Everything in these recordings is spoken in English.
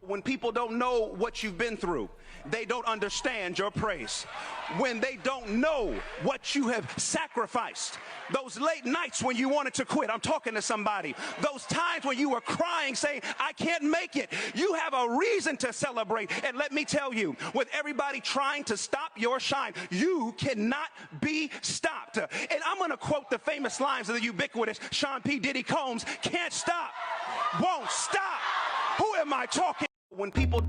When people don't know what you've been through, they don't understand your praise. When they don't know what you have sacrificed, those late nights when you wanted to quit, I'm talking to somebody, those times when you were crying saying, I can't make it, you have a reason to celebrate. And let me tell you, with everybody trying to stop your shine, you cannot be stopped. And I'm going to quote the famous lines of the ubiquitous Sean P. Diddy Combs, can't stop, won't stop. Who am I talking? When people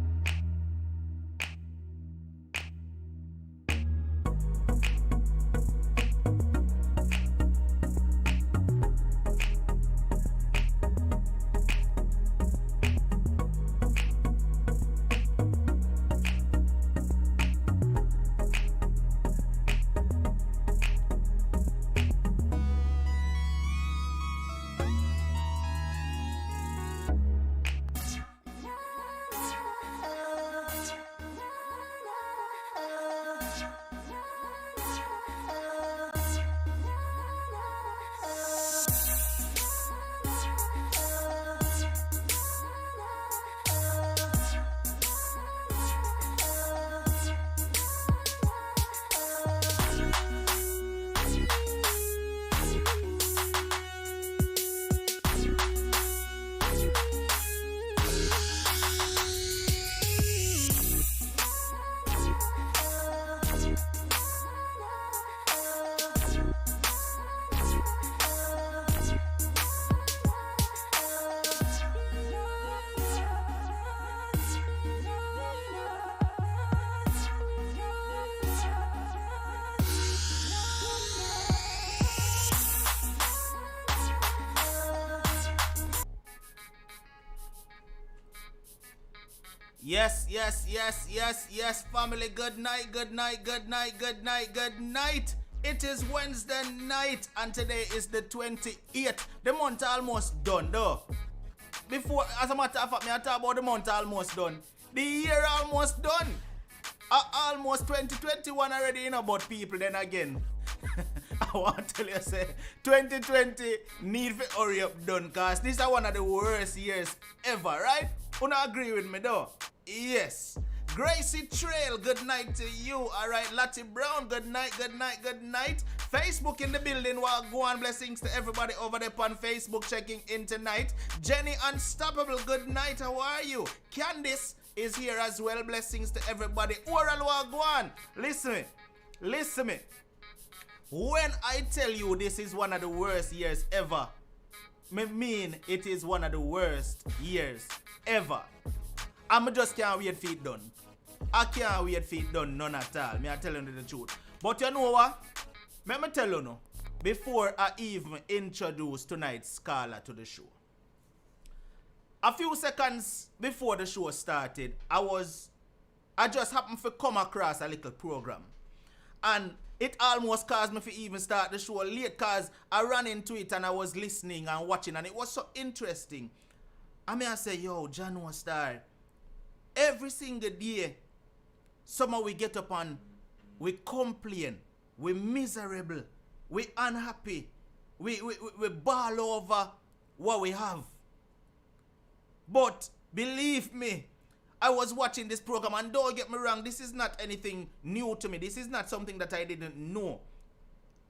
Yes, family. Good night. It is Wednesday night, and today is the 28th. The month almost done, though. Before, as a matter of fact, I talk about the month almost done. The year almost done. Almost 2021 already, you know, but people, then again. I want to tell you, say, 2020 need to hurry up done, cause this is one of the worst years ever, right? You not agree with me, though? Yes. Gracie Trail, good night to you. All right, Lottie Brown, good night. Facebook in the building. Well, go on, blessings to everybody over there on Facebook checking in tonight. Jenny Unstoppable, good night. How are you? Candice is here as well. Blessings to everybody. Oral, go on. Listen me. When I tell you this is one of the worst years ever, I mean it is one of the worst years ever. I just can't wait for it done. I can't wait for it done, none at all. Me I tell you the truth. But you know what? Let me tell you no. Before I even introduce tonight's scholar to the show. A few seconds before the show started, I just happened to come across a little program. And it almost caused me to even start the show late, because I ran into it and I was listening and watching, and it was so interesting. I mean, I say, yo, John was Star. Every single day, somehow we get up and we complain, we miserable, we unhappy, we bawl over what we have. But believe me, I was watching this program, and don't get me wrong, this is not anything new to me. This is not something that I didn't know,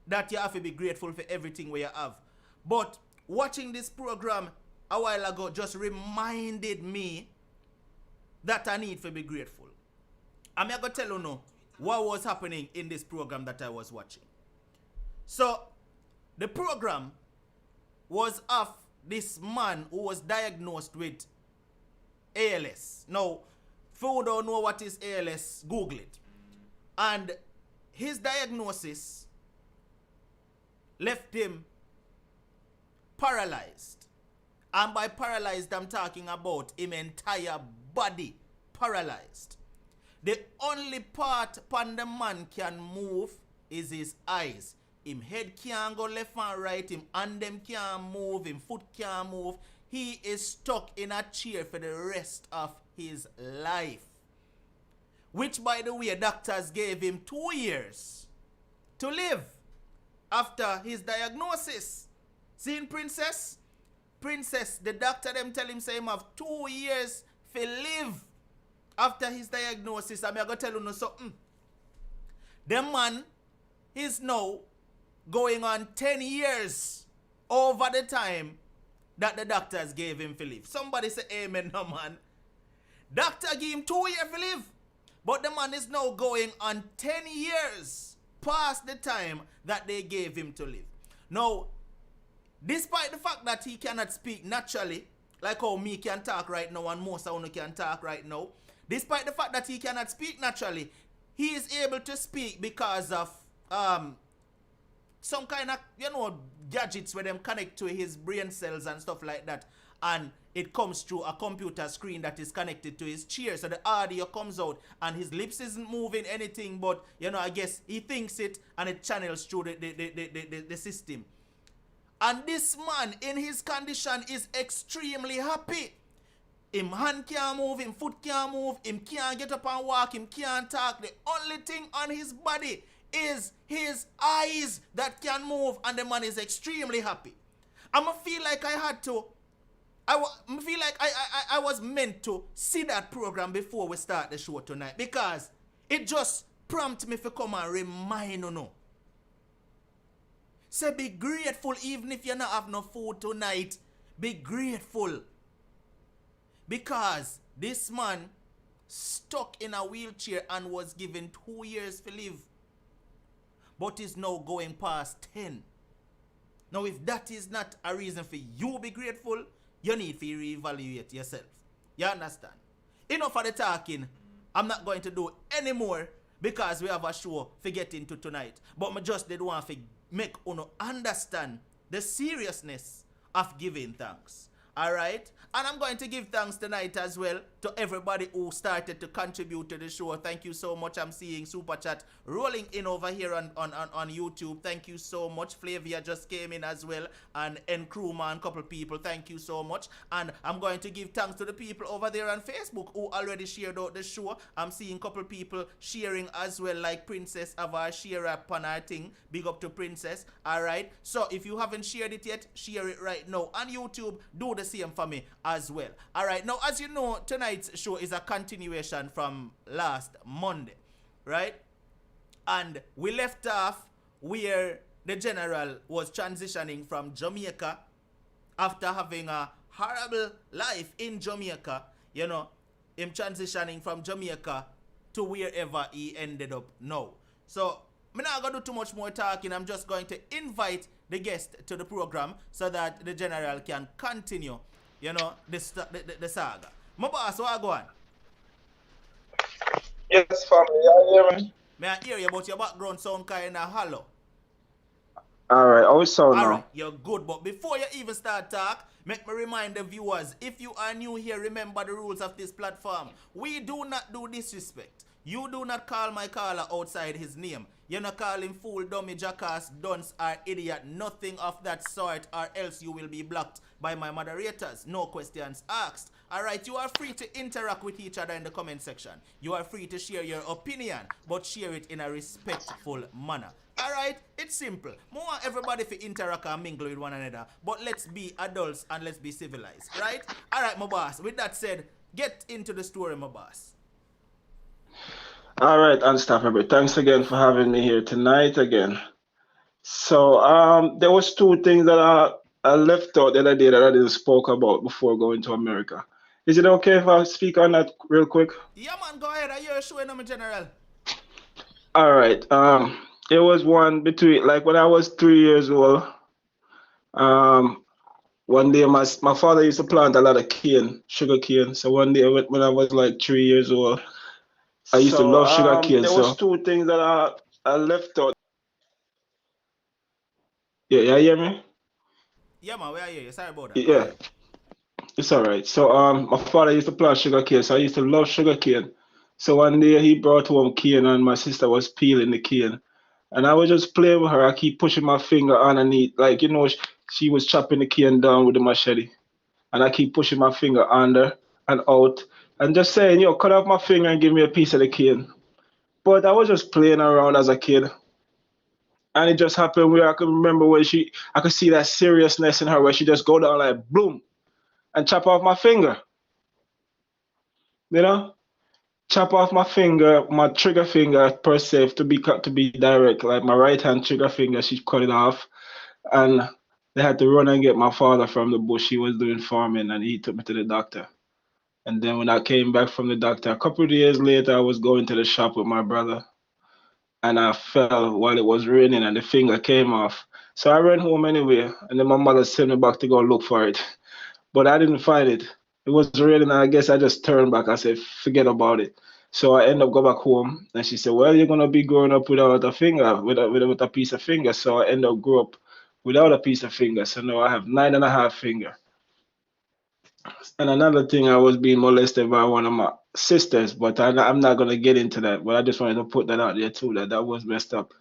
that you have to be grateful for everything we have. But watching this program a while ago just reminded me that I need to be grateful. I'm going to tell you now what was happening in this program that I was watching. So, the program was of this man who was diagnosed with ALS. Now, if you don't know what is ALS, Google it. And his diagnosis left him paralyzed. And by paralyzed, I'm talking about his entire body paralyzed. The only part upon the man can move is his eyes. Him head can't go left and right, him hand them can't move, him foot can't move. He is stuck in a chair for the rest of his life. Which, by the way, doctors gave him 2 years to live after his diagnosis. Seen Princess? Princess, the doctor them tell him say him have 2 years to live after his diagnosis. I'm going to tell you something. The man is now going on 10 years over the time that the doctors gave him to live. Somebody say amen, no man. Doctor gave him 2 years to live. But the man is now going on 10 years past the time that they gave him to live. Now, despite the fact that he cannot speak naturally, like how me can talk right now and most of you can talk right now, despite the fact that he cannot speak naturally, he is able to speak because of some kind of, gadgets where them connect to his brain cells and stuff like that. And it comes through a computer screen that is connected to his chair. So the audio comes out and his lips isn't moving anything, but, I guess he thinks it and it channels through the system. And this man in his condition is extremely happy. Him hand can't move, him foot can't move, him can't get up and walk, him can't talk. The only thing on his body is his eyes that can move, and the man is extremely happy. I'ma feel like I was meant to see that program before we start the show tonight, because it just prompted me to come and remind you. Say be grateful even if you not have no food tonight. Be grateful. Because this man stuck in a wheelchair and was given 2 years to live, but is now going past 10. Now if that is not a reason for you to be grateful, you need to reevaluate yourself. You understand? Enough of the talking. I'm not going to do any more because we have a show to get into tonight. But I just did want to make you understand the seriousness of giving thanks. Alright? And I'm going to give thanks tonight as well to everybody who started to contribute to the show. Thank you so much. I'm seeing Super Chat rolling in over here on YouTube. Thank you so much. Flavia just came in as well. And Crewman, couple people. Thank you so much. And I'm going to give thanks to the people over there on Facebook who already shared out the show. I'm seeing couple people sharing as well, like Princess Ava share up on our thing. Big up to Princess. Alright. So if you haven't shared it yet, share it right now. On YouTube, do the same for me as well. Alright, now as you know, tonight's show is a continuation from last Monday, right? And we left off where the general was transitioning from Jamaica after having a horrible life in Jamaica, him transitioning from Jamaica to wherever he ended up now. So I'm not going to do too much more talking. I'm just going to invite the guest to the program so that the general can continue, the saga. My boss, what go on? Yes, family, you hear me? May I hear you, but your background sound kind of hollow. Alright, how is sound now? Alright, you're good, but before you even start talk, make me remind the viewers, if you are new here, remember the rules of this platform. We do not do disrespect. You do not call my caller outside his name. You not call him fool, dummy, jackass, dunce, or idiot. Nothing of that sort, or else you will be blocked by my moderators. No questions asked. Alright, you are free to interact with each other in the comment section. You are free to share your opinion, but share it in a respectful manner. Alright, it's simple. I want everybody to interact and mingle with one another, but let's be adults and let's be civilized, right? Alright, my boss, with that said, get into the story, my boss. All right, Unstoppable. Thanks again for having me here tonight again. So there was two things that I left out the other day that I didn't spoke about before going to America. Is it okay if I speak on that real quick? Yeah, man, go ahead. You're showing them, General. All right. It was one between, like when I was 3 years old. One day my father used to plant a lot of sugar cane. So one day when I was like 3 years old, I used to love sugar cane. There was two things that I left out. Yeah, you hear me? Yeah, man, we are here. Sorry about that. Yeah, it's all right. So my father used to plant sugar cane, so I used to love sugar cane. So one day he brought home cane, and my sister was peeling the cane, and I was just playing with her. I keep pushing my finger underneath, like she was chopping the cane down with the machete, and I keep pushing my finger under and out, and just saying, cut off my finger and give me a piece of the cane. But I was just playing around as a kid. And it just happened where I could remember where I could see that seriousness in her where she just go down like boom and chop off my finger. you know, chop off my finger, my trigger finger per se, to be direct. Like my right hand trigger finger, she cut it off, and they had to run and get my father from the bush. He was doing farming, and he took me to the doctor. And then when I came back from the doctor, a couple of years later, I was going to the shop with my brother, and I fell while it was raining, and the finger came off. So I ran home anyway, and then my mother sent me back to go look for it. But I didn't find it. It was raining, and I guess I just turned back. I said, forget about it. So I ended up go back home, and she said, well, you're gonna be growing up without a finger, with a piece of finger. So I ended up grew up without a piece of finger. So now I have 9.5 finger. And another thing, I was being molested by one of my sisters, but I'm not gonna get into that. But I just wanted to put that out there too, that was messed up.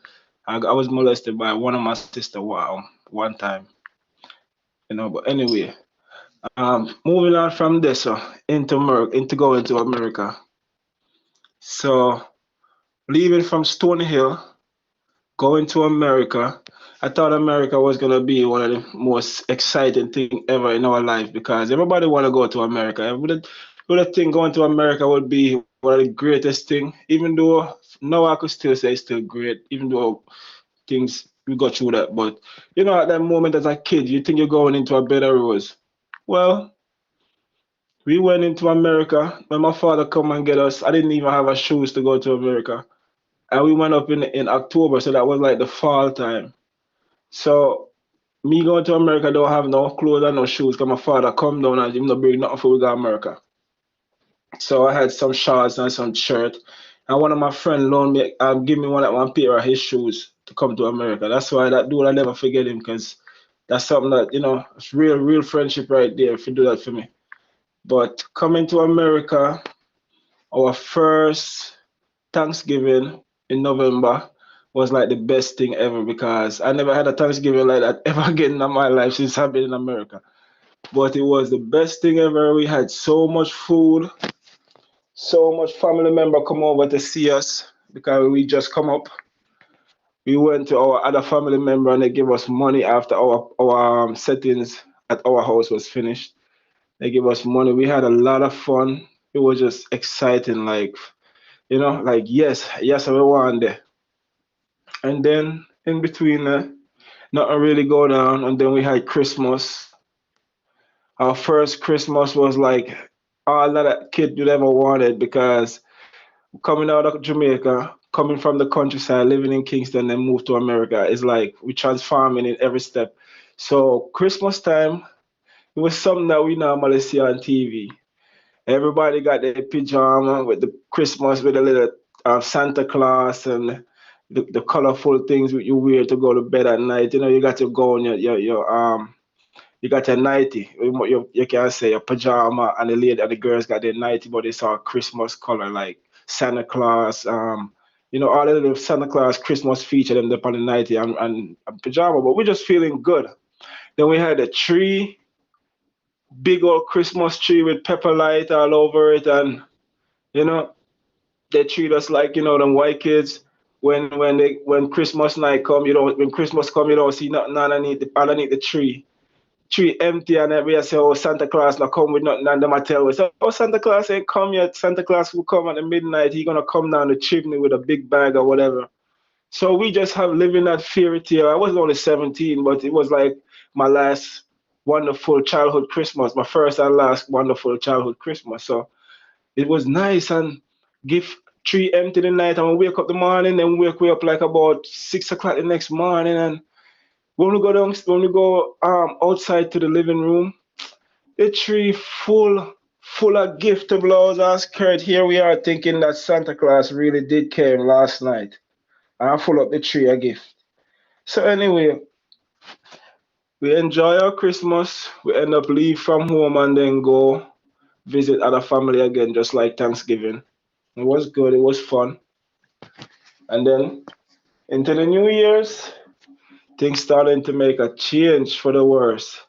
I was molested by one of my sister. Wow, one time, you know. But anyway, moving on from this into going to America. So leaving from Stony Hill, going to America. I thought America was gonna be one of the most exciting thing ever in our life because everybody wanna go to America. Would think going to America would be one of the greatest thing. Even though now I could still say it's still great, even though things we got through that. But you know, at that moment as a kid, you think you're going into a better rose. Well, we went into America. When my father come and get us, I didn't even have a shoes to go to America. And we went up in October, so that was like the fall time. So me going to America don't have no clothes and no shoes because my father come down and him not bring nothing for we go to America. So I had some shorts and some shirt. And one of my friends loaned me, give me one pair of his shoes to come to America. That's why that dude, I never forget him because that's something that, you know, it's real friendship right there if you do that for me. But coming to America, our first Thanksgiving in November was like the best thing ever because I never had a Thanksgiving like that ever again in my life since I've been in America. But it was the best thing ever. We had so much food, so much family member come over to see us because we just come up. We went to our other family member and they gave us money after our settings at our house was finished. They gave us money. We had a lot of fun. It was just exciting, like, you know, like yes, we want there. And then in between, nothing really go down. And then we had Christmas. Our first Christmas was like all that a kid would ever wanted because coming out of Jamaica, coming from the countryside, living in Kingston, then move to America is like we transforming in every step. So Christmas time, it was something that we normally see on TV. Everybody got their pajama with the Christmas with a little Santa Claus and the colorful things you wear to go to bed at night. You know, you got to go on you got your nightie. You can say your pajama, and the lady and the girls got their nightie, but it's all Christmas color like Santa Claus. You know, all the little Santa Claus Christmas feature them up on the nightie and pajama. But we're just feeling good. Then we had a tree, big old Christmas tree with pepper light all over it, and you know they treat us like, you know, them white kids. When Christmas night come, you don't when Christmas come, you don't see nothing underneath the tree. Tree empty, and we say, oh, Santa Claus not come with nothing, and them I tell us, oh, Santa Claus ain't come yet. Santa Claus will come at the midnight. He gonna come down the chimney with a big bag or whatever. So we just have living that fairy tale. I was only 17, but it was like my last wonderful childhood Christmas, my first and last wonderful childhood Christmas. So it was nice, and give tree empty the night, and we wake up the morning, then wake up like about 6 o'clock the next morning, and when we go outside to the living room, the tree full of gift blouse and skirt. Here we are thinking that Santa Claus really did came last night. And I full up the tree a gift. So anyway, we enjoy our Christmas. We end up leave from home and then go visit other family again, just like Thanksgiving. It was good, it was fun. And then into the New Year's, things starting to make a change for the worse.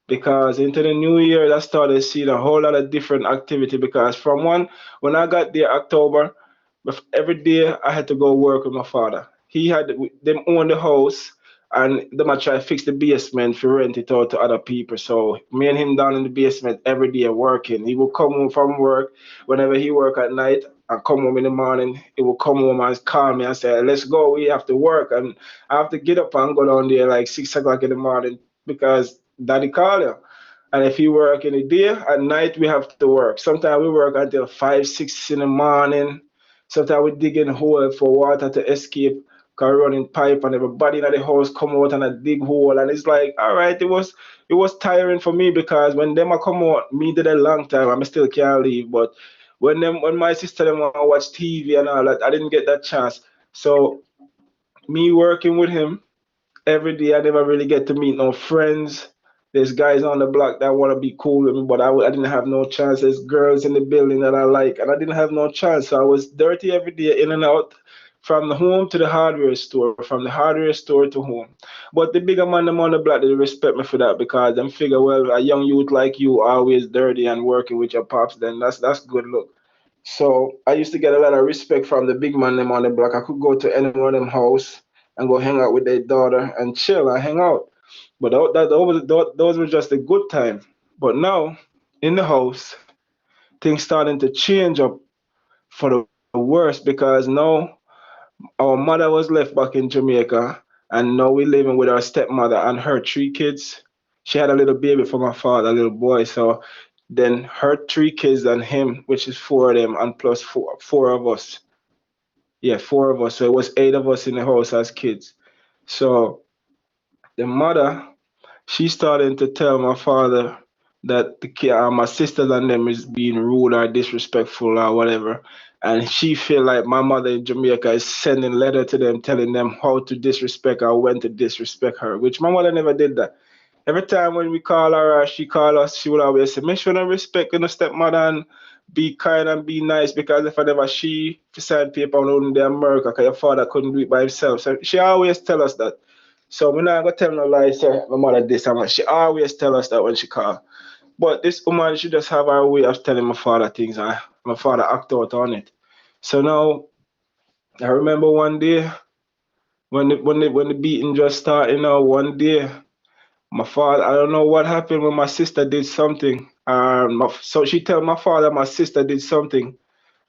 Because into the new year, I started seeing a whole lot of different activity. Because from when I got there October, every day I had to go work with my father. He had them own the house, and them I try to fix the basement for rent it out to other people. So me and him down in the basement every day working. He would come home from work whenever he work at night and come home in the morning. He would come home and call me and say, "Let's go, we have to work." And I have to get up and go down there like 6 o'clock in the morning because daddy called you. And if you work in the day, at night we have to work. Sometimes we work until 5, 6 in the morning. Sometimes we dig in a hole for water to escape, cause running pipe and everybody in the house come out and a dig hole. And it's like, all right, it was tiring for me because when them a come out, me did a long time, I still can't leave. But when my sister them wanna watch TV and all that, I didn't get that chance. So me working with him every day, I never really get to meet no friends. There's guys on the block that want to be cool with me, but I didn't have no chance. There's girls in the building that I like, and I didn't have no chance. So I was dirty every day, in and out, from the home to the hardware store, from the hardware store to home. But the bigger man them on the block, they respect me for that because them figure, well, a young youth like you always dirty and working with your pops, then that's good look. So I used to get a lot of respect from the big man them on the block. I could go to any one of them house and go hang out with their daughter and chill and hang out. But those were just a good time. But now in the house, things starting to change up for the worse because now our mother was left back in Jamaica and now we living with our stepmother and her 3 kids. She had a little baby for my father, a little boy. So then her 3 kids and him, which is 4 of them, and plus four of us. Yeah, 4 of us. So it was 8 of us in the house as kids. So the mother, she started to tell my father that my sisters and them is being rude or disrespectful or whatever. And she feel like my mother in Jamaica is sending letter to them telling them how to disrespect or when to disrespect her, which my mother never did that. Every time when we call her or she call us, she would always say, make sure to respect your stepmother and be kind and be nice because if I never she sign paper on the America because your father couldn't do it by himself. So she always tell us that. So we're not gonna tell no lie, say my mother this and that. She always tell us that when she call. But this woman, she just have her way of telling my father things and my father act out on it. So now I remember one day when the beating just started, one day my father, I don't know what happened when my sister did something. So she tell my father my sister did something.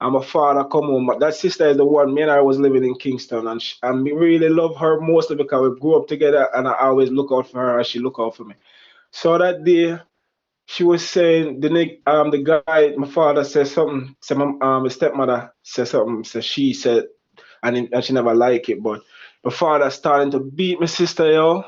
And my father come home. That sister is the one, me and I was living in Kingston. And we really love her mostly because we grew up together and I always look out for her and she look out for me. So that day, she was saying, the guy, my father said something, my stepmother said something, so she said, and she never liked it, but my father starting to beat my sister, yo.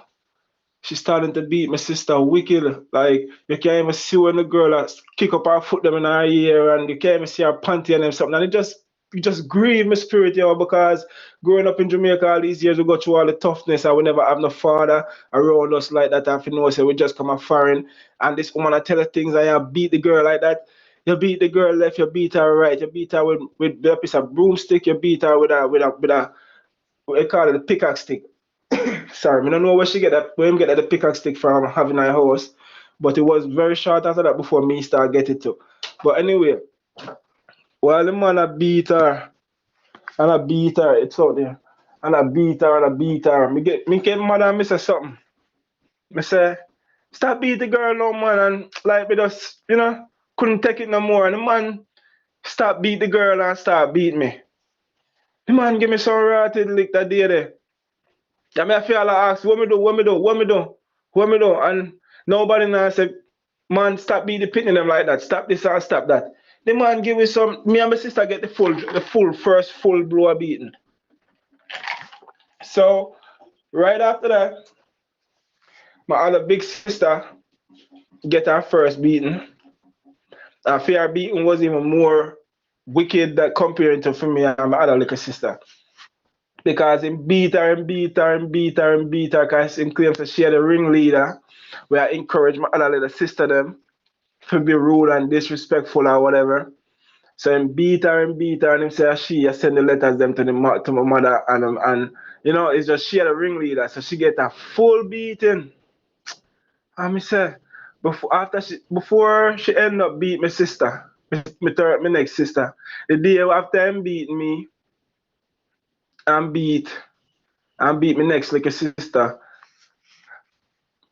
She starting to beat my sister wicked. Like, you can't even see when the girl kick up her foot them in her ear and you can't even see her panty and them something. And it just grieved my spirit, yo, because growing up in Jamaica all these years, we go through all the toughness and we never have no father around us like that. I know, so we just come a foreign. And this woman, I tell her things, and you beat the girl like that. You beat the girl left, you beat her right, you beat her with a piece of broomstick, you beat her with a what they call it, a pickaxe stick. Sorry, I don't know where him get the pickaxe stick from having a house, but it was very short after that before me start getting to. But anyway, while the man I beat her, and I beat her, it's out there, and I beat her and I beat her, me get mad and me say something. Me say, stop beat the girl no man, and like me just, couldn't take it no more. And the man stop beat the girl and start beat me. The man give me some rotted lick that day there. I mean, I feel like ask, what me do? And nobody now say, man, stop beating the pitney them like that. Stop this and stop that. The man give me some, me and my sister get the first full blow beating. So, right after that, my other big sister get her first beating. And her beating was even more wicked that comparing to for me and my other little sister. Because he beat her because he claims that she had a ringleader where I encourage my other little sister them to be rude and disrespectful or whatever. So he beat her and him say I send the letters them to my mother and it's just she had a ringleader, so she get a full beating. And me say before she end up beat my sister, my next sister, the day after him beating me and beat my next little sister,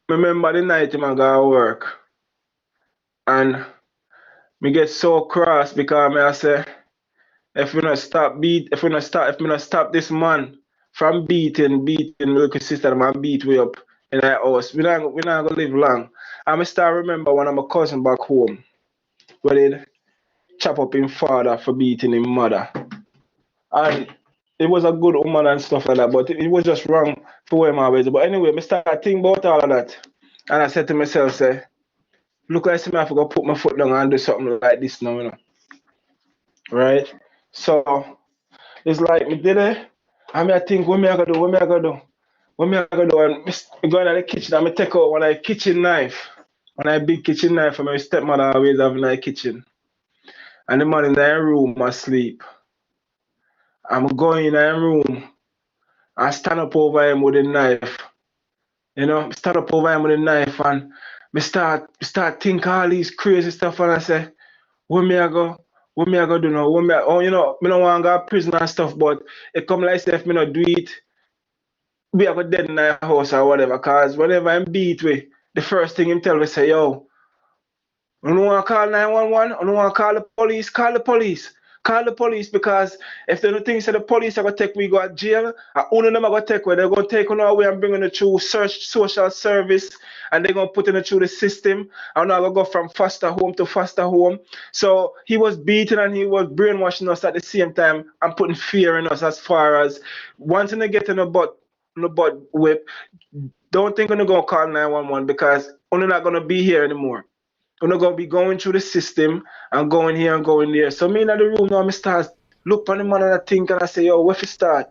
remember the night him I go to work. And me get so cross because me I say, if we not stop this man from beating my little sister and beat we up in our house, we not gonna live long. And me start remember one of my cousin back home where they chop up him father for beating him mother. And it was a good woman and stuff like that, but it was just wrong for him always. But anyway, I start thinking about all of that. And I said to myself, say, look, I see me have to go put my foot down and do something like this now, you know. Right? So it's like me did it. And I think what me I gonna do, and me go in the kitchen and me take out one of the kitchen knife. One of the big kitchen knife for my stepmother always have in the kitchen. And the man in the room asleep. I'm going in the room and stand up over him with a knife. You know, stand up over him with a knife and me start think all these crazy stuff and I say, what me I go do now? You know, me don't want to go to prison and stuff, but it come like say if me not do it, we are go dead in the house or whatever, cause whenever I'm beat with, the first thing him tell me say, yo, you don't want to call 911, you don't want to call the police, call the police. Call the police because if they don't think so the police are going to take we go to jail, and only them are going to take where they're going to take on away and bring it through social service and they're going to put it through the system and now going to go from foster home to foster home. So he was beating and he was brainwashing us at the same time and putting fear in us as far as once they get in the butt whip, don't think you're going to call 911 because only not going to be here anymore. We're not going to be going through the system and going here and going there. So me in the room now, I start look on the man and I think and I say, yo, where to start?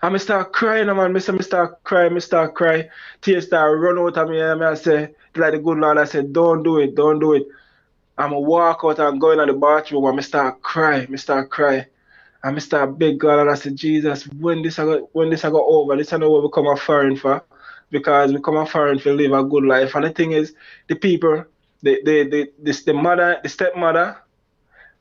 And I start crying, man. I start crying. Tears start run out of me and I say, like the good Lord, I said, don't do it. I'm going to walk out and go in the bathroom and I start crying. And I start beg God and I say, Jesus, when this I go over, this I know what we come a foreign for. Because we come foreign to live a good life. And the thing is, the people, the stepmother,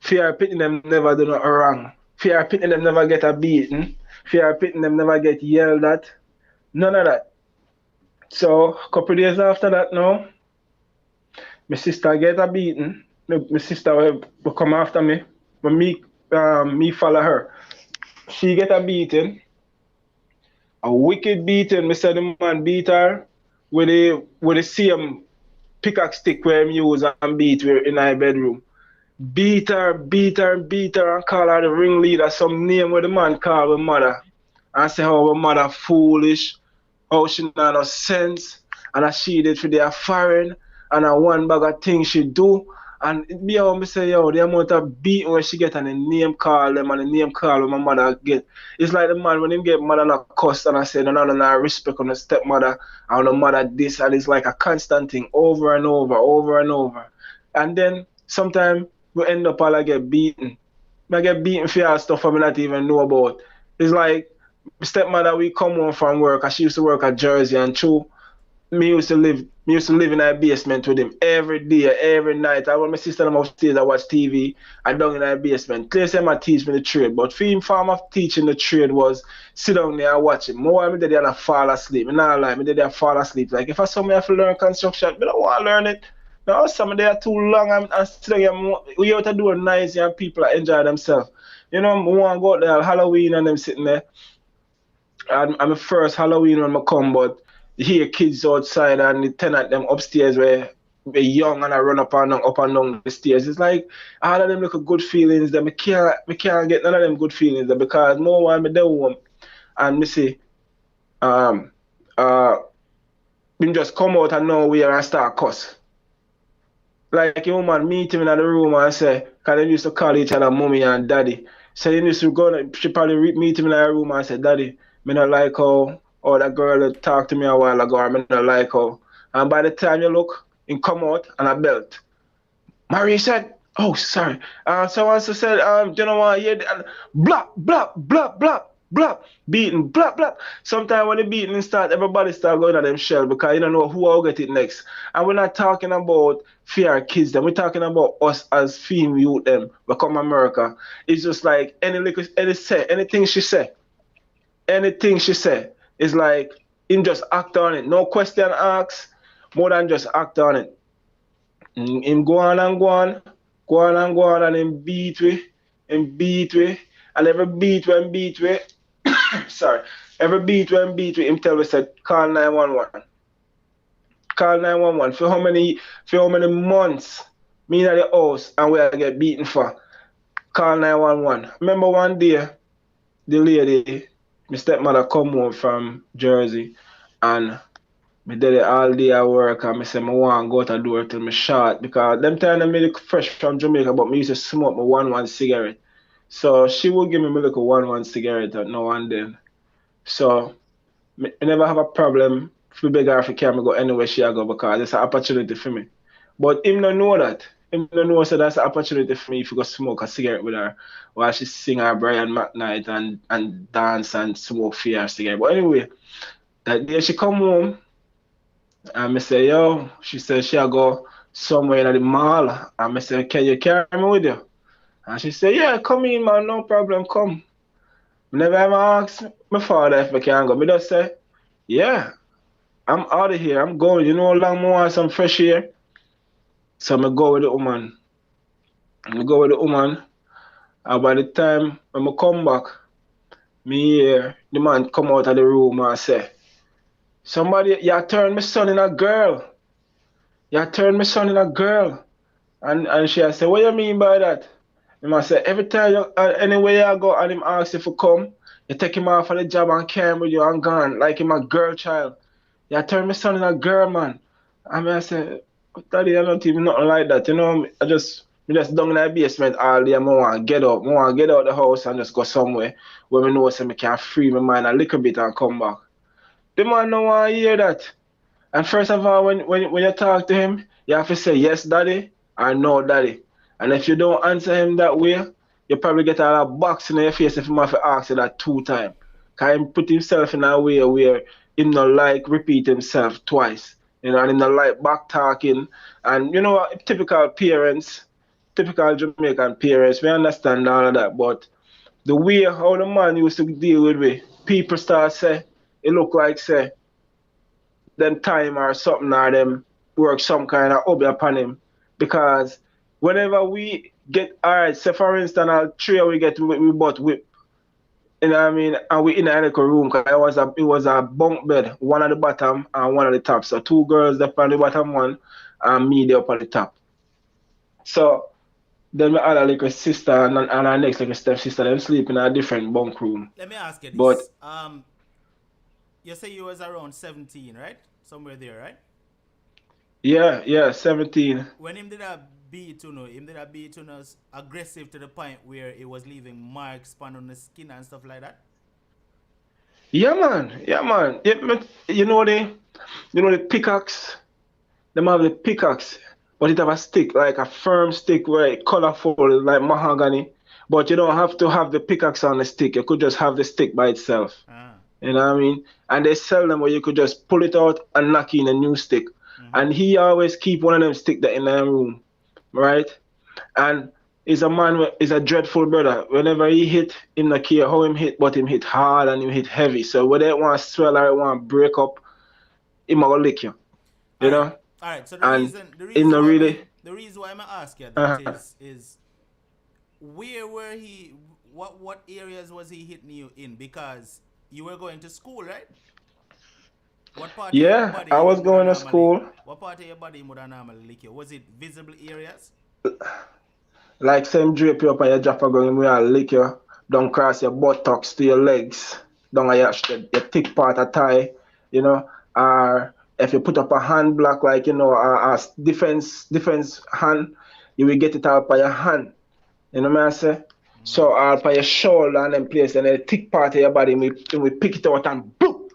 fear pitting them never do nothing wrong. Fear pitting them never get a beating. Fear pitting them never get yelled at. None of that. So a couple of days after that now, my sister get a beating. My sister will come after me. But me follow her. She get a beating. A wicked beating. Me said the man beat her with the same pickaxe stick where he use and beat her in her bedroom. Beat her and call her the ringleader, some name where the man call her mother. And say how her mother foolish, how she not no sense, and that she did for their foreign, and a one bag of things she do. And it be how me say, yo, the amount of beating when she get and the name call them and the name call when my mother get. It's like the man when him get mother not cuss and I say, no, respect on the stepmother and the mother this, and it's like a constant thing over and over. And then sometimes we end up all I get beaten. I get beaten for all stuff I not even know about. It's like stepmother, we come home from work, and she used to work at Jersey and true. Me used to live in a basement with him every day, every night. I want my sister and upstairs, I watch TV, and down in a basement. Clear say I teach me the trade, but for him form of teaching the trade was sit down there and watch it. More I did there and fall asleep. Me not lie, me did there and fall asleep. Like if I saw me have to learn construction, I don't want to learn it. Now some of them are too long and still we have to do it nice and people enjoy themselves. You know, I want to go out there Halloween and them sitting there. And my first Halloween when I come, but you hear kids outside and the tenant them upstairs where they're young and I run up and down the stairs. It's like all of them look good feelings that me can't get none of them good feelings there because no one me there home and me see him just come out and nowhere and start cuss. Like your man meet him in the room and say, cause they used to call each other mommy and daddy. So he used to go, she probably meet him in the room and say, daddy, me not like how that girl that talked to me a while ago, I me not like how. And by the time you look, he come out and a belt. Marie said, oh, sorry. Someone said, you know what, yeah, blah, blah, blah, blah, blah, beating, blah, blah. Sometimes when the beating start, everybody start going at them shell because you don't know who will get it next. And we're not talking about fear kids, them. We're talking about us as female youth, them, become America. It's just like anything she say, is like him just act on it. No question asked, more than just act on it. Him go on and go on, go on and go on, and him beat we, and every beat when beat we, sorry, every beat when beat we, him tell we said call 911. Call 911 for how many months me in the house and we get beaten for. Call 911. Remember one day, the lady, my stepmother come home from Jersey and me did it all day at work and I said I want to go out the door till me short because them time I made fresh from Jamaica but me used to smoke my 1-1 cigarette. So she would give me my little 1-1 cigarette now and then. So I never have a problem for beg her if I can go anywhere she go because it's an opportunity for me. But him don't know that. Him don't know so that's an opportunity for me if you go smoke a cigarette with her while she sing her Brian McKnight and dance and smoke for her cigarette. But anyway, that day she come home and I say, yo, she said she'll go somewhere in the mall. And I say, can you carry me with you? And she said, yeah, come in, man, no problem, come. I never ever asked my father if I can go. I just say, yeah, I'm out of here, I'm going. You know how long I want some fresh air? So I go with the woman. And by the time when I come back, me hear the man come out of the room and say, somebody, you turned my son in a girl. You turned my son in a girl. And she said, what do you mean by that? And I said, every time anywhere you go and him ask if you come, you take him off of the job and carry him with you and gone, like him a girl child. You turned my son in a girl, man. And I said, Daddy, I don't even nothing like that. You know, I just down in the basement all day. I want to get out. I want to get out the house and just go somewhere where I know so I can free my mind a little bit and come back. The man don't want to hear that. And first of all, when you talk to him, you have to say yes, daddy, or no, daddy. And if you don't answer him that way, you probably get a box in your face if you have to ask you that 2 times. Because he put himself in a way where he not like repeat himself twice. You know, and he not like back talking. And you know, typical parents, typical Jamaican parents, we understand all of that. But the way how the man used to deal with me, people start say, it look like say, them time or something or them work some kind of hobby upon him. Because whenever we get, alright, say for instance, all 3 we get we both whip. You know what I mean? And we in a little room because it was a bunk bed, one at the bottom and one at the top. So 2 girls up on the bottom one and me there up on the top. So then my other little sister and our next little stepsister, them sleep in a different bunk room. Let me ask you this. But you say you was around 17, right? Somewhere there, right? Yeah, 17. When him did a beat, him did a beat aggressive to the point where it was leaving marks on the skin and stuff like that? Yeah, man. You know the pickaxe? Them have the pickaxe, but it have a stick, like a firm stick where it's colorful, like mahogany. But you don't have to have the pickaxe on the stick. You could just have the stick by itself. You know what I mean? And they sell them where you could just pull it out and knock in a new stick. And he always keep one of them stick that in the room, right? And he's a man, he's a dreadful brother. Whenever he hit, him not care how him hit, but him hit hard and him hit heavy. So whether it want to swell or it want to break up, he might lick you. You know? All right. So the reason why I'm asking that is where were he? What areas was he hitting you in? Because you were going to school, right? What part of your body I was going to school. What part of your body would normally lick you? Was it visible areas? Like same drape you up on your jaffa going, we will lick you down cross your buttocks to your legs, down your thick part of thigh, you know. Or if you put up a hand block, like, you know, a defense hand, you will get it out by your hand. You know what I say? So by your shoulder and then place and the thick part of your body, we pick it out and bloop,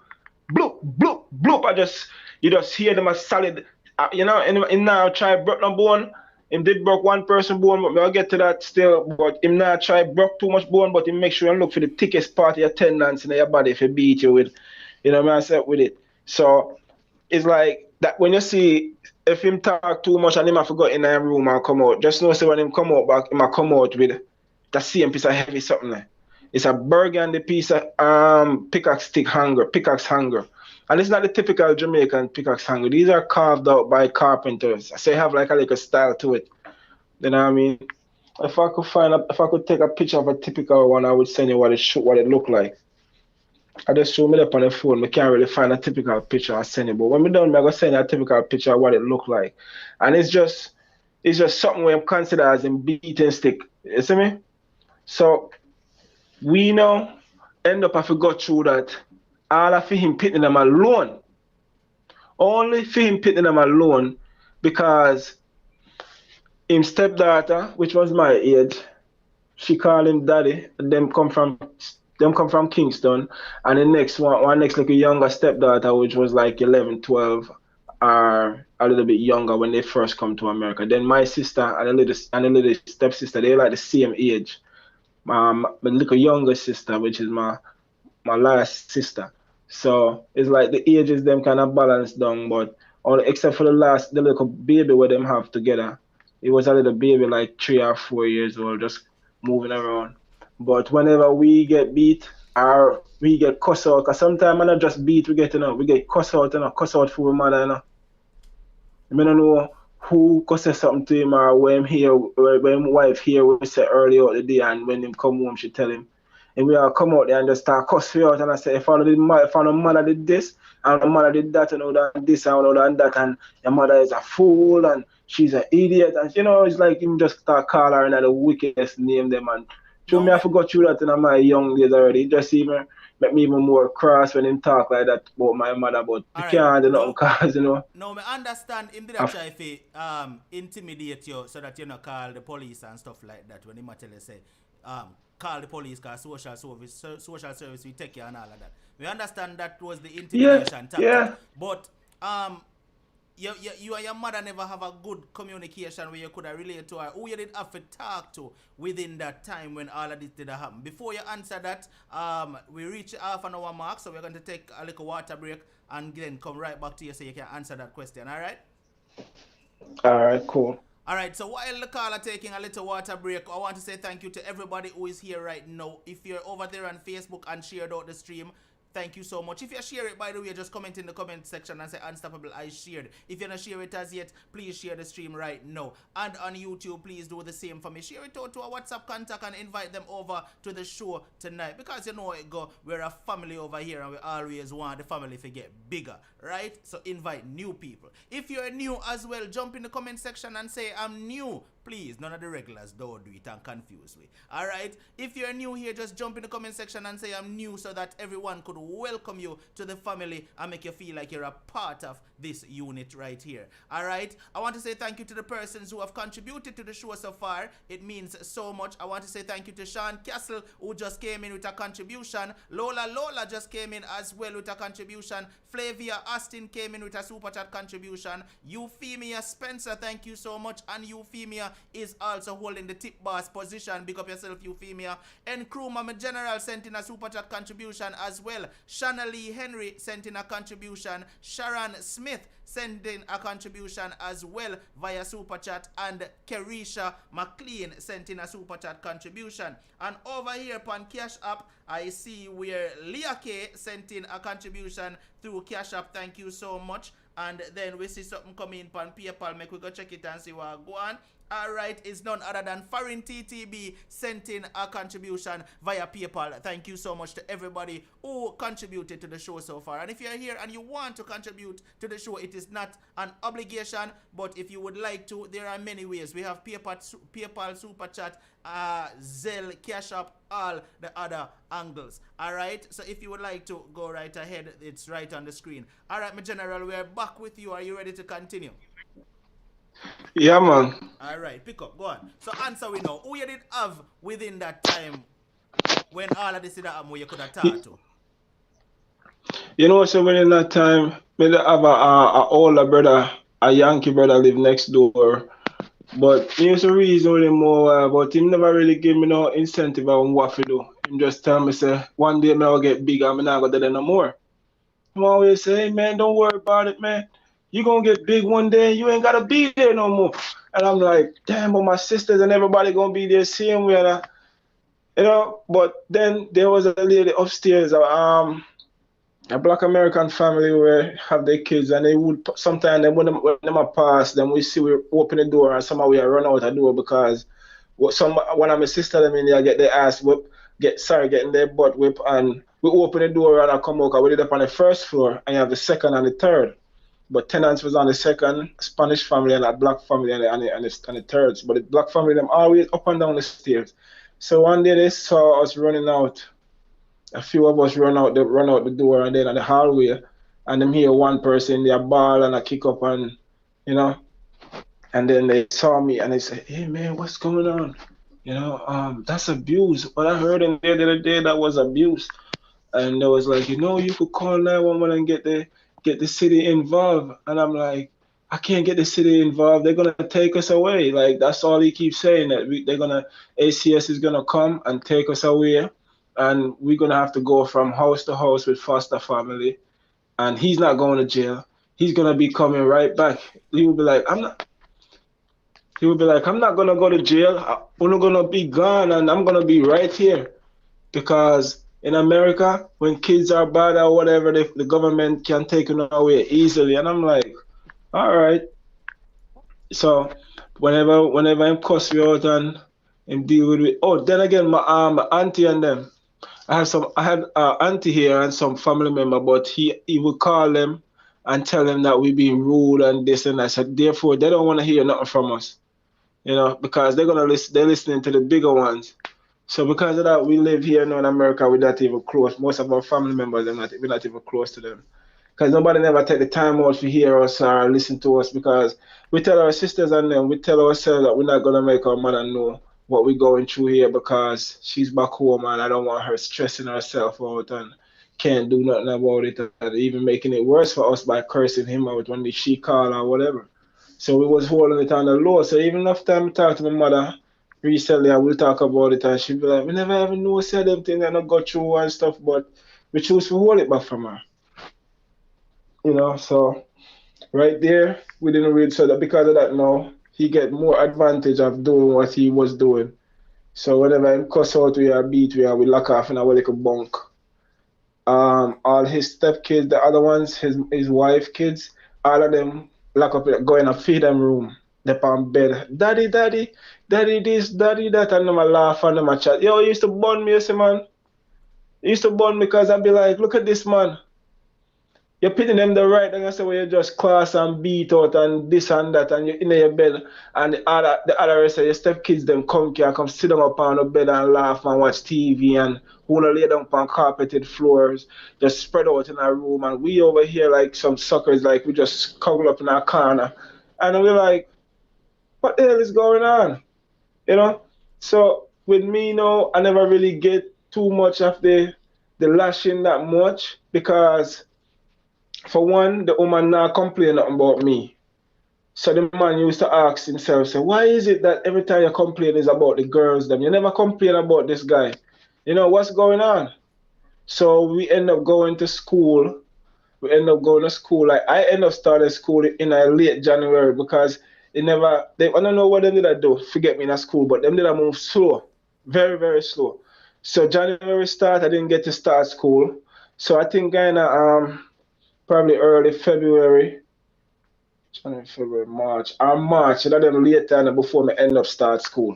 bloop, bloop, bloop. You just hear them as solid. You know, and now try broke no bone. Him did broke one person bone, but I'll get to that still. But him now try broke too much bone, but him make sure and look for the thickest part of your tendons in your body if he beat you with, you know what I say, with it. So it's like that when you see if him talk too much and him have to go in the room and come out, just know say when him come out back, him a come out with the same piece of heavy something there. It's a burgundy piece of pickaxe hanger. And it's not the typical Jamaican pickaxe hanger. These are carved out by carpenters. So you have like a little style to it. You know what I mean? If I could take a picture of a typical one, I would send you what it looked like. I just show me up on the phone. I can't really find a typical picture I send you. But when we done, I'm gonna send you a typical picture of what it looked like. And it's just something we consider as a beating stick. You see me? So we now end up having got through that. All of him pitting them alone. Only for him pitting them alone because him stepdaughter, which was my age, she called him daddy, and them come from Kingston, and the next one next like a younger stepdaughter, which was like 11, 12, or a little bit younger when they first come to America. Then my sister and a little stepsister, they like the same age. My little younger sister, which is my last sister. So it's like the ages them kind of balanced down, but only except for the little baby where them have together. It was a little baby like 3 or 4 years old, just moving around. But whenever we get beat or we get cussed out, because sometimes not just beat we get, we get cussed out, cussed out for my mother, I don't know who cusses something to him or when my wife here, we say early out the day, and when him come home, she tell him. And we all come out there and just start cussing out, and I say, if I know mother did this, and the mother did that, and all that, this, and all that, and that, and your mother is a fool, and she's an idiot, and it's like him just start calling her and the wickedest name them, and show me I forgot you that in my young days already. It just even make me even more cross when him talk like that about my mother, but you can't do nothing cause, No, I understand him did try to intimidate you so that you not call the police and stuff like that when him tell you say, call the police because social service we take care and all of that. We understand that was the intimidation tactic. But you and your mother never have a good communication where you could have related to her, who you did have to talk to within that time when all of this did happen. Before you answer that, we reach half an hour mark, so we're going to take a little water break and then come right back to you so you can answer that question, all right? All right, cool. All right, so while the caller taking a little water break, I want to say thank you to everybody who is here right now. If you're over there on Facebook and shared out the stream, thank you so much. If you share it, by the way, just comment in the comment section and say Unstoppable I shared. If you don't share it as yet, please share the stream right now. And on YouTube, please do the same for me. Share it out to a WhatsApp contact and invite them over to the show tonight. Because you know it go, we're a family over here and we always want the family to get bigger, right? So invite new people. If you're new as well, jump in the comment section and say I'm new. Please, none of the regulars don't do it and confuse me. Alright? If you're new here, just jump in the comment section and say I'm new so that everyone could welcome you to the family and make you feel like you're a part of this unit right here. Alright? I want to say thank you to the persons who have contributed to the show so far. It means so much. I want to say thank you to Sean Castle, who just came in with a contribution. Lola just came in as well with a contribution. Flavia Austin came in with a super chat contribution. Euphemia Spencer, thank you so much. And Euphemia is also holding the tip boss position. Big up yourself, Euphemia. And Crew Mama General sent in a super chat contribution as well. Shanna Lee Henry sent in a contribution. Sharon Smith sent in a contribution as well via super chat, and Kerisha McLean sent in a super chat contribution. And over here upon Cash App, I see where Leah K sent in a contribution through Cash App. Thank you so much. And then we see something coming on PayPal. Make we go check it and see what go on. Alright, it's none other than Foreign TTB sent in a contribution via PayPal. Thank you so much to everybody who contributed to the show so far. And if you're here and you want to contribute to the show, it is not an obligation, but if you would like to, there are many ways. We have PayPal Super Chat, Zelle, Cash App, all the other angles. Alright, so if you would like to go right ahead, it's right on the screen. Alright, my general, we're back with you. Are you ready to continue? Yeah, man. Alright, pick up, go on. So answer we know. Who you did have within that time when all of this did happen where you could have talked to? So within that time, I have a older brother, a Yankee brother live next door. But here's the reason with him more, but him never really give me no incentive on what to do. Him just tell me, say, one day I'll get bigger, I'm not going to do that no more. I'm always say, hey, man, don't worry about it, man. You're going to get big one day, you ain't got to be there no more. And I'm like, damn, but my sisters and everybody going to be there same way. But then there was a lady upstairs, a Black American family where have their kids and they would sometimes when them are pass, then we see we open the door and somehow we run out the door because one of my sister them in there get their ass whipped, getting their butt whipped, and we open the door and I come out. We did up on the first floor and you have the second and the third. But tenants was on the second, Spanish family and a Black family and the thirds. But the Black family them always up and down the stairs. So one day they saw us running out. A few of us run out the door and then in the hallway, and them hear one person in their ball and I kick up and and then they saw me and they said, "Hey man, what's going on? That's abuse. What I heard in there the other day, that was abuse." And they was like, you could call 911 and get the city involved. And I'm like, I can't get the city involved. They're gonna take us away. Like that's all he keeps saying, that ACS is gonna come and take us away. And we're going to have to go from house to house with foster family. And he's not going to jail. He's going to be coming right back. He will be like, I'm not going to go to jail. I'm going to be gone and I'm going to be right here. Because in America, when kids are bad or whatever, the government can take them away easily. And I'm like, all right. So whenever I cuss you out and deal with it. Oh, then again, my auntie and them. I had auntie here and some family member, but he would call them and tell them that we being rude and this and that. So therefore, they don't want to hear nothing from us, because they're listening to the bigger ones. So because of that, we live here now in America. We're not even close. Most of our family members, we're not even close to them, because nobody never take the time out to hear us or listen to us. Because we tell our sisters and them, we tell ourselves that we're not gonna make our mother know what we're going through here because she's back home and I don't want her stressing herself out and can't do nothing about it, and even making it worse for us by cursing him out when she call or whatever. So we was holding it on the low. So even after I talk to my mother recently, I will talk about it and she'll be like, we never even know say them things and I go through and stuff, but we choose to hold it back from her. So right there, we didn't read, so that because of that now, he get more advantage of doing what he was doing. So whenever him cuss out we or beat we lock off in our little bunk. All his stepkids, the other ones, his wife kids, all of them lock up, go in a feed them room. They're on bed. Daddy this, daddy that, and them a laugh and them a chat. Yo, you used to burn me, you see, man. You used to burn me because I'd be like, look at this man. You're pitting them the right thing, I say, where you just class and beat out and this and that, and you're in your bed, and the other rest of your stepkids them come sit down up on the bed and laugh and watch TV and wanna lay down on carpeted floors, just spread out in our room, and we over here like some suckers, like we just cuddle up in our corner, and we're like, what the hell is going on? So with me now, I never really get too much of the lashing that much, because for one, the woman not complain nothing about me. So the man used to ask himself, say, why is it that every time you complain is about the girls them? You never complain about this guy. What's going on? So we end up going to school. Like I end up starting school in late January because I don't know what they did I do, forget me in school, but them did I move slow. Very, very slow. So January start, I didn't get to start school. So I think probably early February, January, February, March, and then later and before me end up start school.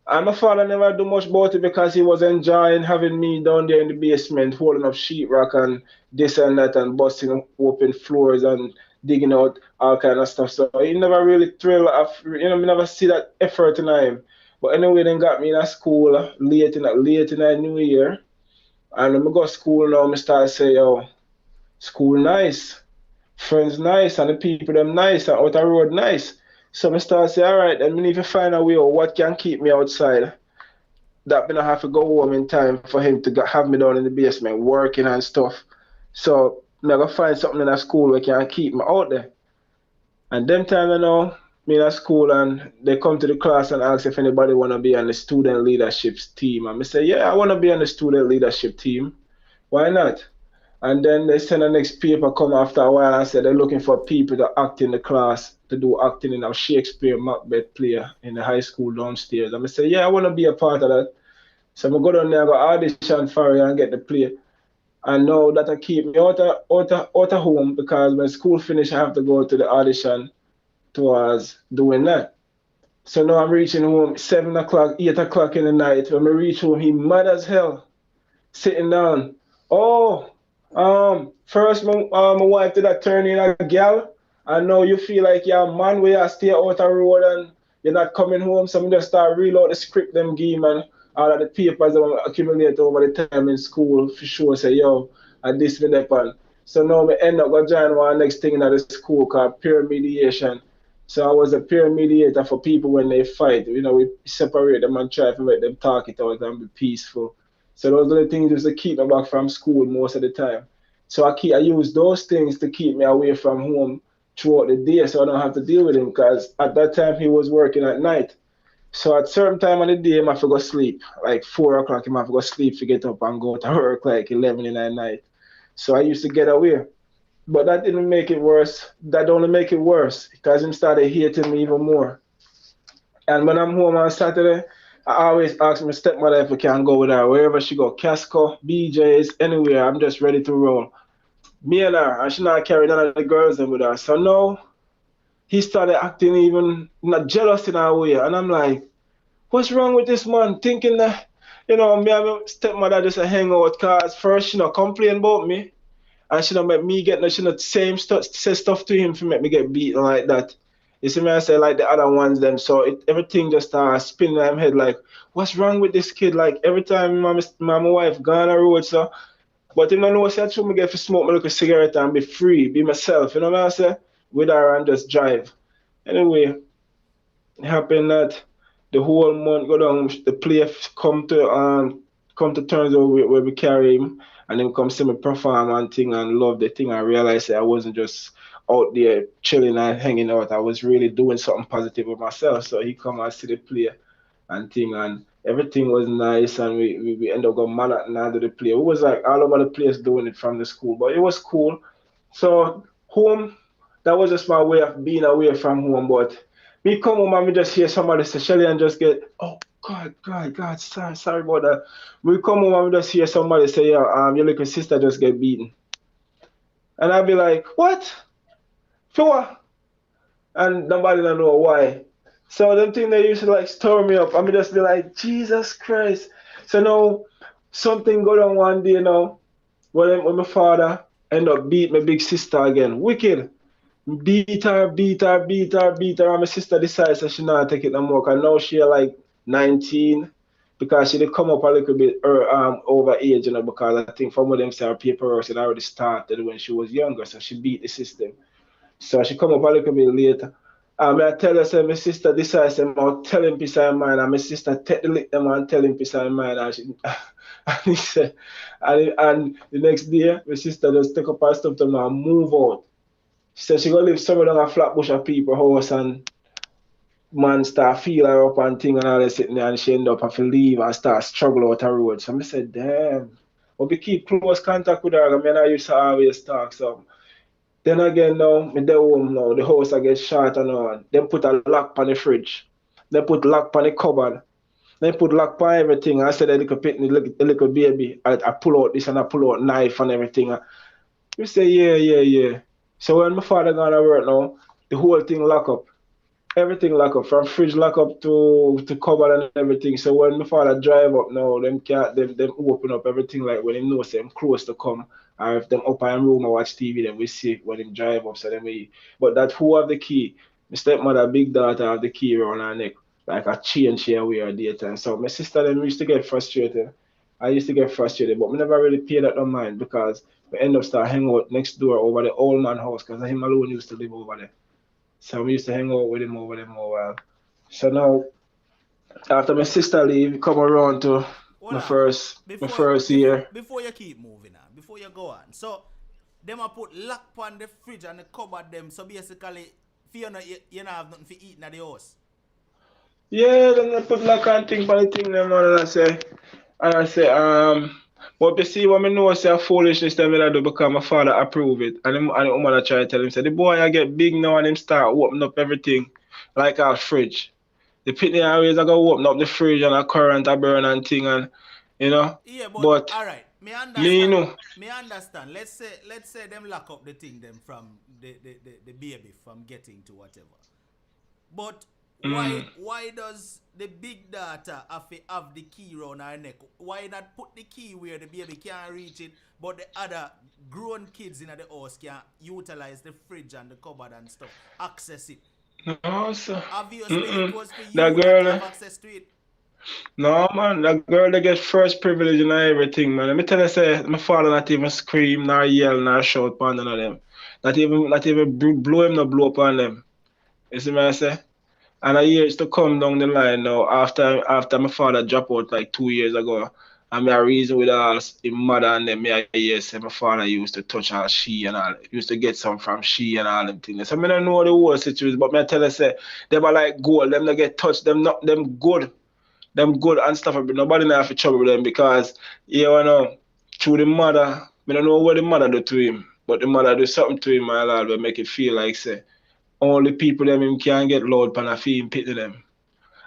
And my father never do much about it because he was enjoying having me down there in the basement, holding up sheetrock and this and that and busting open floors and digging out all kind of stuff. So he never really thrilled me never see that effort in him. But anyway, then got me in school late in the new year. And when I go to school now, I start to say, yo, school nice, friends nice, and the people them nice, and out the road nice. So I start to say, all right, then I need to find a way of what can keep me outside. That I don't have to go home in time for him to have me down in the basement working and stuff. So I'm going to find something in a school that can keep me out there. And them time I know, me in a school and they come to the class and ask if anybody want to be on the student leadership team. And I say, yeah, I want to be on the student leadership team. Why not? And then they send the next paper come after a while and say they're looking for people to act in the class, to do acting in a Shakespeare Macbeth play in the high school downstairs. And I say, yeah, I want to be a part of that. So I go down there, I go audition for it and get the play. And now that I keep me out of home because when school finish, I have to go to the audition towards doing that. So now I'm reaching home 7 o'clock, 8 o'clock in the night. When I reach home, he mad as hell, sitting down. Oh, first my wife did that turn in a gal. I know you feel like you're a man where you stay out the road and you're not coming home. So I just start reload the script them game and all of the papers that accumulate over the time in school for sure. Say, yo, I this me that one. So now I end up going to join one next thing in the school called peer mediation. So I was a peer mediator for people when they fight. You know, we separate them and try to make them talk it out and be peaceful. So those are the things just to keep me back from school most of the time. So I use those things to keep me away from home throughout the day so I don't have to deal with him because at that time he was working at night. So at certain time of the day, I have to go sleep. Like 4 o'clock, I have to go sleep to get up and go to work like 11 in the night. So I used to get away. But that didn't make it worse. That only make it worse because him started hating me even more. And when I'm home on Saturday, I always ask my stepmother if I can go with her. Wherever she go, Casco, BJ's, anywhere, I'm just ready to roll. Me and her, and she not carry none of the girls in with her. So now, he started acting even not jealous in a way. And I'm like, what's wrong with this man? Thinking that, you know, me and my stepmother just hang out because first she not complain about me. And she don't make me get no, she not say stuff to him to make me get beaten like that. You see me, I say like the other ones them. So everything just spinning in my head like, what's wrong with this kid? Like every time my wife gone on the road, so. But him don't know, say, I should me get to smoke my little cigarette and be free, be myself. You know what I say? With her and just drive. Anyway, it happened that the whole month go down, the play come to terms where we carry him and then come see me perform and thing and love the thing and realize that I wasn't just out there chilling and hanging out. I was really doing something positive with myself. So he come and see the play and thing and everything was nice and we ended up going Manhattan and do the play. It was like all over the place doing it from the school, but it was cool. So home, that was just my way of being away from home. But me come home and we just hear somebody say Shelly and just get, oh God, sorry about that. We come home and we just hear somebody say, yeah, your little sister just get beaten. And I'd be like, what? For what? And nobody don't know why. So them thing they used to like stir me up. I mean just be like, Jesus Christ. So now something go on one day now when my father end up beat my big sister again. Wicked. Beat her. And my sister decides that she not take it no more. Cause now she like 19 because she did come up a little bit over age, you know, because I think some of them say her paperwork had already started when she was younger, so she beat the system. So she come up a little bit later. I tell her, say, my sister decides to tell him peace of mind, and my sister take the lick them and tell him peace of mind. And he said, and the next day, my sister just take up her stuff to and move out. She said she gonna live somewhere down a flat bush of people house and man start feel her up and thing and all that sitting there and she end up have to leave and start struggle out the road. So I said, damn. But we keep close contact with her, and I used to always talk so. Then again now, me dey home now, the house I get short and all. Then put a lock on the fridge. Then put lock on the cupboard. Then put lock on everything. I said the little baby, I pull out this and I pull out knife and everything. You say, yeah. So when my father gone to work now, the whole thing lock up. Everything lock up, from fridge lock up to cupboard and everything. So when my father drive up now, them open up everything like when he knows them close to come. Or if them up in room and watch TV, then we see when him drive up. So then but that who have the key? My stepmother, big daughter, have the key around her neck, like a chain she wear daytime. So my sister then used to get frustrated. I used to get frustrated, but we never really paid that no mind because we end up start hanging out next door over the old man house because him alone used to live over there. So we used to hang out with him over there a while. So now, after my sister leave, come around to my first year. Before you keep moving on, before you go on, so them a put lock on the fridge and the cupboard them, so basically, you don't have nothing to eat in the house. Yeah, then I put lock on thing for the thing them and I say, but you see what I know say foolishness that I do because my father approve it. And the woman try to tell him, say the boy I get big now and him start open up everything like our fridge. The pitney always I go open up the fridge and a current a burn and thing and you know. Yeah, but alright. Me Me understand. know. Me understand. Let's say them lock up the thing them from the baby from getting to whatever. But why does the big daughter have the key around her neck? Why not put the key where the baby can't reach it, but the other grown kids in the house can utilize the fridge and the cupboard and stuff, access it? No, sir. Obviously, it was for you That not girl, to have access to it. no man, that girl that get first privilege and everything, man. Let me tell you, say, my father not even scream, nor yell, nor shout upon none of them. Not even blow him, no blow upon them. You see what I say? And I years to come down the line now, after my father dropped out like 2 years ago, and me a reason with all his mother and them, me I hear say my father used to touch all she and all, used to get some from she and all them things. So me don't know the whole situation, but me I tell you say, them are like gold, them not get touched, them not them good. Them good and stuff, but nobody not have to trouble with them because you know, through the mother, I don't know what the mother do to him, but the mother do something to him, my lord, will make it feel like say only people them him can get loud pan a fee pity them.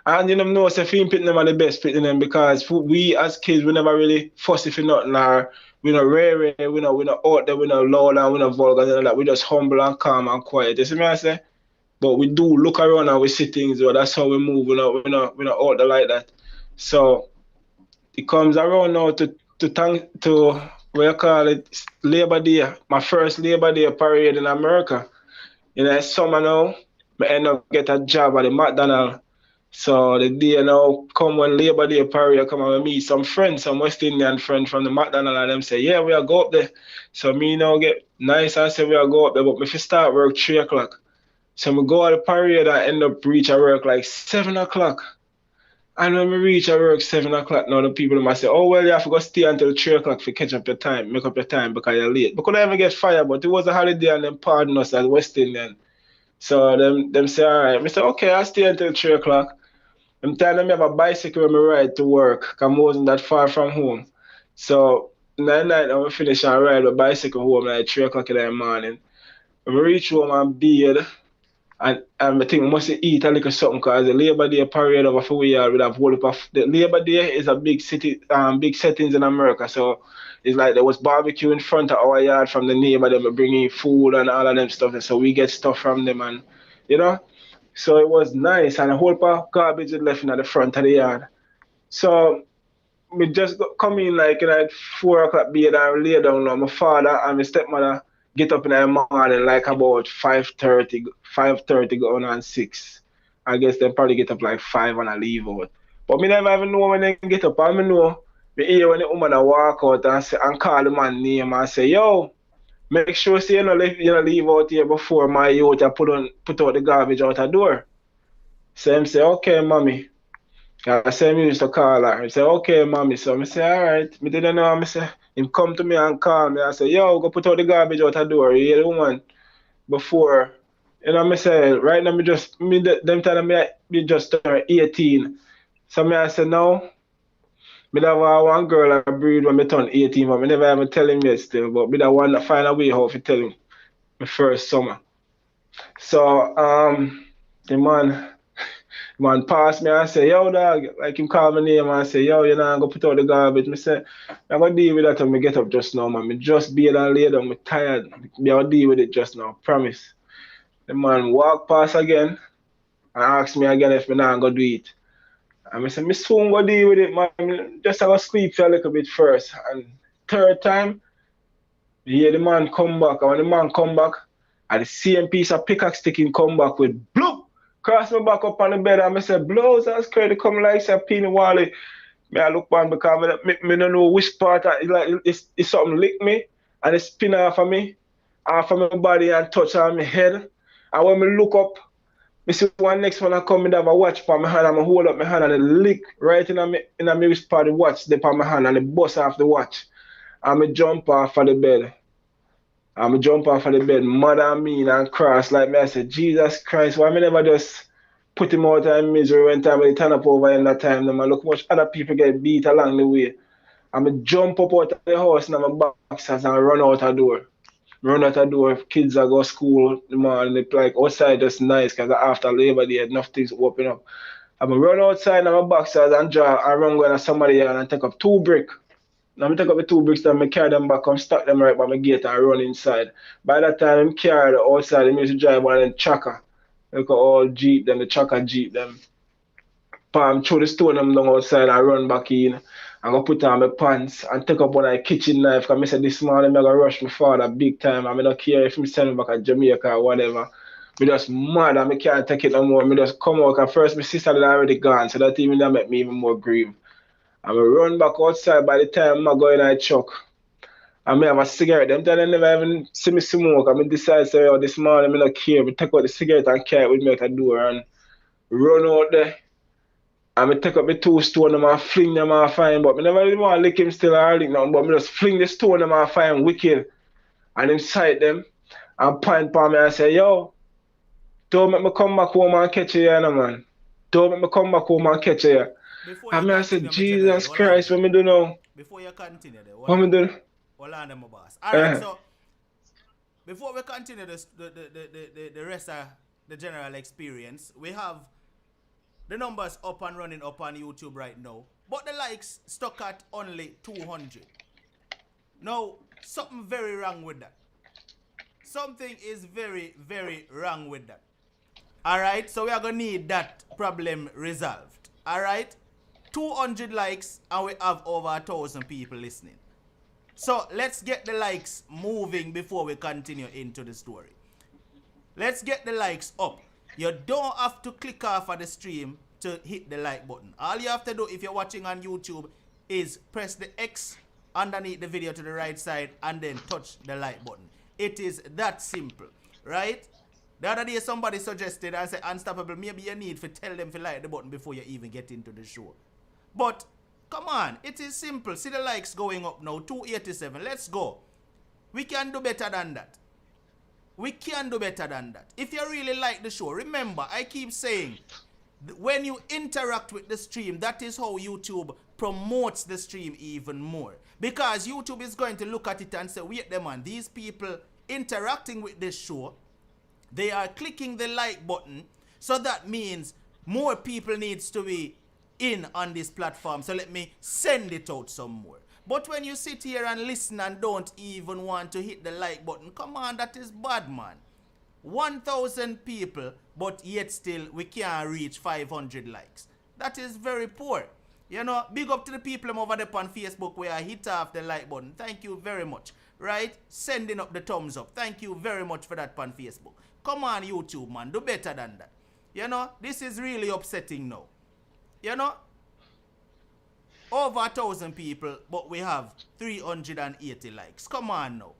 And you know say fee pity them are the best pity them because we as kids we never really fussy for nothing or we not rare, we not out there, we not loud and we not vulgar and all that. We just humble and calm and quiet. You see me I say? But we do look around and we see things, so that's how we move. We're not out there like that. So it comes around now to what you call it Labor Day, my first Labor Day parade in America. You know, summer now, I end up get a job at the McDonald's. So the day now come when Labor Day parade, I come and meet some friends, some West Indian friends from the McDonald's, and them say, yeah, we are go up there. So me now get nice and say we are go up there, but if you start work 3 o'clock. So we go at the parade and end up reach at work like 7 o'clock. And when we reach at work 7 o'clock, now the people might say, oh, well, you have to go stay until 3 o'clock to catch up your time, make up your time because you're late. Because I ever get fired, but it was a holiday and them pardon us as West Indian. So them say, all right. I say, okay, I'll stay until 3 o'clock. I'm telling them I have a bicycle when I ride to work because I wasn't that far from home. So, that night, when we finish and ride a bicycle home like 3 o'clock in the morning. When we reach home and bathe, and I think we must eat a little something because the Labor Day parade over for we are with a whole of the Labor Day is a big city, big settings in America. So it's like there was barbecue in front of our yard from the neighbor. Them bringing food and all of them stuff, and so we get stuff from them, and you know. So it was nice, and a whole part of garbage is left in at the front of the yard. So we just come in like 4 o'clock bed and lay down now. My father and my stepmother get up in the morning like about 5:30 going on 6. I guess they probably get up like 5 and I leave out. But me never even know when they get up. I know me hear when the woman walk out and call the man name and say, yo, make sure say you leave out here before my youth I put out the garbage out the door. So him say, okay, mommy. I say me used to call her. He say, okay, mommy. So I say, all right. Me didn't know. I say, him come to me and call me. I say, yo, go put out the garbage out the door. You hear the woman before. You know, I say, right now, them telling me just turned 18. So I say, no. Me have one girl I breed when me turn 18, but me never even tell him yet still. But me that want to find a way how to tell him my first summer. So, the man pass me and say, yo, dog, like him call my name and say, yo, you know, I'm going to put out the garbage. Me say, I'm going to deal with that when I get up just now, man. Me just be and lay down, I'm tired. Me I'll deal with it just now, promise. The man walk past again and ask me again if me not going to do it. And I say, me soon go deal with it, man. Just have a sleep for a little bit first. And third time, you hear the man come back. And when the man come back, and the same piece of pickaxe sticking come back with bloop. Cross my back up on the bed and I said, blows, that's crazy. Come like say Peanut Wally. Me I look back because me don't know which part it's something lick me and it spin off of me, off of my body and touch on my head. And when me look up, me see one next one I come and have a watch for my hand and I hold up my hand and it lick right in my which part the watch they on my hand and it bust off the watch. And me jump off of the bed. I'm jump off of the bed, mad and mean and cross like me. I said, Jesus Christ, why me never just put him out of misery when time when he turn up over in that time? Then I look much other people get beat along the way. I'm jump up out of the house and I'm boxers and run out the door. Run out the door, kids are go to school the morning, they like outside just nice because after Labor Day enough things open up. I'm run outside and I'm boxers and draw and run going to somebody and take up 2 bricks. Now I take up the 2 bricks and I carry them back, come stack them right by my gate and run inside. By that time, I carry the outside, I used to drive one and tracker. Look at all Jeep, them, the tracker Jeep, them. Palm throw the stone them down outside and run back in. I go put on my pants and take up one of the kitchen knife because I said this morning I go rush my father big time. I don't care if he send me back to Jamaica or whatever. Me just mad and I can't take it no more. Me just come out because first my sister had already gone, so that even that make me even more grieve. I run back outside by the time I go in the truck. I have a cigarette. Them time they never even see me smoke. I decide say, oh, this morning I don't care. I take out the cigarette and carry it with me at the door and run out there. I take up the 2 stone and I fling them off fine, but I never really want to lick him still or lick nothing, but I just fling the stone them off fine wicked and him sight them and point for me and say, yo, don't make me come back home and catch you here, no, man. Don't make me come back home and catch you here. And I said, Jesus Christ, what me do now? Before you continue there, what me do? Hold on, my boss. Alright, so before we continue the rest of the general experience, we have the numbers up and running up on YouTube right now, but the likes stuck at only 200. Now, something very wrong with that. Something is very, very wrong with that. Alright, so we are going to need that problem resolved. Alright, 200 likes and we have over 1,000 people listening. So let's get the likes moving before we continue into the story. Let's get the likes up. You don't have to click off of the stream to hit the like button. All you have to do if you're watching on YouTube is press the X underneath the video to the right side and then touch the like button. It is that simple, right? The other day somebody suggested and said, Unstoppable, maybe you need to tell them to like the button before you even get into the show. But come on, it is simple. See the likes going up now, 287. Let's go. We can do better than that. We can do better than that. If you really like the show, remember, I keep saying, when you interact with the stream, that is how YouTube promotes the stream even more. Because YouTube is going to look at it and say, wait them man, these people interacting with this show, they are clicking the like button, so that means more people needs to be in on this platform, so let me send it out some more. But when you sit here and listen and don't even want to hit the like button, come on, that is bad, man. 1,000 people, but yet still we can't reach 500 likes. That is very poor. You know, big up to the people over there on Facebook where I hit off the like button. Thank you very much. Right? Sending up the thumbs up. Thank you very much for that on Facebook. Come on, YouTube, man. Do better than that. You know, this is really upsetting now. You know? Over 1,000 people, but we have 380 likes. Come on now.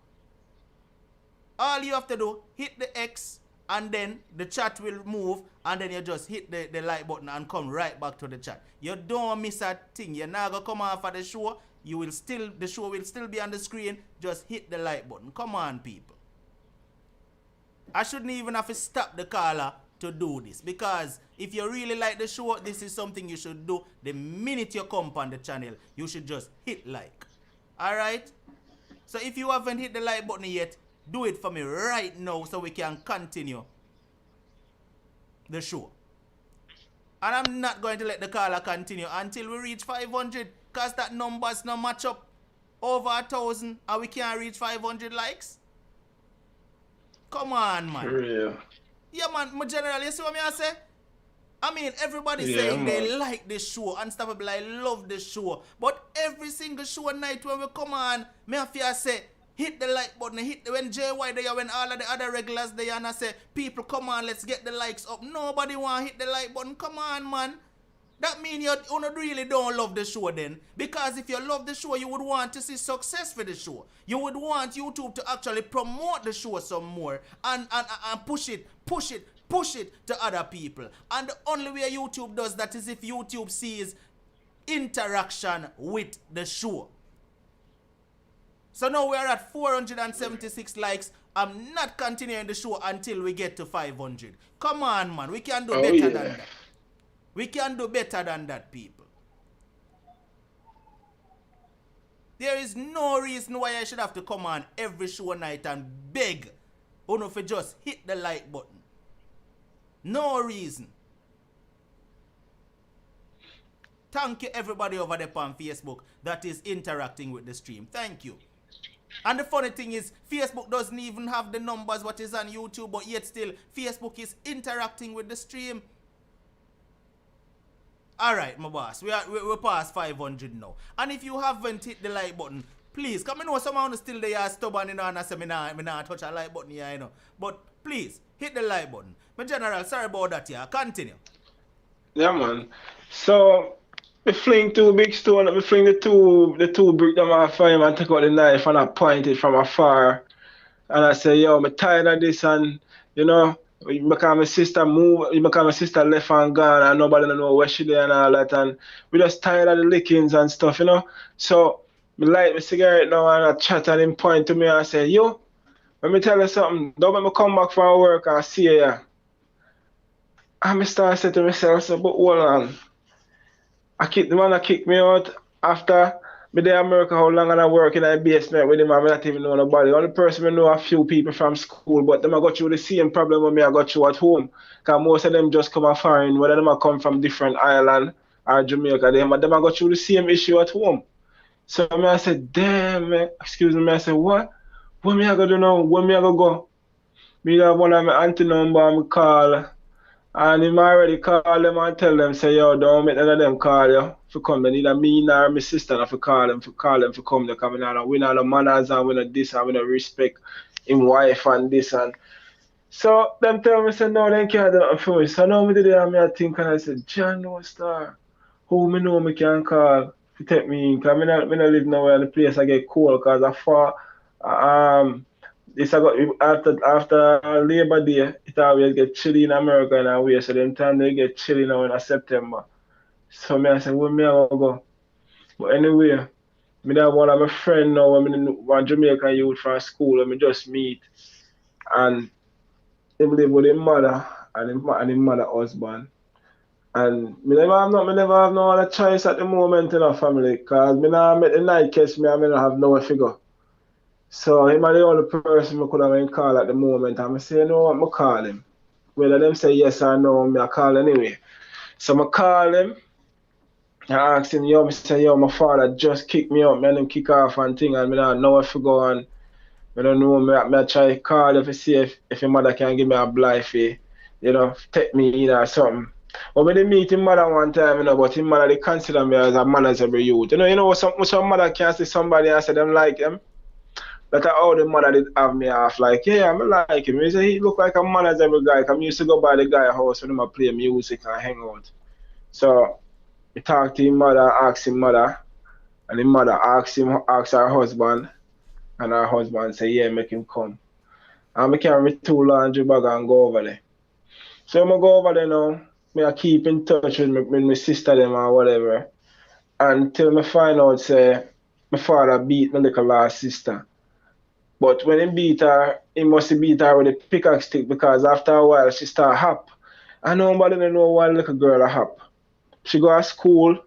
All you have to do, hit the X, and then the chat will move, and then you just hit the like button and come right back to the chat. You don't miss a thing. You're not gonna come off of the show. The show will still be on the screen. Just hit the like button. Come on, people. I shouldn't even have to stop the caller to do this, because if you really like the show, this is something you should do the minute you come on the channel. You should just hit like. Alright? So if you haven't hit the like button yet, do it for me right now so we can continue the show. And I'm not going to let the caller continue until we reach 500, because that number's not match up. Over 1,000 and we can't reach 500 likes. Come on, man. Real. Yeah, man, my general, you see what I say? I mean, everybody's saying they like this show, Unstoppable, I love this show. But every single show night when we come on, me have to say, hit the like button, when JY there, when all of the other regulars there, and I say, people, come on, let's get the likes up. Nobody want to hit the like button. Come on, man. That means you really don't love the show then. Because if you love the show, you would want to see success for the show. You would want YouTube to actually promote the show some more and push it to other people. And the only way YouTube does that is if YouTube sees interaction with the show. So now we are at 476 likes. I'm not continuing the show until we get to 500. Come on, man. We can do better than that. We can do better than that, people. There is no reason why I should have to come on every show night and beg Uno for just hit the like button. No reason. thank you everybody over there on Facebook that is interacting with the stream. Thank you. And the funny thing is, Facebook doesn't even have the numbers what is on YouTube, but yet still, Facebook is interacting with the stream. Alright, my boss, we're past 500 now. And if you haven't hit the like button, please, come I know someone still there stubborn, you know, and I say, me nah touch a like button here, you know. But please, hit the like button. My general, sorry about that, yeah. Continue. Yeah, man. So, we fling two big stone, we fling the two brick them off for him and take out the knife and I point it from afar. And I say, yo, I'm tired of this and, you know, because my sister because my sister left and gone and nobody don't know where she there and all that. And we just tired of the lickings and stuff, you know. So, I light my cigarette now and I chat and him point to me and I say, yo, let me tell you something. Don't let me come back from work and see you. And I start saying to myself, so, but hold on. The man kicked me out after me there in America, how long and I work in a basement with him and I not even know nobody. The only person I know a few people from school, but them I got through the same problem with me I got through at home. Because most of them just come a foreign, whether them I come from different island or Jamaica, them I got through the same issue at home. So I said, damn, man. Excuse me, I said, what? What me I gonna do now? Where me I gonna go? Me have one of my auntie number and call. And him already call them and tell them, say, yo, don't make none of them call you for come. They need a me nor my sister not for call them for come. They come in and we not the manners and we not this and we not respect him wife and this and so them tell me say no, they can't do nothing for me. So now me did it and me I think and I said, John no star, who me know me can call to take me in, because me not live nowhere in the place I get cold because I far this I got after Labor Day, it always get chilly in America and away. So them time they get chilly now in September. So me I say, where me I gonna go? But anyway, me have one of my friend now, one Jamaican youth from school, and me just meet. And him live with his mother and his mother husband. And me never have no other choice at the moment in our family, because me now met the night case me and me not have nowhere to go. So him are the only person I could have call at the moment. And I say, you know what, I call him. Whether them say yes or no, I call anyway. So I call him and ask him, yo, I say, yo, my father just kicked me out, man, him kick off and thing, and I don't know where to go and I don't know, I try to call if I see if your mother can give me a blind fee, you know, take me in or something. But when they meet his mother one time, you know, but his mother, they consider me as a manageable youth. You know, some mother can see somebody and say them like them. That's how the mother did have me off, like, yeah, I like him. He say he look like a manageable guy. I used to go by the guy's house when I play music and hang out. So he talked to his mother, asked his mother, and his mother asked her husband, and her husband say, yeah, make him come. And I carry 2 laundry bag and go over there. So I go over there now. I keep in touch with my sister them or whatever. Until I find out say my father beat my little last sister. But when he beat her, he must beat her with a pickaxe stick because after a while she start hop. And nobody don't know why little girl a hop. She go to school,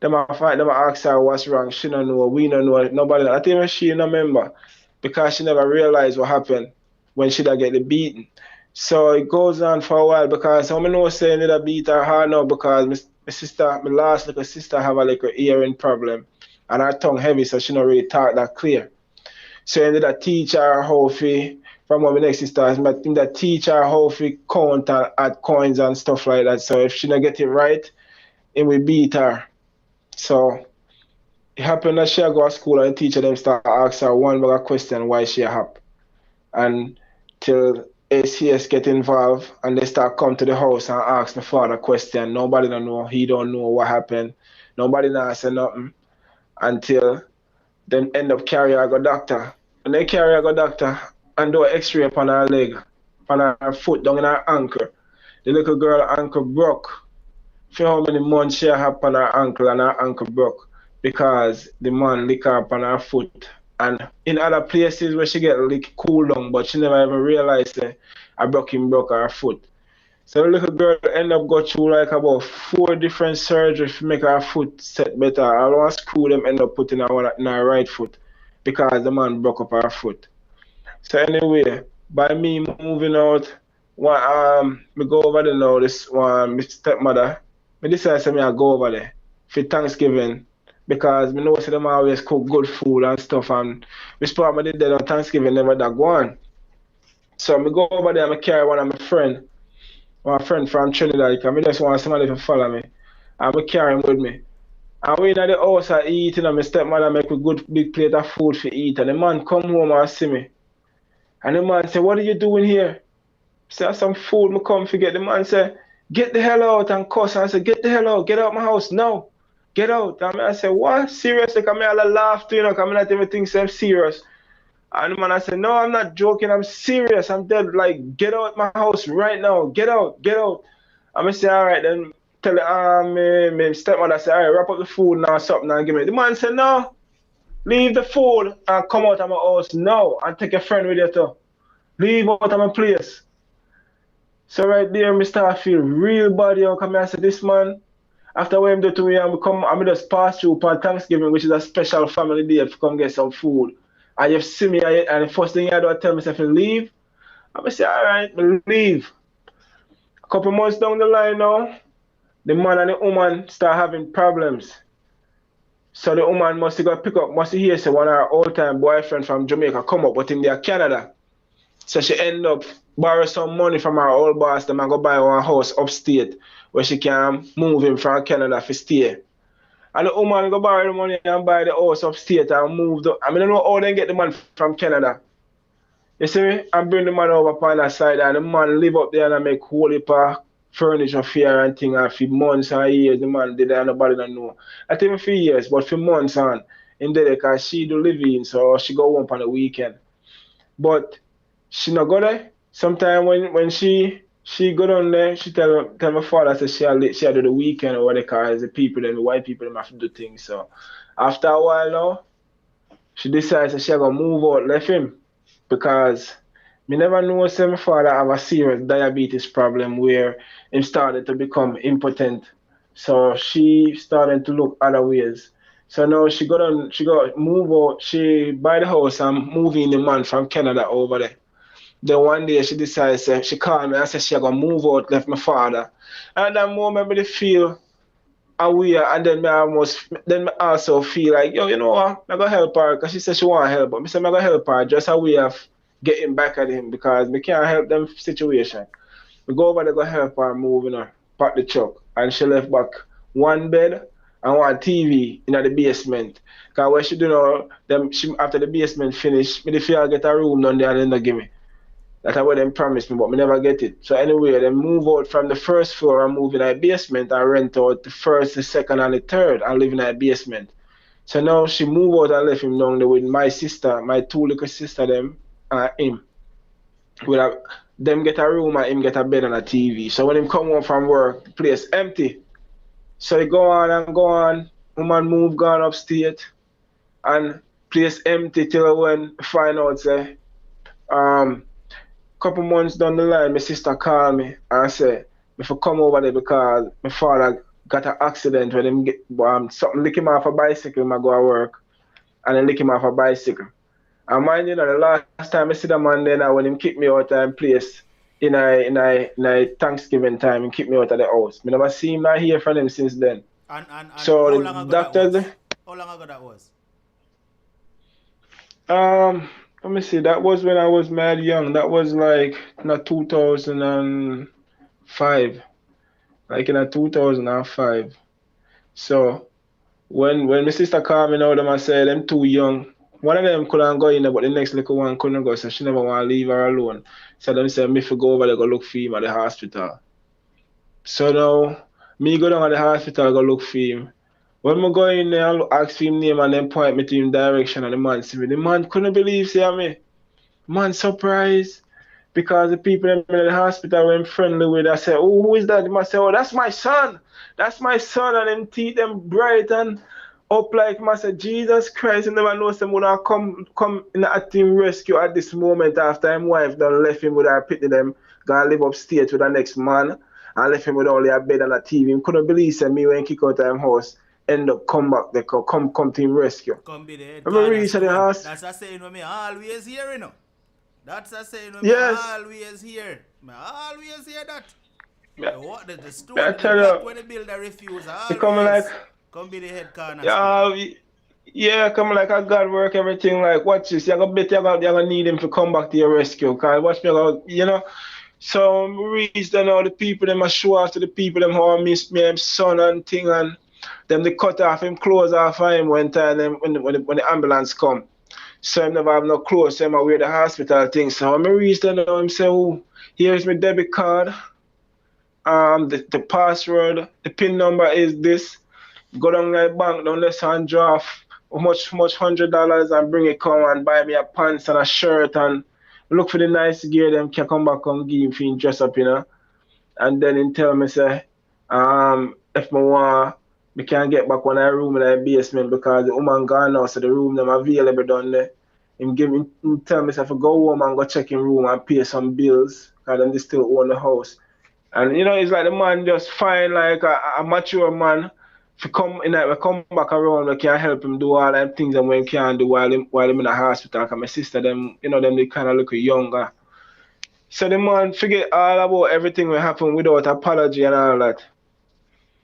them ask her what's wrong. She don't know, we don't know, nobody. Not even she don't remember because she never realized what happened when she get the beating. So it goes on for a while because I know saying that I beat her hard now because my last little sister have a little hearing problem and her tongue heavy so she don't really talk that clear. So I ended up teach her how to, from one of my next sisters, I think that teach her how to count and add coins and stuff like that. So if she don't get it right, it will beat her. So it happened that she go to school and the teacher them start ask her one big question why she hap. And till ACS get involved and they start come to the house and ask my father question. Nobody don't know, he don't know what happened. Nobody not say nothing until them end up carry her go doctor. When they carry her go doctor and do an x-ray upon her leg, upon her foot, down in her ankle. The little girl ankle broke. For how many months she had upon her ankle and her ankle broke because the man lick her upon her foot. And in other places where she get lick cool down, but she never even realized that I broke her foot. So the little girl end up go through like about 4 different surgeries to make her foot set better. All one screw them end up putting her in her right foot because the man broke up her foot. So anyway, by me moving out, me go over there now, this one, my stepmother, me decide to I go over there for Thanksgiving because me know say them always cook good food and stuff and which part me did there on Thanksgiving never that go on. So me go over there and me carry one of my friend from Trinidad, because I just want somebody to follow me. And me carry him with me. And we in the house I eat, and my stepmother make a good big plate of food for eat. And the man come home and see me. And the man say, what are you doing here? I say, some food me come to get. The man say, get the hell out and cuss. And I say, get the hell out, get out my house now. Get out. And I say, what? Seriously? Because I laugh to you know, because I not even think so I'm serious. And the man I said, no, I'm not joking, I'm serious, I'm dead. Like, get out my house right now, get out, get out. I'm gonna say, all right, then tell my stepmother, say, all right, wrap up the food now, something, and give me. The man said, no, leave the food and come out of my house now, and take your friend with you too. Leave out of my place. So right there, I start to feel real bad, yo, come here, I said, this man, after what him do to me, I'm just pass through for Thanksgiving, which is a special family day, to come get some food. And you see me, and the first thing I do, I tell myself to leave. I'm going to say, all right, leave. A couple months down the line now, the man and the woman start having problems. So the woman must go pick up, must hear say one of her old-time boyfriend from Jamaica come up, but in there Canada. So she end up borrow some money from her old boss, them and go buy one house upstate where she can move him from Canada for stay. And the woman go borrow the money and buy the house upstate and move. I don't know how they get the man from Canada. You see me? And bring the man over upon that side and the man live up there and make whole heap of furniture fair and thing and for months and years the man did that and nobody don't know. I think for years, but for months on in there because she do live in, so she go home on the weekend. But she not go there. Sometimes when she go down there, she tell my father that she'll do the weekend or what they call it, the people, the white people, them have to do things. So after a while now, she decides that she'll go move out, left him. Because me never know say my father have a serious diabetes problem where he started to become impotent. So she started to look other ways. So now she got move out, she buy the house and move in the man from Canada over there. Then one day she decides, she called me and said she gonna move out, left my father. And at that moment I feel aware and then I also feel like, yo, you know what, I'm gonna help her because she said she wanna help, but I said I'm gonna help her just a way of getting back at him because we can't help them situation. We go over there go help her moving her, pack the truck, and she left back one bed and one TV in the basement. Cause what she do now, after the basement finished, me feel I get a room down there and then they give me. That's what they promised me, but me never get it. So anyway, they move out from the first floor and move in a basement and rent out the first, the second, and the third and live in a basement. So now she move out and left him down there with my sister, my two little sister, them, and him. Them get a room and him get a bed and a TV. So when him come home from work, the place empty. So he go on and go on. Woman move, gone upstate. And place empty till when find out, say, couple months down the line, my sister called me and said, if I come over there because my father got an accident when him get something lick him off a bicycle, I go to work, and then lick him off a bicycle. And mind you, the last time I see the man then when him kick me out of place in a Thanksgiving time, he kicked me out of the house. I never see him or hear from him since then. And so how the long ago doctors, that was? How long ago that was? Let me see, that was when I was mad young. That was like in 2005. Like in 2005. So when my sister called me now, them I said them too young. One of them couldn't go in there, but the next little one couldn't go, so she never want to leave her alone. So them said me to go over there go look for him at the hospital. So now me go down at the hospital go look for him. When I go in there, I ask for him name and then point me to him direction and the man see me. The man couldn't believe see me. Man surprised because the people in the hospital were friendly with. I said, oh, who is that? The man said, oh, that's my son. That's my son. And them teeth them bright and up like I said, Jesus Christ, you never know someone will come in a team rescue at this moment after his wife done left him with her pity them, gonna live upstate with the next man and left him with only a bed and a TV. He couldn't believe say me when he kick out of his house. End up come back, they come to him rescue. Come be there. That's a saying when me always hear, you know. That's a saying when yes. me always hear. Me always hear that. Yeah. The story I tell you, when they build a refuse. he come like Come be the head corner. Yeah, come like a God work everything. Like, watch this. You're gonna need him to come back to your rescue. Cause watch me, you know. So reach then all the people them a show off to the people them how I miss me, him son and thing, and them they cut off him clothes off of him one time them when the ambulance come. So him never have no clothes, so him a wear the hospital thing. So when I reach then him say, oh, here's my debit card. The password, the PIN number is this. Go down to the bank, don't let and draw off how much $100 and bring it come and buy me a pants and a shirt and look for the nice gear them can come back and give him dress up, you know. And then he tell me say, if me want, we can get back one of the room in the basement because the woman gone now, so the room them available down there. Him tell me say if I go home and go check in room and pay some bills because them they still own the house. And you know, it's like the man just find like a mature man to come in we come back around, we can help him do all them things and when he can do while him in the hospital. Cause my sister them, you know, them they kinda look younger. So the man forget all about everything will happen without apology and all that.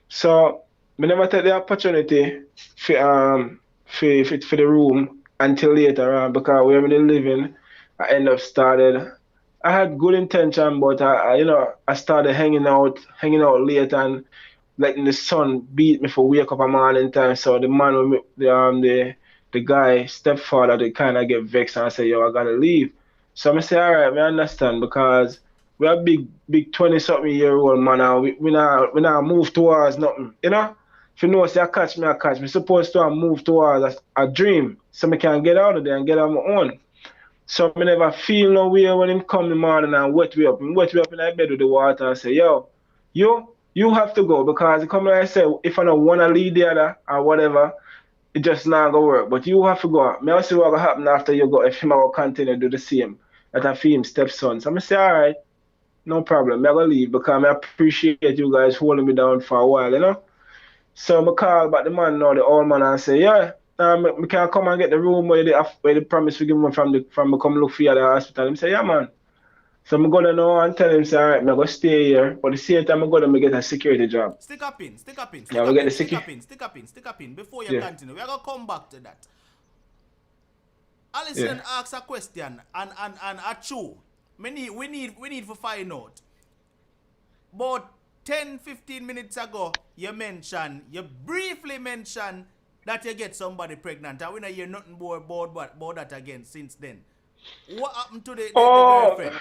So I never take the opportunity for the room until later on because we were living, I end up started. I had good intention, but I started hanging out late and letting the sun beat me for wake up a morning time. So the man, the guy, stepfather, they kind of get vexed and say, yo, I gotta leave. So I say, all right, I understand because we are big 20-something-year-old man and we not move towards nothing, you know? If you know, say I catch me supposed to move towards a dream so I can get out of there and get on my own. So I never feel no way when him come in the morning and wet me up in the bed with the water and say, yo, you have to go because it come like I say, if I don't want to lead the other or whatever, it just not gonna work. But you have to go. May I see what gonna happen after you go if him will continue to do the same that I feel him stepson. So I say, all right, no problem. I'm gonna leave because I appreciate you guys holding me down for a while, you know. So I call back the man now, the old man, and say, yeah. We can come and get the room where they promise to give me from come look for you at the hospital. He say, yeah, man. So I'm going to know and tell him, say, all right, I'm going to stay here. But at the same time, I'm going to get a security job. Stick up in. Stick up in. Before you continue, we're going to come back to that. Alison asks a question, and a true. We need to find out. About 10-15 minutes ago, you briefly mentioned that you get somebody pregnant, and we don't hear nothing more about that again since then. What happened to the girlfriend?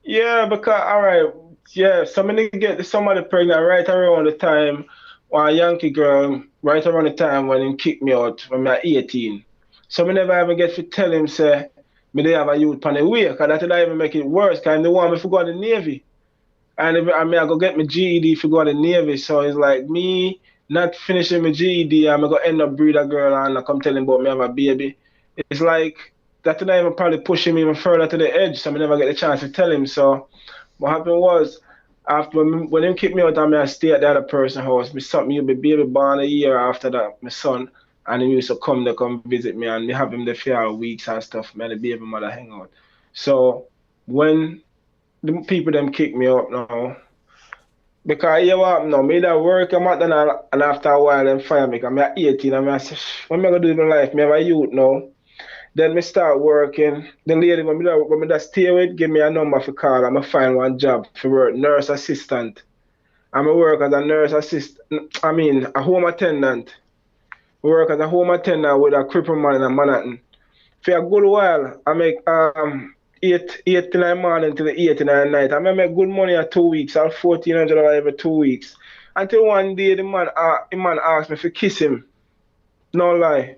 Yeah, because, alright, yeah, somebody get somebody pregnant right around the time, one Yankee girl, right around the time when he kicked me out when I was 18. So I never ever get to tell him, say, me they have a youth on the way, because that would even make it worse, because they want me to go to the Navy. And I go get my GED to go to the Navy, so it's like me not finishing my GED, I'm going to end up breed a girl and I come tell him about me have a baby. It's like, that not even probably pushing me even further to the edge, so I never get the chance to tell him. So what happened was, after when him kicked me out and I stay at the other person's house, me baby born a year after that, my son, and he used to come visit me and me have him there for weeks and stuff, me and the baby mother hang out. So when the people them kick me out now, because you what now, me that work I'm at and after a while them fire me, because I'm 18 and I say, what am I going to do in my life? Me have a youth now. Then me start working. The lady when me that stay with, give me a number for call and I find one job for work, nurse assistant. I'm a work as a nurse assistant, a home attendant. I work as a home attendant with a cripple man in Manhattan. For a good while, I make 8 in the morning till 8 in the night. I make good money at 2 weeks, or $1,400 every 2 weeks. Until one day the man asked me to kiss him. No lie.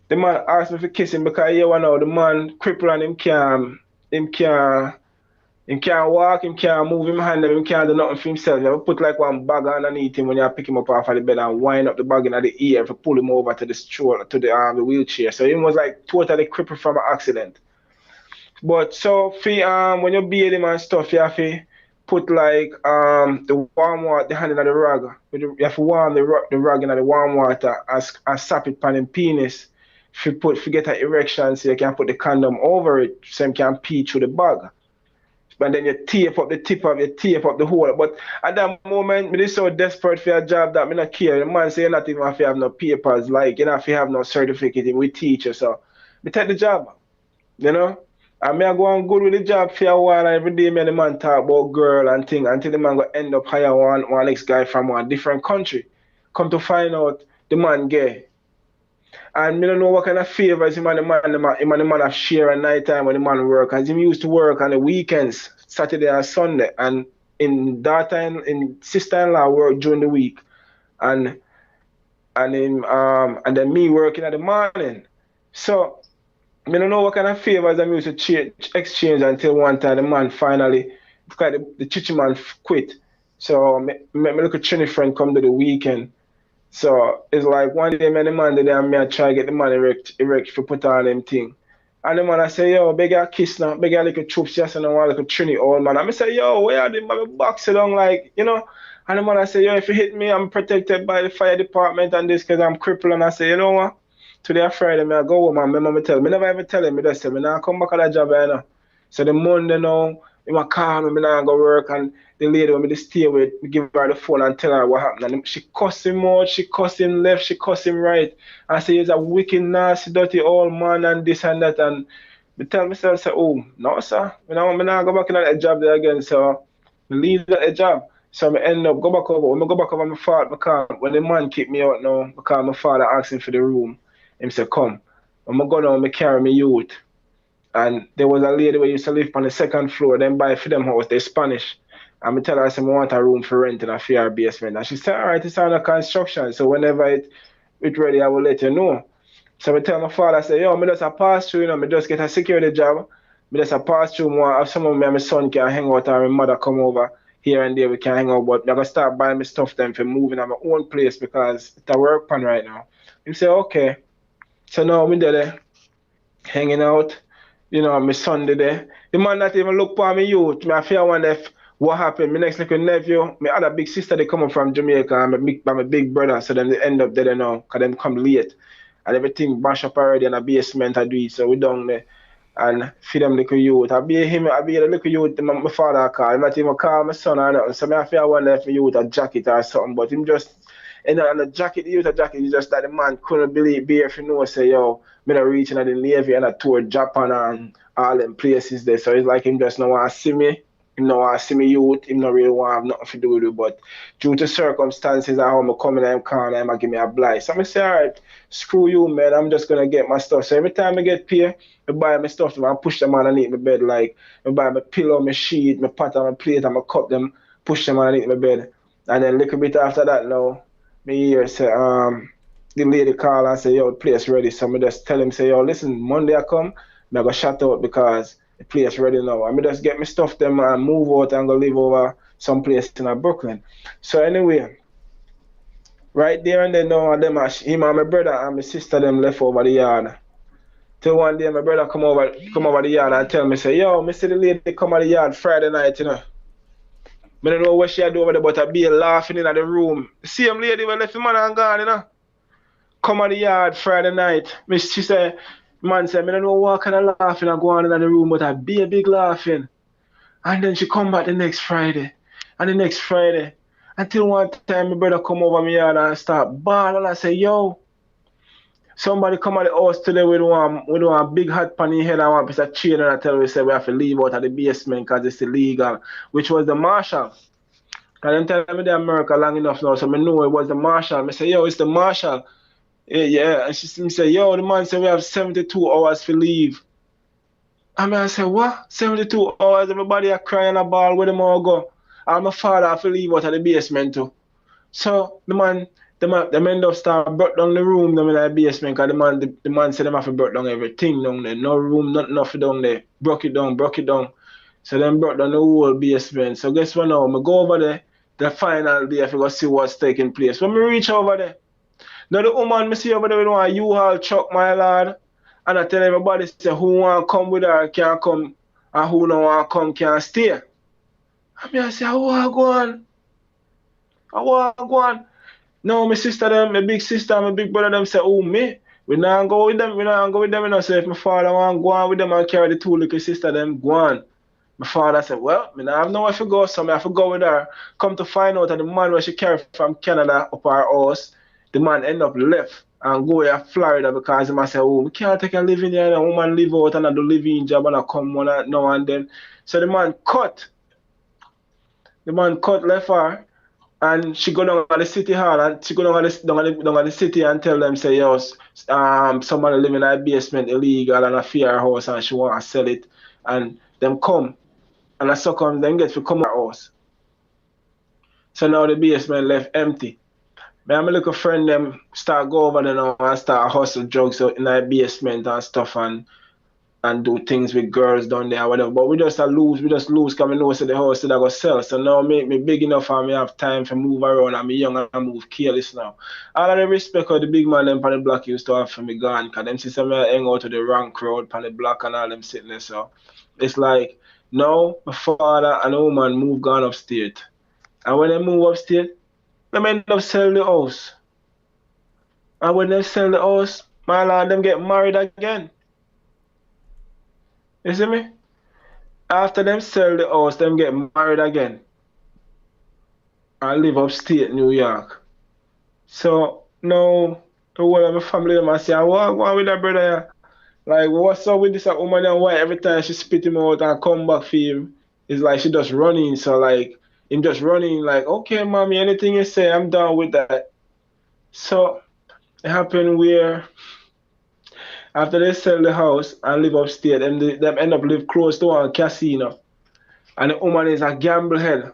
The man asked me to kiss him because you know the man crippled and him can't walk, him can't move him hand, him can't do nothing for himself. You have to put like one bag underneath him when you pick him up off of the bed and wind up the bag in the ear to pull him over to the stroller, to the wheelchair. So he was like totally crippled from an accident. But so for when you bathe him and stuff, you have to put like the warm water, the hand in the rag. You have to warm the rag in the warm water and sap it on him penis. If you get an erection, so you can put the condom over it so you can pee through the bag. and then you tape up the tip of, you tape up the hole. But at that moment, me is so desperate for a job that me not care. The man say you not even have to have no papers, like you don't have to have no certificate, we teach you, so me take the job, you know. And me I go on good with the job for a while, and every day me and the man talk about girl and thing until the man go end up hire one next guy from one different country. Come to find out the man gay. And me don't know what kind of favors him and the man have share at night time when the man work. As him used to work on the weekends, Saturday and Sunday. And in daughter and sister-in-law work during the week. And then me working at the morning. So I don't know what kind of favors I used to exchange until one time the man finally, the chichi man quit. So my little Trini friend come to the weekend. So it's like one day me and the man today and me I try to get the man erect for put on them thing. And the man I say, yo, beg a kiss now, beg a little troops just and one little Trini old man. And I say, yo, where are they? My box it down like, you know. And the man I say, yo, if you hit me, I'm protected by the fire department and this because I'm crippled. And I say, you know what? Today Friday, I go home and my mama tell me, never ever tell him, I just say, me now come back at that job, you know. So the Monday now, he might call me, I go work, and the lady when me stay with, me give her the phone and tell her what happened. And she cuss him out, she cuss him left, she cuss him right. And I say he's a wicked, nasty, dirty old man and this and that. And I tell myself, say, oh, no sir, me now go back in that job there again, so I leave that job. So I end up go back over. When I go back over my father, because when the man kick me out now, because my father asked him for the room. Him say, come. When I go down, I carry my youth. And there was a lady who used to live on the second floor, then buy for them house, they Spanish. And I tell her, I say, I want a room for rent in a fair basement. And she said, all right, it's under construction. So whenever it's ready, I will let you know. So I tell my father, I say, yo, I just a pass through, you know, I just get a security job. I just a pass through more. Have some of me and my son can hang out and my mother come over here and there, we can hang out. But I'm going to start buying my stuff then for moving at my own place because it's a work plan right now. He say, okay. So now I'm there, hanging out, you know, my son there. The man not even look for me youth. I feel wonder if what happened. My next little nephew, my other big sister, they come up from Jamaica, and my big brother, so then they end up there now, because them come late. And everything bash up already in a basement I do it, so we down there. And feed them little youth. I be the little youth, my father call. I might even call my son or nothing. So I feel wonder if my youth a jacket or something, but him just, and the jacket, he used a jacket, it's just that the man couldn't believe if you know, say, yo, me not reaching at the Navy and I toured Japan and all them places there. So it's like him just not want to see me. Him not want to see me youth. Him not really want to have nothing to do with it. But due to circumstances, I how I come in and corner and I give me a blight. So I say, all right, screw you, man. I'm just going to get my stuff. So every time I get paid, I buy my stuff and push them underneath my bed. Like, I buy my pillow, my sheet, my pot, and my plate, and my cup them, push them underneath my bed. And then a little bit after that now, me here say, the lady call and say, yo, the place ready. So I just tell him, say, yo, listen, Monday I come, I go shut out because the place ready now. I just get my stuff them and move out and go live over some place in Brooklyn. So anyway, right there and then now, him and my brother and my sister them left over the yard. Till one day my brother come over the yard and tell me, say, yo, me see the lady come out the yard Friday night, you know. I don't know what she do over there, but I be laughing in the room. Same lady when left the man and gone, you know. Come on the yard Friday night. She said, man said, I don't know what kind of laughing and go on in the room, but I be a big laughing. And then she come back the next Friday. And the next Friday. Until one time my brother come over me yard and start bawling. And I say, yo, somebody come at the house today with one big hat pan in head and one piece of chain, and I tell me, say we have to leave out of the basement because it's illegal, which was the marshal. And them tell me the America long enough now, so I know it was the marshal. I say, yo, it's the marshal. Yeah. And she say, yo, the man said we have 72 hours to leave. I say, what? 72 hours? Everybody are crying a ball, where them all go? And my father have to leave out of the basement too. So the man end up start brought down the room them in the basement because the man said them have to brought down everything down there. No room, nothing down there. Broke it down. So then brought down the whole basement. So guess what now? I go over there the final day if I go see what's taking place. When we reach over there, now the woman me see over there with one U-Haul truck, my lord. And I tell everybody, say who want to come with her can come and who don't want to come can stay. I say, I want to go on. No, my sister them, my big sister, my big brother them say, oh me, we not go with them, you know. So if my father want to go on with them and carry the two little sister them, go on. My father said, well, I have nowhere to go, so I have to go with her. Come to find out that the man where she carried from Canada up our house, the man end up left and go to Florida because he must say, oh, we can't take a living here, and a woman live out and I do living job and I come one now and then. So the man cut. The man cut left her. And she go down to the city hall and she go down to the city and tell them, say, yo, somebody living in a basement illegal and a fear house and she want to sell it. And them come. And I suck on them get to come to our house. So now the basement left empty. Me and my little friend them start go over there now and start hustle drugs out in the basement and stuff and do things with girls down there or whatever. But we just lose because we know so the house that I go sell. So now me big enough and me have time to move around and me young and move careless now. All of the respect of the big man them on the block used to have for me gone because them see me hang out to the wrong crowd on the block and all them sitting there. So it's like now my father and the woman move gone upstate. And when they move upstate, they end up selling the house. And when they sell the house, my lord, them get married again. You see me? After them sell the house, them get married again. And live upstate New York. So now the whole of my family them say, what with that brother here? Like what's up with this woman and why every time she spit him out and come back for him, it's like she just running. So like him just running like, okay mommy, anything you say, I'm down with that. So it happened where after they sell the house and live upstate, them end up live close to a casino. And the woman is a gamble head.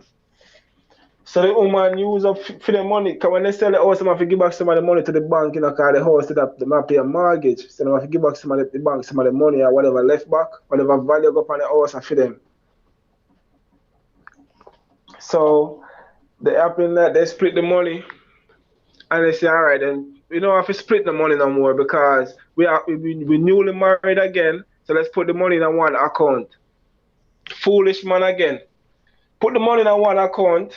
So the woman use up for the money. Because when they sell the house, they have to give back some of the money to the bank, you know, because the house they might pay a mortgage. So they have to give back some of the bank, some of the money or whatever left back, whatever value go up on the house and for them. So they happen that they split the money and they say, all right, then we don't have to split the money no more because we newly married again. So let's put the money in one account. Foolish man again. Put the money in one account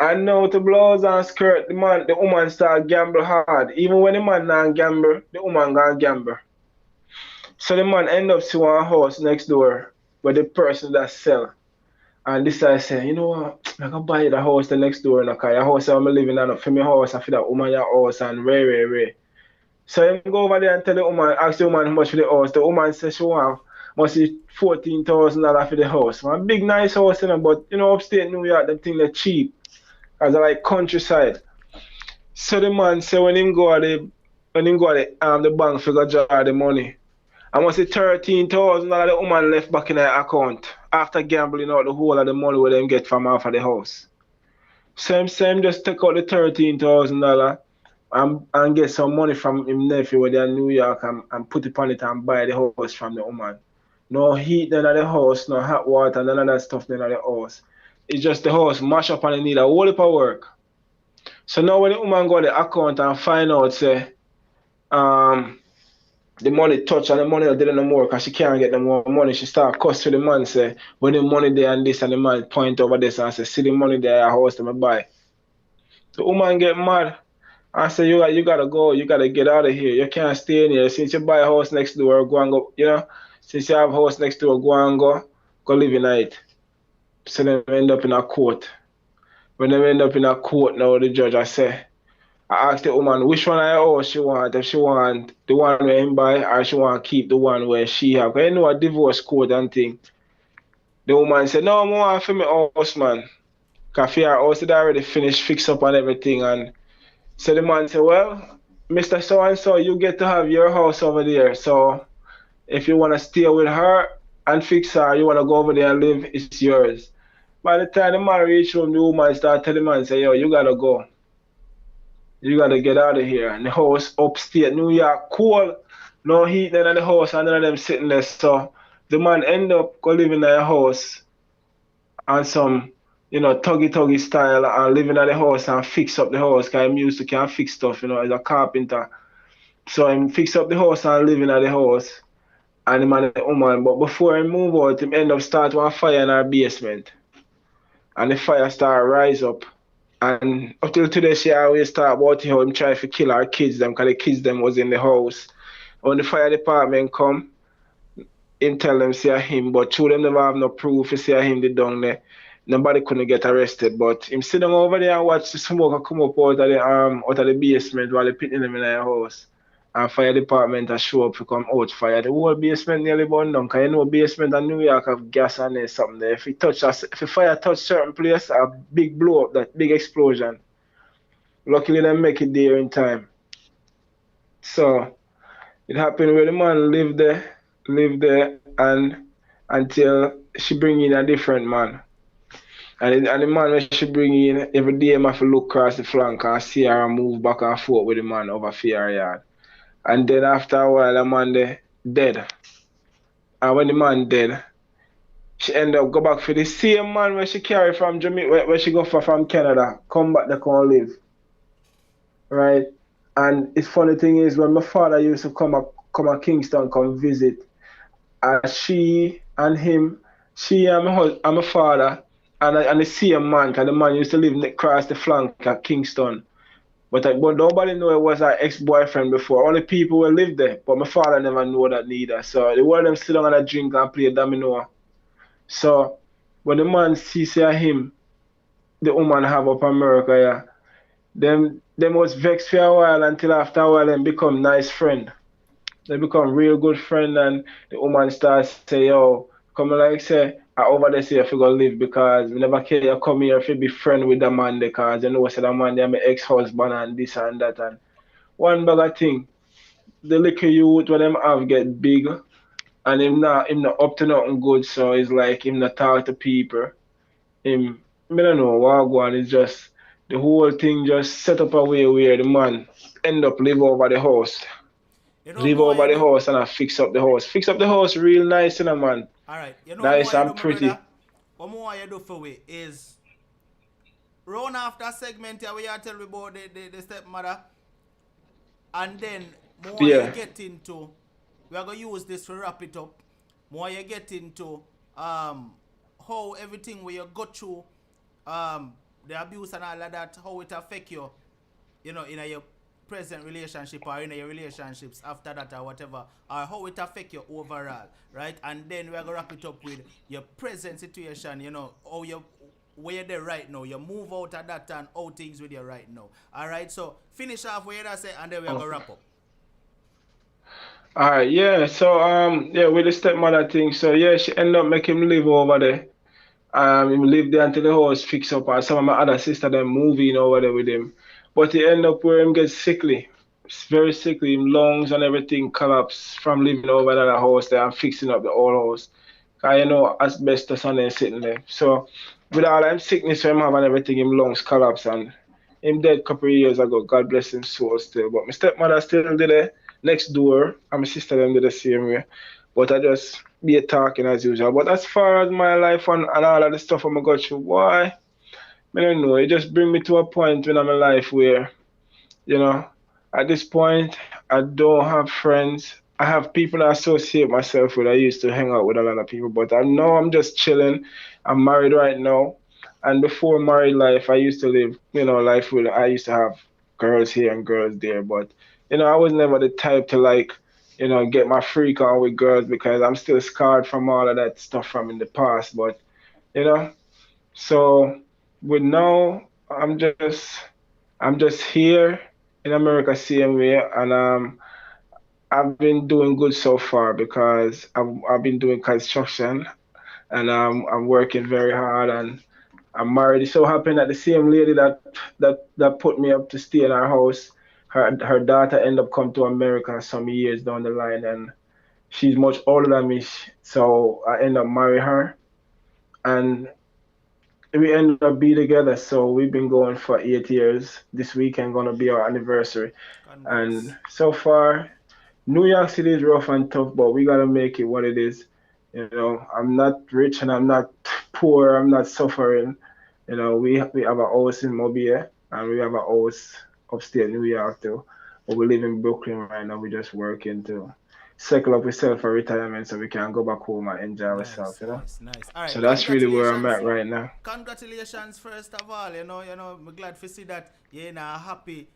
and now to blouse and skirt, the woman start gamble hard. Even when the man not gamble, the woman gonna gamble. So the man end up to one house next door where the person that sell. And this I say, you know what, I can buy the house the next door and the house I'm living in for my house and for that woman your house and rare. So I go over there and tell the woman, ask the woman how much for the house. The woman says she want must be $14,000 for the house. A big nice house, you know, but you know, upstate New York, them things they're cheap. As I like countryside. So the man say when him go at the bank figure jar the money. I must say $13,000 the woman left back in her account after gambling out the whole of the money where them get from off of the house. So him just take out the $13,000 and get some money from him nephew where they're in New York and put it on it and buy the house from the woman. No heat none of the house, no hot water, none of that stuff none of the house. It's just the house mash up and it need a whole heap of work. So now when the woman go to the account and find out say the money touch and the money didn't no more because she can't get no more money. She start cuss to the man, say, when the money there and this, and the man point over this and say, see the money there, a house that I buy. The woman get mad and say, you gotta go, you gotta get out of here. You can't stay in here. Since you buy a house next door, go and go, you know, since you have a house next door, go live in it. So they end up in a court. When they end up in a court now, the judge I asked the woman which one of your house she want, if she want the one where him buy or she want to keep the one where she have. Because you know a divorce court and thing. The woman said, no, I want for my house, man. Because for your house, it already finished, fix up and everything. And so the man said, well, Mr. So-and-so, you get to have your house over there. So if you want to stay with her and fix her, you want to go over there and live, it's yours. By the time the man reached home, the woman started telling the man, say, yo, you got to go. You gotta get out of here. And the house upstate New York, cool. No heat in the house and none of them sitting there. So the man end up go living in the house and some, you know, tuggy style and living in the house and fix up the house because I'm used to can fix stuff, you know, as a carpenter. So I fix up the house and living in the house and the man and the woman. But before I move out, him end up start one fire in our basement. And the fire start rise up. And up till today, she always talk about how him try to kill our kids them because the kids them was in the house. When the fire department come, him tell them say him, but two them never have no proof to say him the down there. Nobody couldn't get arrested, but him sit down over there and watch the smoke come up out of the basement while they pitting them in their house. And fire department a show up to come out fire. The whole basement nearly burned down. Cause you know basement in New York have gas and there's something there. If the fire touch certain place, a big blow up, that big explosion. Luckily they make it there in time. So it happened where the man lived there and until she bring in a different man. And the man when she bring in, every day I have to look across the flank and see her move back and forth with the man over fear yard. And then after a while, the man dead. And when the man dead, she end up go back for the same man where she carry from Jamaica, where she go from Canada, come back there come live. Right? And it's funny thing is when my father used to come to Kingston, come visit, she and him, she and my father, and the same man, because the man used to live across the flank at Kingston. But nobody knew it was her ex-boyfriend before. Only people who lived there. But my father never knew that neither. So they wanted them sit down and drink and play domino. So when the man sees him, the woman have up America, yeah, them was vexed for a while until after a while them become nice friend. They become real good friend and the woman starts say, yo, come like say, I over there say if you go live because we never care you come here if you be friend with the man because you know say the man they my ex-husband and this and that and one bag of thing. The little youth when them have get big and him not up to nothing good, so it's like him not talk to people. I don't know what go on, it's just the whole thing just set up a way where the man end up live over the house. Live over the house and I fix up the house. Fix up the house real nice, man. Alright, you know nice what and pretty. What more you do for we is run after segment here where you tell me about the stepmother and then more you get into we are gonna use this to wrap it up. More you get into how everything where you go through the abuse and all of that, how it affect you, you know, in your present relationship or in your relationships after that or whatever, or how it affect you overall, right? And then we're gonna wrap it up with your present situation, you know, how you where you're there right now, you move out of that and how things with you right now. Alright, so finish off where you say and then we're gonna wrap up. Alright, yeah, so with the stepmother thing, so yeah, she ended up making him live over there. Him live there until the house fix up and some of my other sister them moving over there with him. But he end up where him gets sickly. It's very sickly. Him lungs and everything collapse from living over at the house there and fixing up the old house. Cause you know asbestos and then sitting there. So with all them sickness him have and everything, him lungs collapse and him dead a couple of years ago. God bless him soul still. But my stepmother still did it next door and my sister them did the same way. But I just be talking as usual. But as far as my life and all of the stuff I'm going through, why? I don't know, it just bring me to a point in my life where, you know, at this point, I don't have friends. I have people I associate myself with. I used to hang out with a lot of people, but I know I'm just chilling. I'm married right now. And before married life, I used to live, you know, life with, I used to have girls here and girls there. But, you know, I was never the type to like, you know, get my freak on with girls because I'm still scarred from all of that stuff from in the past. But, you know, so with now, I'm just here in America same way, and I've been doing good so far because I've been doing construction, and I'm working very hard, and I'm married. It so happened that the same lady that put me up to stay in our house, her daughter ended up come to America some years down the line, and she's much older than me, so I end up marrying her, and we ended up being together. So we've been going for 8 years. This weekend gonna be our anniversary, and so far, New York City is rough and tough, but we gotta make it what it is. You know, I'm not rich and I'm not poor. I'm not suffering. You know, we have a house in Mobile and we have a house upstate New York too. But we live in Brooklyn right now. We're just working to settle up yourself for retirement so we can go back home and enjoy ourselves, Nice, you know. nice, nice. All right, So that's really where I'm congratulations. at right now. Congratulations first of all, I'm glad to see that you're in a happy,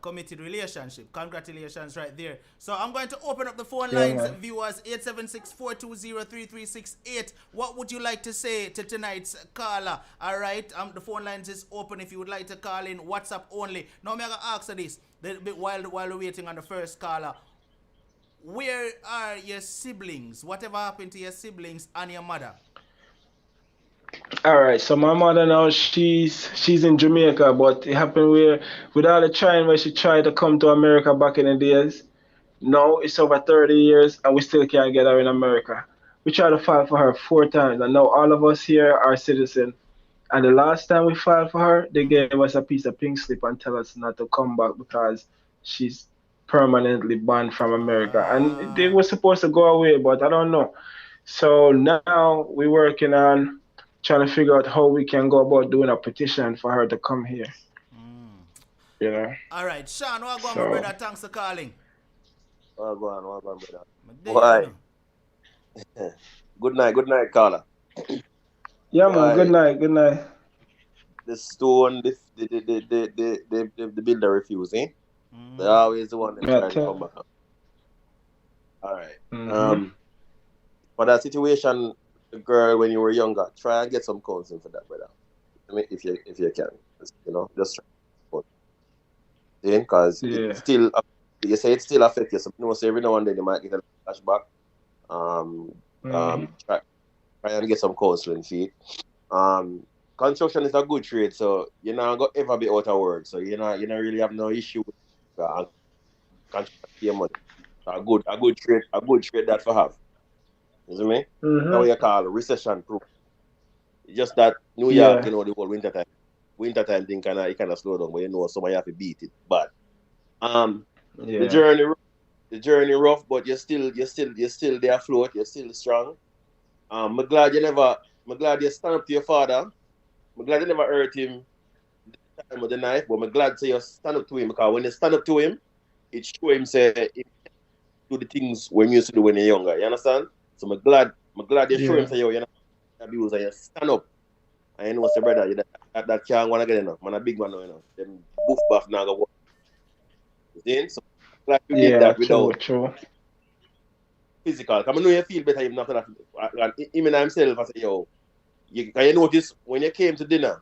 committed relationship. Congratulations right there. So I'm going to open up the phone Yeah, lines, man. viewers, 876-420-3368. What would you like to say to tonight's caller? All right, the phone lines is open if you would like to call in, WhatsApp only. Now I'm going to ask you this while we're waiting on the first caller. Where are your siblings? Whatever happened to your siblings and your mother? All right, so my mother now she's in Jamaica, but it happened where with all the trying where she tried to come to America back in the days. Now it's over 30 years and we still can't get her in America. We tried to file for her 4 times and now all of us here are citizens. And the last time we filed for her, they gave us a piece of pink slip and tell us not to come back because she's permanently banned from America. And they were supposed to go away, but I don't know. So now we're working on trying to figure out how we can go about doing a petition for her to come here. You know? All right, Sean, what going, my So brother? Thanks for calling. What go on, brother? My day, Why? Good night, caller. yeah, man. Good Why? night. Good night. The stone, the builder refusing. They're always the one that Yeah, trying to come back up. All right. Mm-hmm. For that situation, the girl when you were younger, try and get some counseling for that, brother. I mean, if you can, just try. Because Yeah. it still, you say it still affects you. So say every now and then you might get a flashback. Try and get some counseling for it. Construction is a good trade, so you're not gonna ever be out of work. So you don't really have no issue with construction money. A good trade that for have. You see me? That's what you call recession proof. It's just that New York, the whole winter time thing kind of slow down, but somebody have to beat it. But the journey rough, but you're still there afloat, you're still strong. I'm glad you stand up to your father. I'm glad you never hurt him the time with the knife, but I'm glad you stand up to him because when you stand up to him, it show him say he do the things when you used to do when you're younger. You understand? So I'm glad you show him say you're not abused and you stand up. And you know, say brother, that can't wanna get enough. Man, a big man now, Them boof buff now go work. So I'm glad you did that without physical. Because I know you feel better even after that. And him and himself, I say, yo, can you notice when you came to dinner,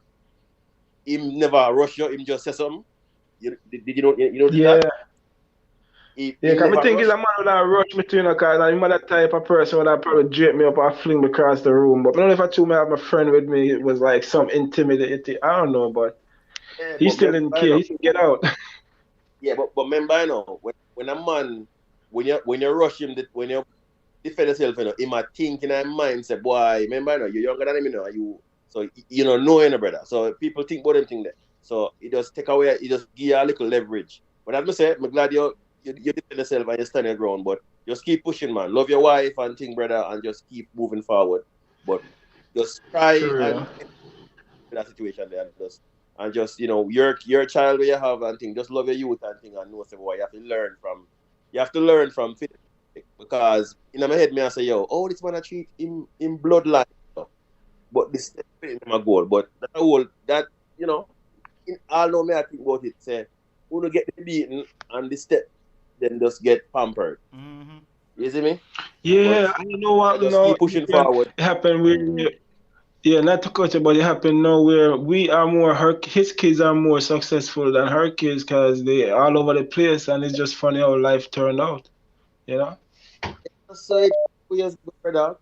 him never rush you, him just say something? Did you know that? Because I think he's a man who rush me to, because I'm that type of person that probably drape me up and fling me across the room. But I don't know if I told me I have my friend with me, it was like some intimidating. I don't know, but he still didn't care. He said, get out. Yeah, but remember, when a man, when you rush him, when you defend yourself, he might think in his mind, say, boy, remember, you're younger than him, so you know, brother. So people think about them thing there. So it just take away, it just give you a little leverage. But as I said, I'm glad you defend yourself and you stand your ground, but just keep pushing, man. Love your wife and thing, brother, and just keep moving forward. But just try and that situation there and just your child where you have and thing, just love your youth and thing and know say, boy, you have to learn from because in my head me I say, yo, this man I treat him in bloodline. But this step in my goal. But that in all know me I think about it, say who no get beaten and this step then just get pampered. You see me? Yeah, I know what just keep pushing forward. It happened where not to cut it, but it happened now where we are more his kids are more successful than her kids because they all over the place, and it's just funny how life turned out. So it's brother,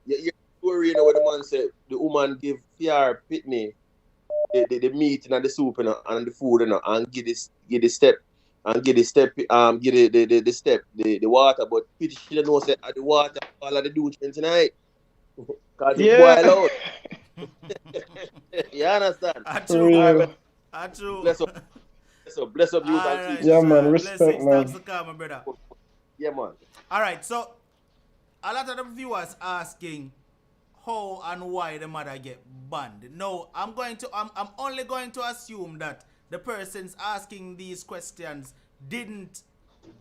your story, where the man said the woman give PR Pitney the meat and the soup and the food and give the step give the step the water, but Pitty she don't know say the water all of the dudes tonight because it boil out. You understand? True. Bless up you and yeah, man, respect, man. Thanks for coming, brother. Yeah, man. All right, so a lot of the viewers asking how and why the mother get banned. No, I'm only going to assume that the persons asking these questions didn't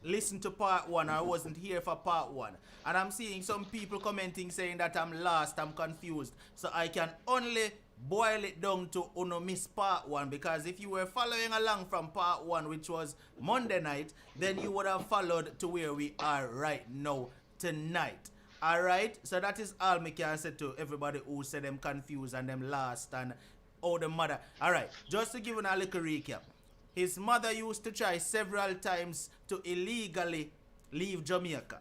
listened to part one, or I wasn't here for part one. And I'm seeing some people commenting saying that I'm lost, I'm confused. So I can only boil it down to uno miss part one, because if you were following along from part one, which was Monday night, then you would have followed to where we are right now tonight. Alright, so that is all me can say to everybody who said them confused and them lost and oh the mother. Alright, just to give you a little recap. His mother used to try several times to illegally leave Jamaica.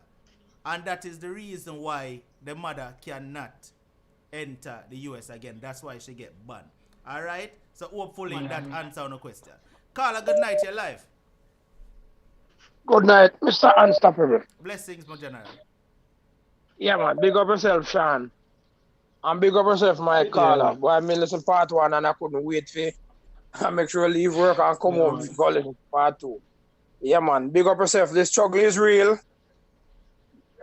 And that is the reason why the mother cannot enter the US again. That's why she get banned. Alright? So hopefully that answer on the question. Carla, good night, you're live. Good night, Mr. Unstoppable. Blessings, my general. Yeah, man. Big up yourself, Sean. And big up yourself, my caller. Boy, I mean, listen part one and I couldn't wait for I make sure leave work and come home for listen to part two. Yeah, man. Big up yourself. The struggle is real.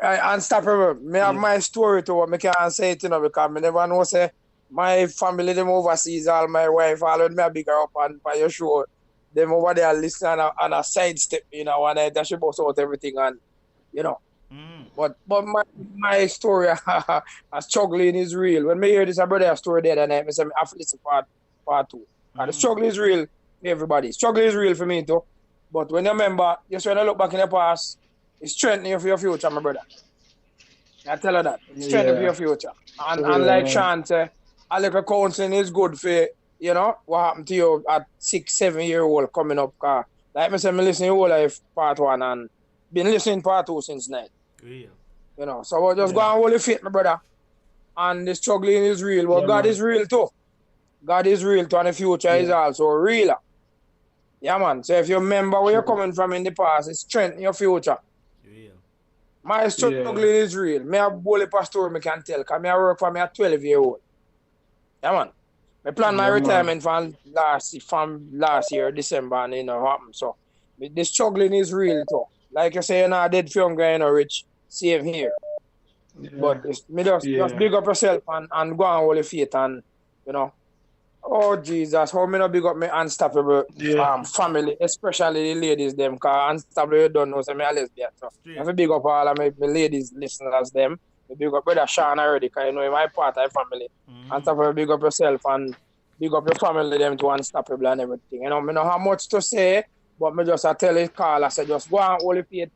Unstoppable. Me have my story to what I can't say it, you know, because I never know, say, my family, them overseas, all my wife, all of me big her up and by your show. Them over there listening and a sidestep, you know, and I dash about out everything and, you know. But my story, a struggling is real. When me hear this, I brother story there, and I say, I have to listen part two. And the struggle is real, everybody. Struggle is real for me too. But when you remember, just when I look back in the past, it's strengthening you for your future, my brother. I tell her that. It's strengthening for your future. And like Sean said, a little counseling is good for, you know, what happened to you at 6-7 year old coming up. Like I said, I listening to whole life part one and been listening part two since night. Real. You know, so we'll just go and hold the faith, my brother. And the struggling is real, but God is real too. God is real too, and the future is also real. Yeah, man. So if you remember where you're coming from in the past, it's strengthening your future. Real. My struggling is real. Me have bully pastor me can tell, because I work for me at 12-year-old. Yeah, man. I plan my retirement from last year, December, and you know, happen. So the struggling is real too. Like you say, you know, I did film guy, you know, rich, same here. But it's, me just big up yourself and go and hold your faith and, you know. Oh, Jesus, how me not big up my unstoppable family, especially the ladies, them, because unstoppable, you don't know, so me a lesbian. So I have to big up all of my ladies listeners, them. I big up brother Sean already, because you know, my part of my family. Unstoppable, big up yourself and big up your family, them, to unstoppable and everything. You know, I know how much to say. But me just tell it, Carl, I said, just go and hold your faith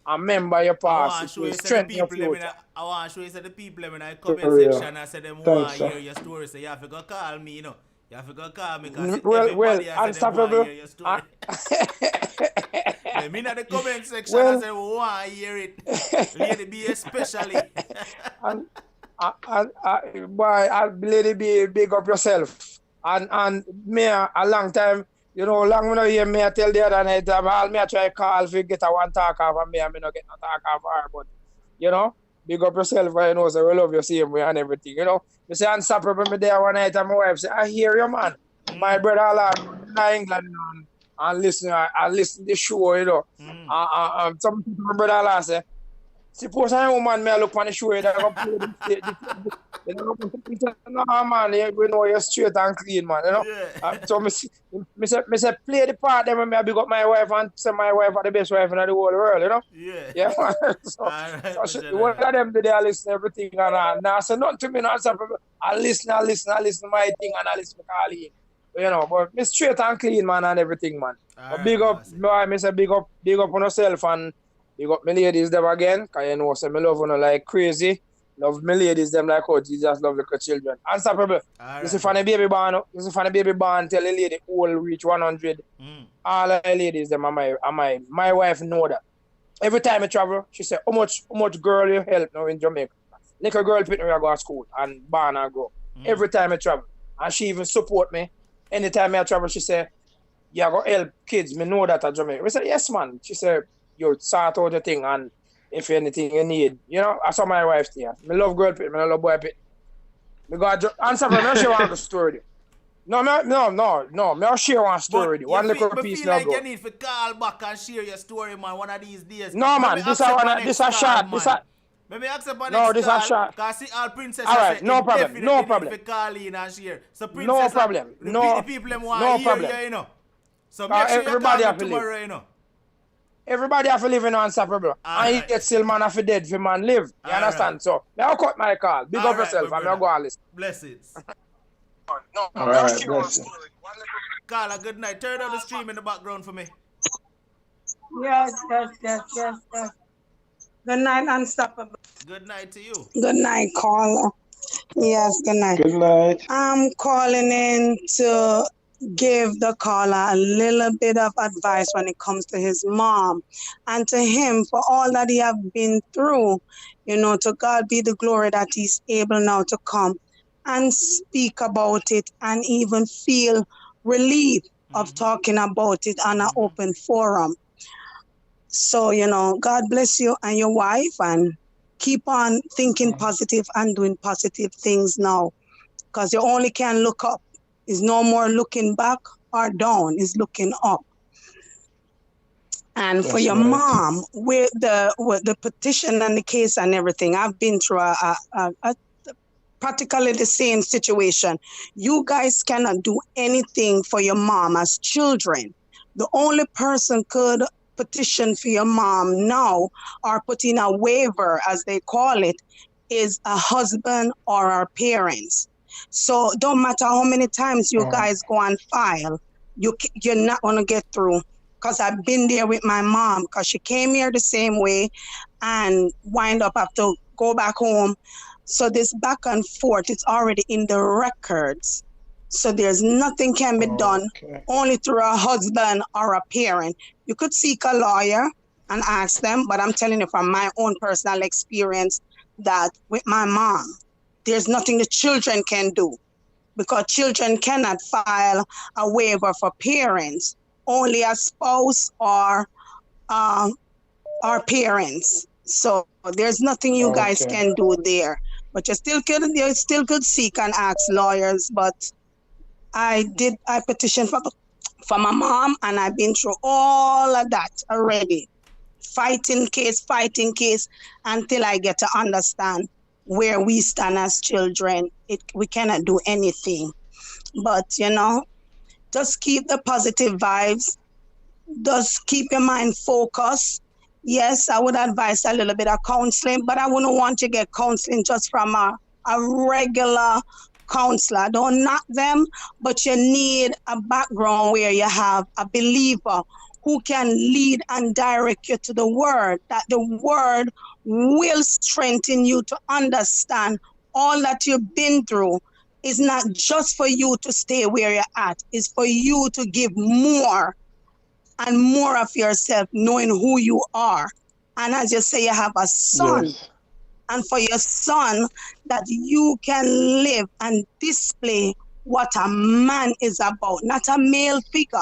and remember your past. I want to show you the people in the comment section. I said, them want to hear your story. So you have to go call me, you know. You have to go call me because everybody has said them want to hear your story. Me in the comment section, I said, we want to hear it. Lady B especially. Boy, Lady B, big up yourself. And me, a long time, you know, long when I hear me, I tell the other night, all me I try to call to get a one talk off of me, and me not get no talk off her, but, you know, big up yourself, you know, so we love you same way and everything, you know. Me say, unstoppable, me there one night, and my wife say, I hear you, man. My brother all in England, and listen to the show, you know. Some people, my brother all say, suppose I'm a woman, me I look on the show, they're going to play the no, man, you know, you're straight and clean, man, you know. So me say, play the part, then I big up my wife and say my wife are the best wife in the whole world, you know. Yeah, man. So one of them today, I listen to everything, and now I say nothing to me, not I listen to my thing, and I listen to Carly. You know, but me straight and clean, man, and everything, man. But big up, me say big up on yourself, and big up my ladies them again, because you know, say me love you like crazy. Love my ladies them like how Jesus love little children. Unstoppable. This is for the baby born. Tell the lady who will reach 100. All the ladies them and my wife know that. Every time I travel, she say, how much girl you help now in Jamaica? Little girl pick me to go to school and born and grow. Every time I travel. And she even support me. Anytime I travel, she say, you go help kids. Me know that at Jamaica. We say, yes, man. She said, you sort out the thing and if anything you need, you know, that's how my wife say. I love girl pit, I love boy pit. Me go answer for me, I'll share one story. No, I'll share one story. One little piece now. I feel like you need to call back and share your story, man, one of these days. No, man, this a shot. Maybe accept on no, this a shot. Because see, all princess alright, no problem, no problem. If call in and share. So princess, no problem, the people them want to hear you, you know. So make sure you call me tomorrow, you know. Everybody have to live in unstoppable. And right. yet still man have to dead for man live. You All understand? right. So, I'll cut my call. Big All up right, yourself my and I'll brother. go and listen. Blessings. All right, bless you. Carla, good night. Turn on the stream in the background for me. Yes. Good night, Unstoppable. Good night to you. Good night, caller. Yes, good night. Good night. I'm calling in to give the caller a little bit of advice when it comes to his mom and to him for all that he have been through. You know, to God be the glory that he's able now to come and speak about it and even feel relief of talking about it on an open forum. So, you know, God bless you and your wife, and keep on thinking positive and doing positive things now, because you only can look up. It's no more looking back or down, it's looking up. And for your mom, with the petition and the case and everything, I've been through practically the same situation. You guys cannot do anything for your mom as children. The only person could petition for your mom now, or put in a waiver as they call it, is a husband or our parents. So don't matter how many times you guys go and file, you're not going to get through. Because I've been there with my mom, because she came here the same way and wind up have to go back home. So this back and forth, it's already in the records. So there's nothing can be done only through a husband or a parent. You could seek a lawyer and ask them, but I'm telling you from my own personal experience that with my mom, there's nothing the children can do, because children cannot file a waiver for parents. Only a spouse or our parents. So there's nothing you guys can do there. But you still could seek and ask lawyers. But I petitioned for my mom, and I've been through all of that already. Fighting case, until I get to understand where we stand as children. We cannot do anything. But, you know, just keep the positive vibes. Just keep your mind focused. Yes, I would advise a little bit of counseling, but I wouldn't want you to get counseling just from a regular counselor. Don't knock them, but you need a background where you have a believer who can lead and direct you to the word, that the word will strengthen you to understand all that you've been through. It's not just for you to stay where you're at. It's for you to give more and more of yourself, knowing who you are. And as you say, you have a son. Yes. And for your son, that you can live and display what a man is about. Not a male figure,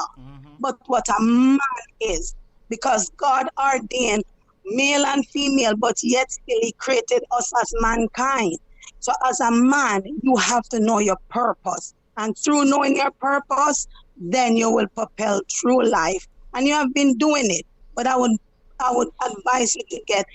but what a man is. Because God ordained male and female, but yet still he created us as mankind. So as a man, you have to know your purpose. And through knowing your purpose, then you will propel through life. And you have been doing it. But I would advise you to get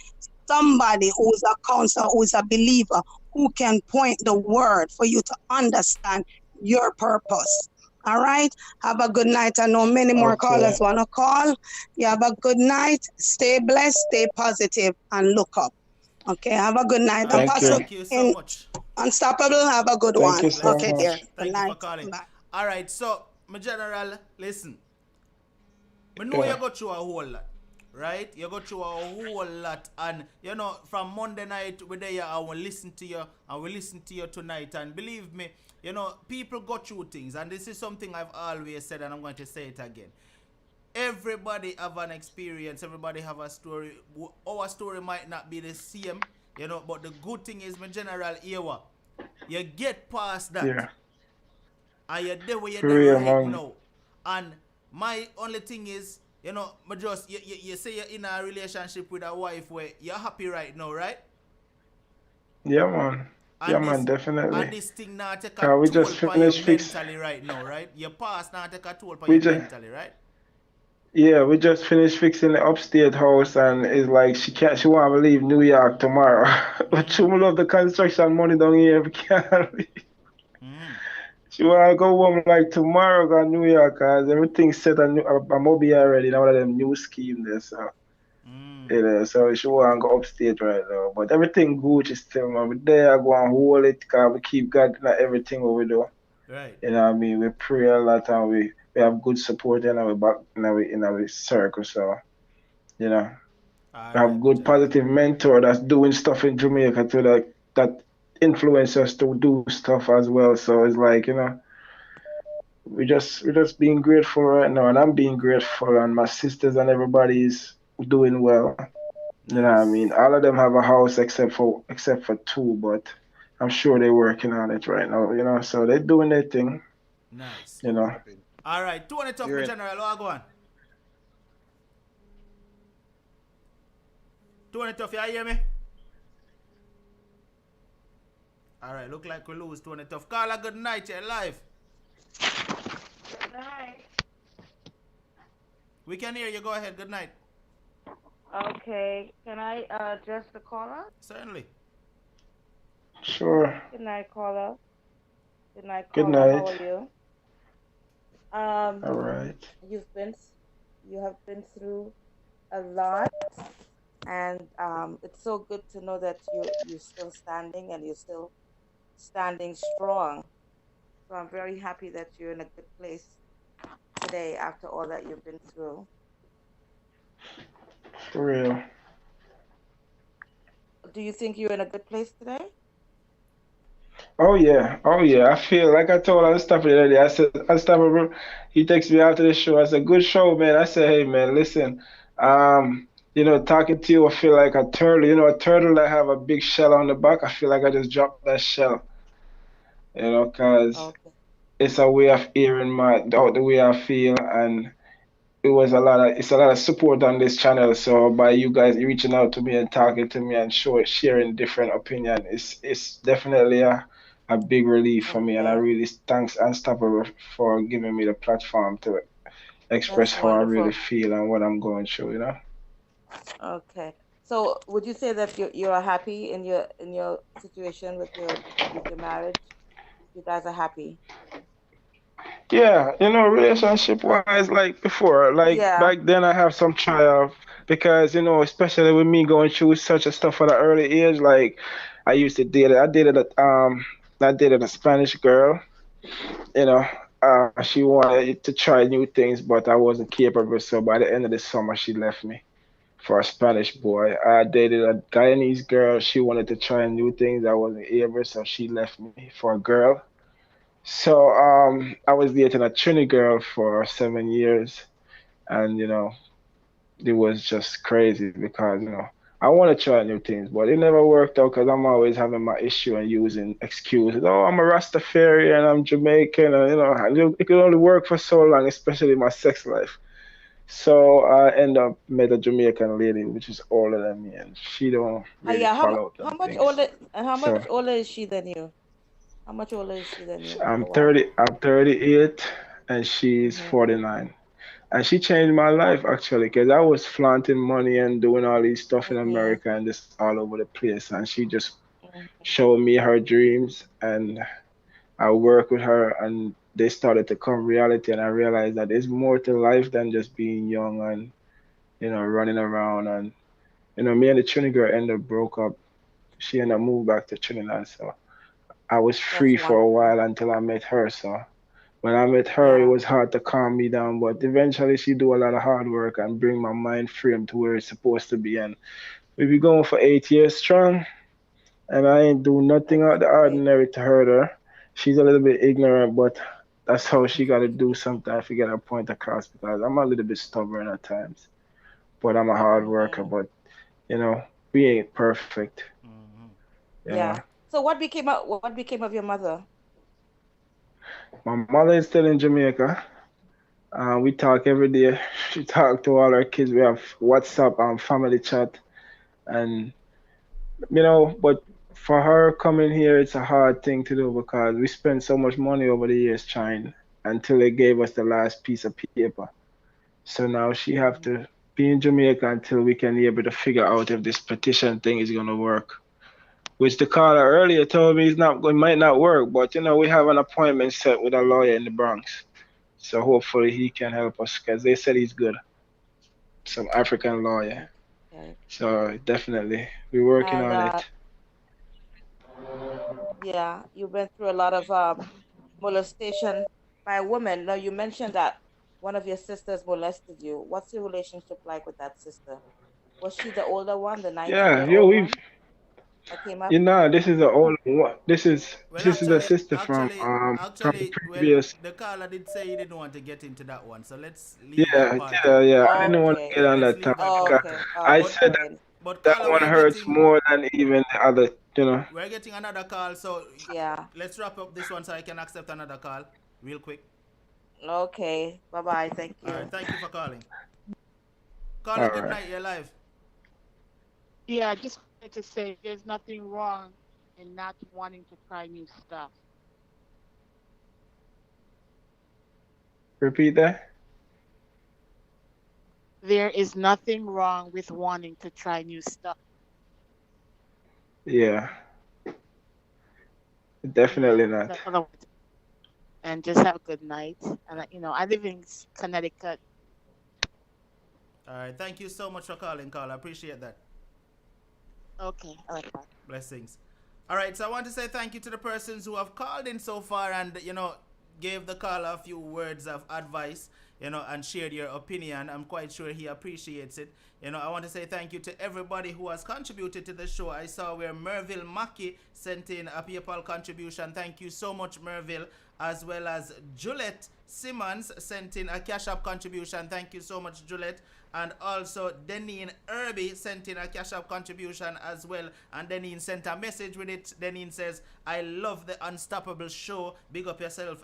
somebody who's a counselor, who's a believer, who can point the word for you to understand your purpose. All right? Have a good night. I know many more callers want to call. You have a good night. Stay blessed, stay positive, and look up. Okay, have a good night. Thank you so much. Unstoppable, have a good one. You so okay, much. dear. Thank you for calling. Bye. All right, so, my general, listen. I know you go through a whole lot, right? You go through a whole lot. And, you know, from Monday night, we're there, I will listen to you. I will listen to you tonight. And believe me, you know, people go through things. And this is something I've always said, and I'm going to say it again. Everybody have an experience. Everybody have a story. Our story might not be the same, you know, but the good thing is, my general, you get past that. Yeah. And you're there where you're right now. And my only thing is, you know, you say you're in a relationship with a wife where you're happy right now, right? Yeah, man. And yeah, man, definitely. And this thing now take a toll for you mentally right now, right? Your past now take a toll for you mentally, right? Yeah, we just finished fixing the upstate house, and it's like she want to leave New York tomorrow. But she love the construction money down here. We can't leave. She want to go home like tomorrow, go to New York, because everything's set on a mobile already. Now one of them new scheme there, so. You know, so she want to go upstate right now. But everything Gucci still, man. We there, I go and hold it, because we keep God in everything what we do. Right. You know what I mean? We pray a lot and we have good support in our back, in our circle. So, you know, All we have right, good positive mentor that's doing stuff in Jamaica too, that influence us to do stuff as well. So it's like, you know, we're just being grateful right now, and I'm being grateful, and my sisters and everybody is doing well. You know what I mean? All of them have a house except for two, but I'm sure they're working on it right now, you know. So they're doing their thing, Nice. you know. All right, 20 tough, You're in. General. What go on? 20 tough, you hear me? All right, look like we lose 20 tough. Carla, good night, you're live. Good night. We can hear you. Go ahead. Good night. Okay, can I address the caller? Certainly. Sure. Good night, caller. Good night, Good caller. How night. are you? All right. You have been through a lot, and it's so good to know that you're still standing and you're still standing strong. So I'm very happy that you're in a good place today after all that you've been through. For real. Do you think you're in a good place today? Oh yeah. Oh yeah. I feel like I told Unstoppable the other day. I said, Unstoppable, he texts me after the show. I said, good show, man. I said, hey man, listen, you know, talking to you, I feel like a turtle, you know, a turtle that have a big shell on the back. I feel like I just dropped that shell, you know, because Okay. it's a way of hearing the way I feel, and it's a lot of support on this channel. So by you guys reaching out to me and talking to me and sharing different opinion, it's definitely a big relief for me, and I Okay. really thanks Unstoppable for giving me the platform to express That's how I really wonderful. feel and what I'm going through, you know. Okay. So would you say that you are happy in your situation with your marriage? You guys are happy. Yeah, you know, relationship Okay. wise, like before, like Yeah. back then I have some trial because, you know, especially with me going through such a stuff at an early age, like I used to date I dated a Spanish girl, you know. She wanted to try new things, but I wasn't capable. So by the end of the summer, she left me for a Spanish boy. I dated a Guyanese girl. She wanted to try new things. I wasn't able, so she left me for a girl. So I was dating a Trini girl for 7 years, and you know, it was just crazy because, you know, I want to try new things, but it never worked out because I'm always having my issue and using excuses. Oh, I'm a Rastafari and I'm Jamaican, and you know, it could only work for so long, especially my sex life. So I end up met a Jamaican lady which is older than me, and she don't really Yeah. follow up How them much things. older how So much older is she than you? How much older is she than you? I'm Your wife? 30, I'm 38, and she's Mm-hmm. 49. And she changed my life actually, because I was flaunting money and doing all these stuff in Mm-hmm. America and just all over the place. And she just Mm-hmm. showed me her dreams, and I worked with her, and they started to come reality. And I realized that there's more to life than just being young and, you know, running around. And, you know, me and the Trinity girl ended up broke up. She ended up moved back to Trinidad. So I was That's free for a wonderful. while until I met her. So when I met her, it Yeah. was hard to calm me down, but eventually she do a lot of hard work and bring my mind frame to where it's supposed to be. And we be going for 8 years strong, and I ain't do nothing That's out of the great. ordinary to hurt her. She's a little bit ignorant, but that's how she got to do sometimes to get her point across, because I'm a little bit stubborn at times, but I'm a hard worker. Mm-hmm. But, you know, we ain't perfect, Mm-hmm. you know. Yeah. So what became of your mother? My mother is still in Jamaica. We talk every day. She talk to all our kids. We have WhatsApp and family chat, and you know, but for her coming here, it's a hard thing to do because we spent so much money over the years trying until they gave us the last piece of paper. So now she have Mm-hmm. to be in Jamaica until we can be able to figure out if this petition thing is gonna work. Which the caller earlier told me it might not work, but you know, we have an appointment set with a lawyer in the Bronx. So hopefully he can help us because they said he's good. Some African lawyer. Okay. So definitely, we're working And on it. yeah, you went through a lot of molestation by women. Now you mentioned that one of your sisters molested you. What's your relationship like with that sister? Was she the older one, the Yeah, 19-year-old yo, we've, one that came up? you know, this is the old one. Well, This is the actually, sister actually, from the actually, well, previous. the caller did say he didn't want to get into that one, so let's leave that Yeah, part yeah, out. yeah. I didn't want to Okay. get on Let's that leave topic that Oh, part because out. okay. I Okay, But said fine. that caller, one hurts more than even the other. You know. we're getting another call, so Yeah. let's wrap up this one so I can accept another call real quick. Okay. Bye-bye. Thank All right, you. thank you for calling. Caller, All good right. night. You're live. Yeah, I just wanted to say there's nothing wrong in not wanting to try new stuff. Repeat that. There is nothing wrong with wanting to try new stuff. Yeah, You definitely know, not. that's what I want to- and just have a good night. And I live in Connecticut. All right, thank you so much for calling, caller. I appreciate that. Okay, all right, bye. Blessings. All right, so I want to say thank you to the persons who have called in so far and, gave the caller a few words of advice, and shared your opinion. I'm quite sure he appreciates it. I want to say thank you to everybody who has contributed to the show. I saw where Merville Mackey sent in a PayPal contribution. Thank you so much, Merville. As well as Juliet Simmons sent in a Cash App contribution. Thank you so much, Juliet. And also Deneen Irby sent in a Cash App contribution as well. And Deneen sent a message with it. Deneen says, I love the Unstoppable show. Big up yourself,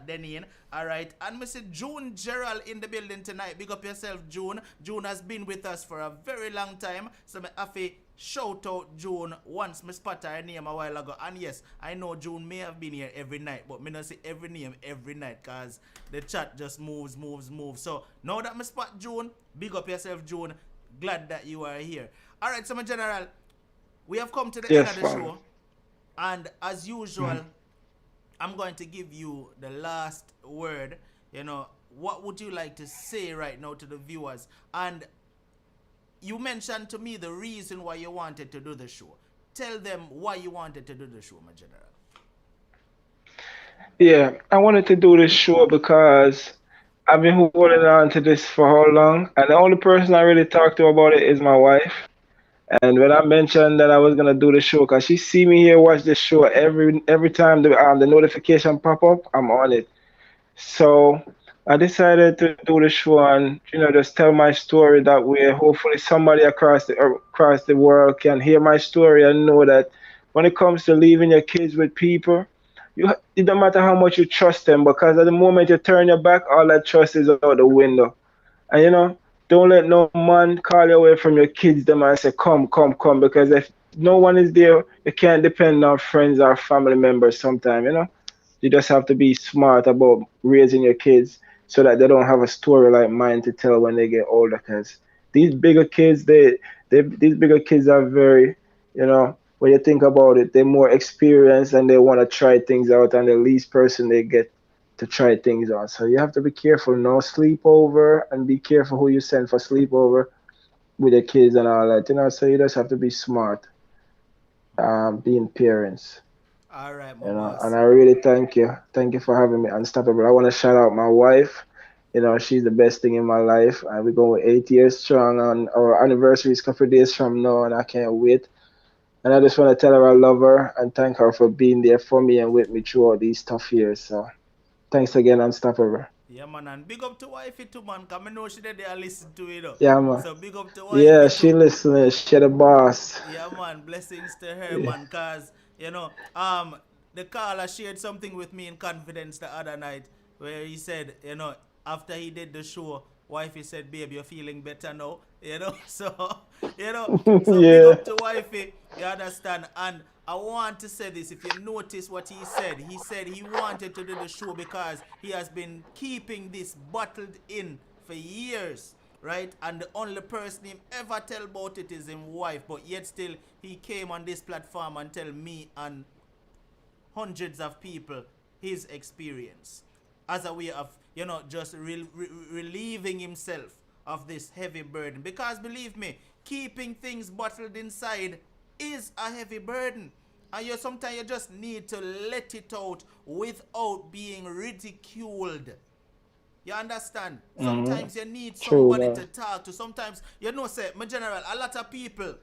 Deneen. All right. And Mr. June Gerald in the building tonight. Big up yourself, June. June has been with us for a very long time. So me have to shout out June once me spot her name a while ago. And yes, I know June may have been here every night, but me not see every name every night because the chat just moves. So now that me spot June, big up yourself, June. Glad that you are here. All right, so my general, we have come to the end Yes, of the man. show. And as usual, I'm going to give you the last word. What would you like to say right now to the viewers? And you mentioned to me the reason why you wanted to do the show. Tell them why you wanted to do the show, my general. Yeah, I wanted to do this show because I've been holding on to this for how long, and the only person I really talk to about it is my wife. And when I mentioned that I was gonna do the show, cause she see me here watch this show every time the notification pop up, I'm on it. So I decided to do the show and just tell my story that way. Hopefully somebody across the world can hear my story and know that when it comes to leaving your kids with people, it don't matter how much you trust them because at the moment you turn your back, all that trust is out the window. And don't let no man call you away from your kids them and say, come, come, come, because if no one is there, you can't depend on friends or family members sometimes. You just have to be smart about raising your kids so that they don't have a story like mine to tell when they get older. Because these bigger kids, these bigger kids are very, when you think about it, they're more experienced and they want to try things out, and the least person they get to try things on. So you have to be careful. No sleepover, and be careful who you send for sleepover with the kids and all that. So you just have to be smart, being parents. All right, my And boss. I really thank you for having me. Unstoppable. I want to shout out my wife. She's the best thing in my life. And we're going 8 years strong, and our anniversary is a couple of days from now, and I can't wait. And I just want to tell her I love her and thank her for being there for me and with me throughout these tough years. So thanks again, Unstoppable. Yeah, man, and big up to wifey too, man. Cause I know she did there listen to it. Yeah, man. So big up to Yeah, wifey she too. listening. She the boss. Yeah, man. Blessings to her, Yeah. man. Cause the caller shared something with me in confidence the other night, where he said, after he did the show, wifey said, "Babe, you're feeling better now." So so big Yeah. up to wifey. You understand? And I want to say this. If you notice what he said he wanted to do the show because he has been keeping this bottled in for years, right? And the only person him ever tell about it is his wife, but yet still he came on this platform and tell me and hundreds of people his experience as a way of just relieving himself of this heavy burden. Because believe me, keeping things bottled inside is a heavy burden. And sometimes you just need to let it out without being ridiculed. You understand? Sometimes you need somebody to talk to. Sometimes, say, my general, a lot of people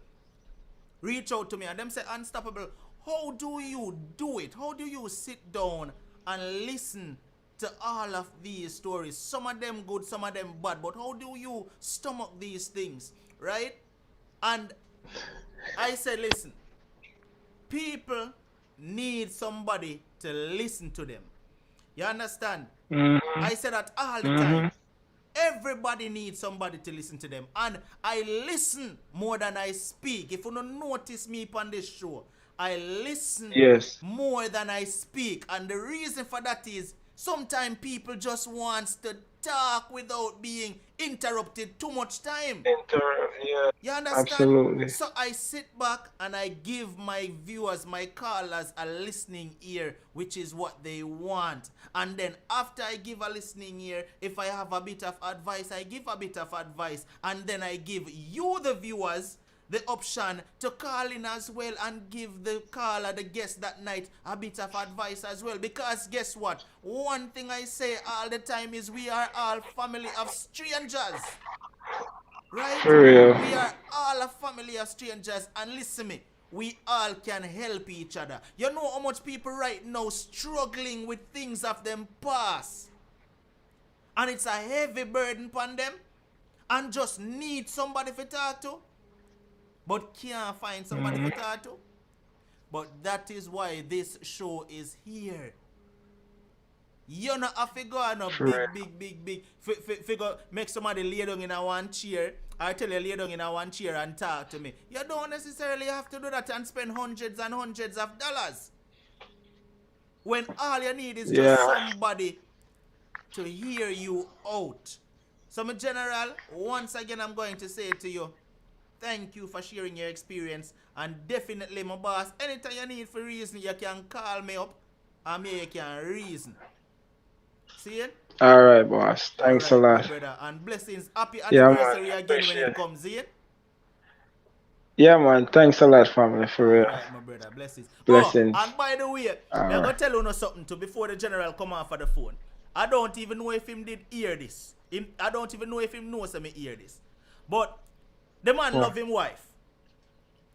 reach out to me and them say, Unstoppable, how do you do it? How do you sit down and listen to all of these stories? Some of them good, some of them bad, but how do you stomach these things, right? And I said, listen, people need somebody to listen to them. You understand? I say that all the time. Everybody needs somebody to listen to them. And I listen more than I speak. If you don't notice me on this show, I listen more than I speak. And the reason for that is sometimes people just want to talk without being interrupted too much time. You understand? Absolutely. So I sit back and I give my viewers, my callers, a listening ear, which is what they want. And then after I give a listening ear, if I have a bit of advice, I give a bit of advice. And then I give you, the viewers, the option to call in as well and give the caller, the guest that night, a bit of advice as well. Because guess what? One thing I say all the time is we are all family of strangers. Right? For real. We are all a family of strangers. And listen me, we all can help each other. You know how much people right now struggling with things of them past. And it's a heavy burden upon them. And just need somebody to talk to. But can't find somebody to talk to. But that is why this show is here. You know, have to go on a big figure, make somebody lay down in a one chair. I tell you, lay down in a one chair and talk to me. You don't necessarily have to do that and spend hundreds and hundreds of dollars. When all you need is just somebody to hear you out. So, my general, once again, I'm going to say to you, thank you for sharing your experience. And definitely, my boss, anytime you need for reason, you can call me up and me you can reason. See it? All right, boss. Thanks a lot. Brother. And blessings. Happy anniversary again when it comes, see it? Yeah, man. Thanks a lot, family, for real. All right, my brother. Blessings. Blessings. Oh, and by the way, I'm going to tell you something too before the general come off of the phone. I don't even know if him did hear this. I don't even know if him knows me hear this. But the man love him wife.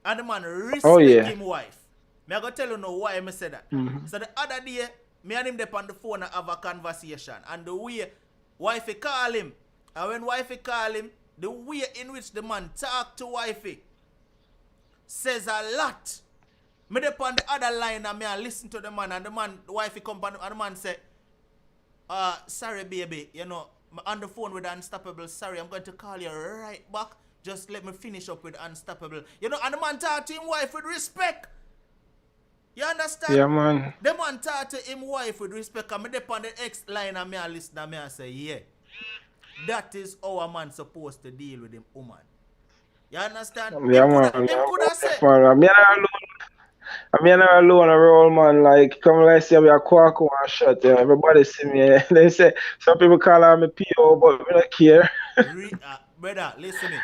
And the man respect him wife. I'm going to tell you now why I say that. So the other day, me and him dey on the phone and have a conversation. And the way wifey call him, and when wifey call him, the way in which the man talk to wifey says a lot. Me dey on the other line and me I listen to the man, and the man, the wifey come and the man say, sorry baby, you know, on the phone with Unstoppable, sorry, I'm going to call you right back. Just let me finish up with Unstoppable. You know, and the man talk to him wife with respect. You understand? Yeah, man. The man talk to him wife with respect. And me dep on the X line and me a listen and me a say, yeah. That is how a man supposed to deal with him woman. You understand? Yeah, man. Him could have said. I'm not alone a role, man. Like, come like say we are quack one shot. Yeah. Everybody see me. They say some people call me PO, but we don't care. Brother, listen me.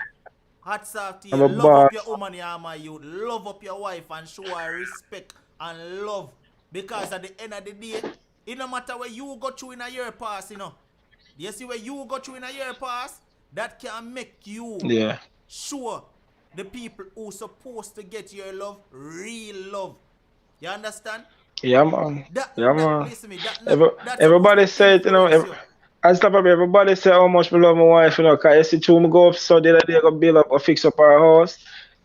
Hats off to you. Love up your woman, you love up your wife and show her respect and love. Because at the end of the day, it no matter where you go through in a year past, you know. You see where you go through in a year past, that can make you sure the people who supposed to get your love, real love. You understand? Yeah, man. Man. Listen me, everybody say it, you know. Unstoppable, everybody say how much me love my wife, you know, because you see, two me go up, so the other day go build up or fix up our house.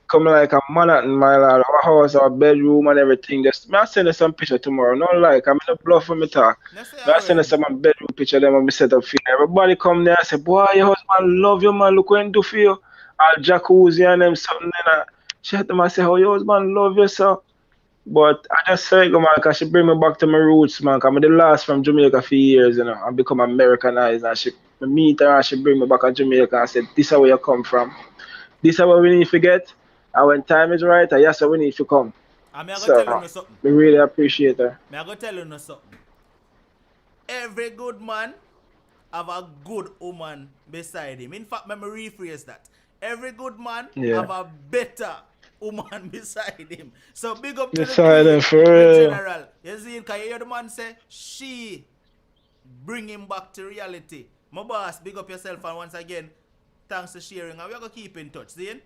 Come like a Manhattan, my lord, our house, our bedroom and everything. Just, I send you some picture tomorrow. Not like, I'm in a bluff when me talk. I send you some bedroom picture, them when me set up for you. Everybody come there and say, boy, your husband love you, man, look what he do for you. All jacuzzi and them something, and she had them and say, oh, your husband love you, sir. But I just say, man, because she bring me back to my roots, man. Because I'm the last from Jamaica for years, you know. I become Americanized. And she meet her and she bring me back to Jamaica and said, this is where you come from. This is what we need to get. And when time is right, yes, we need to come. I'm going to tell you something. We really appreciate her. I'm going to tell you something. Every good man have a good woman beside him. In fact, let me rephrase that. every good man Yeah. have a better woman beside him. So big up to Beside the him, queen for in real. general. You see, because you hear the man say, she bring him back to reality. My boss, big up yourself, and once again, thanks for sharing. And we're going to keep in touch, see?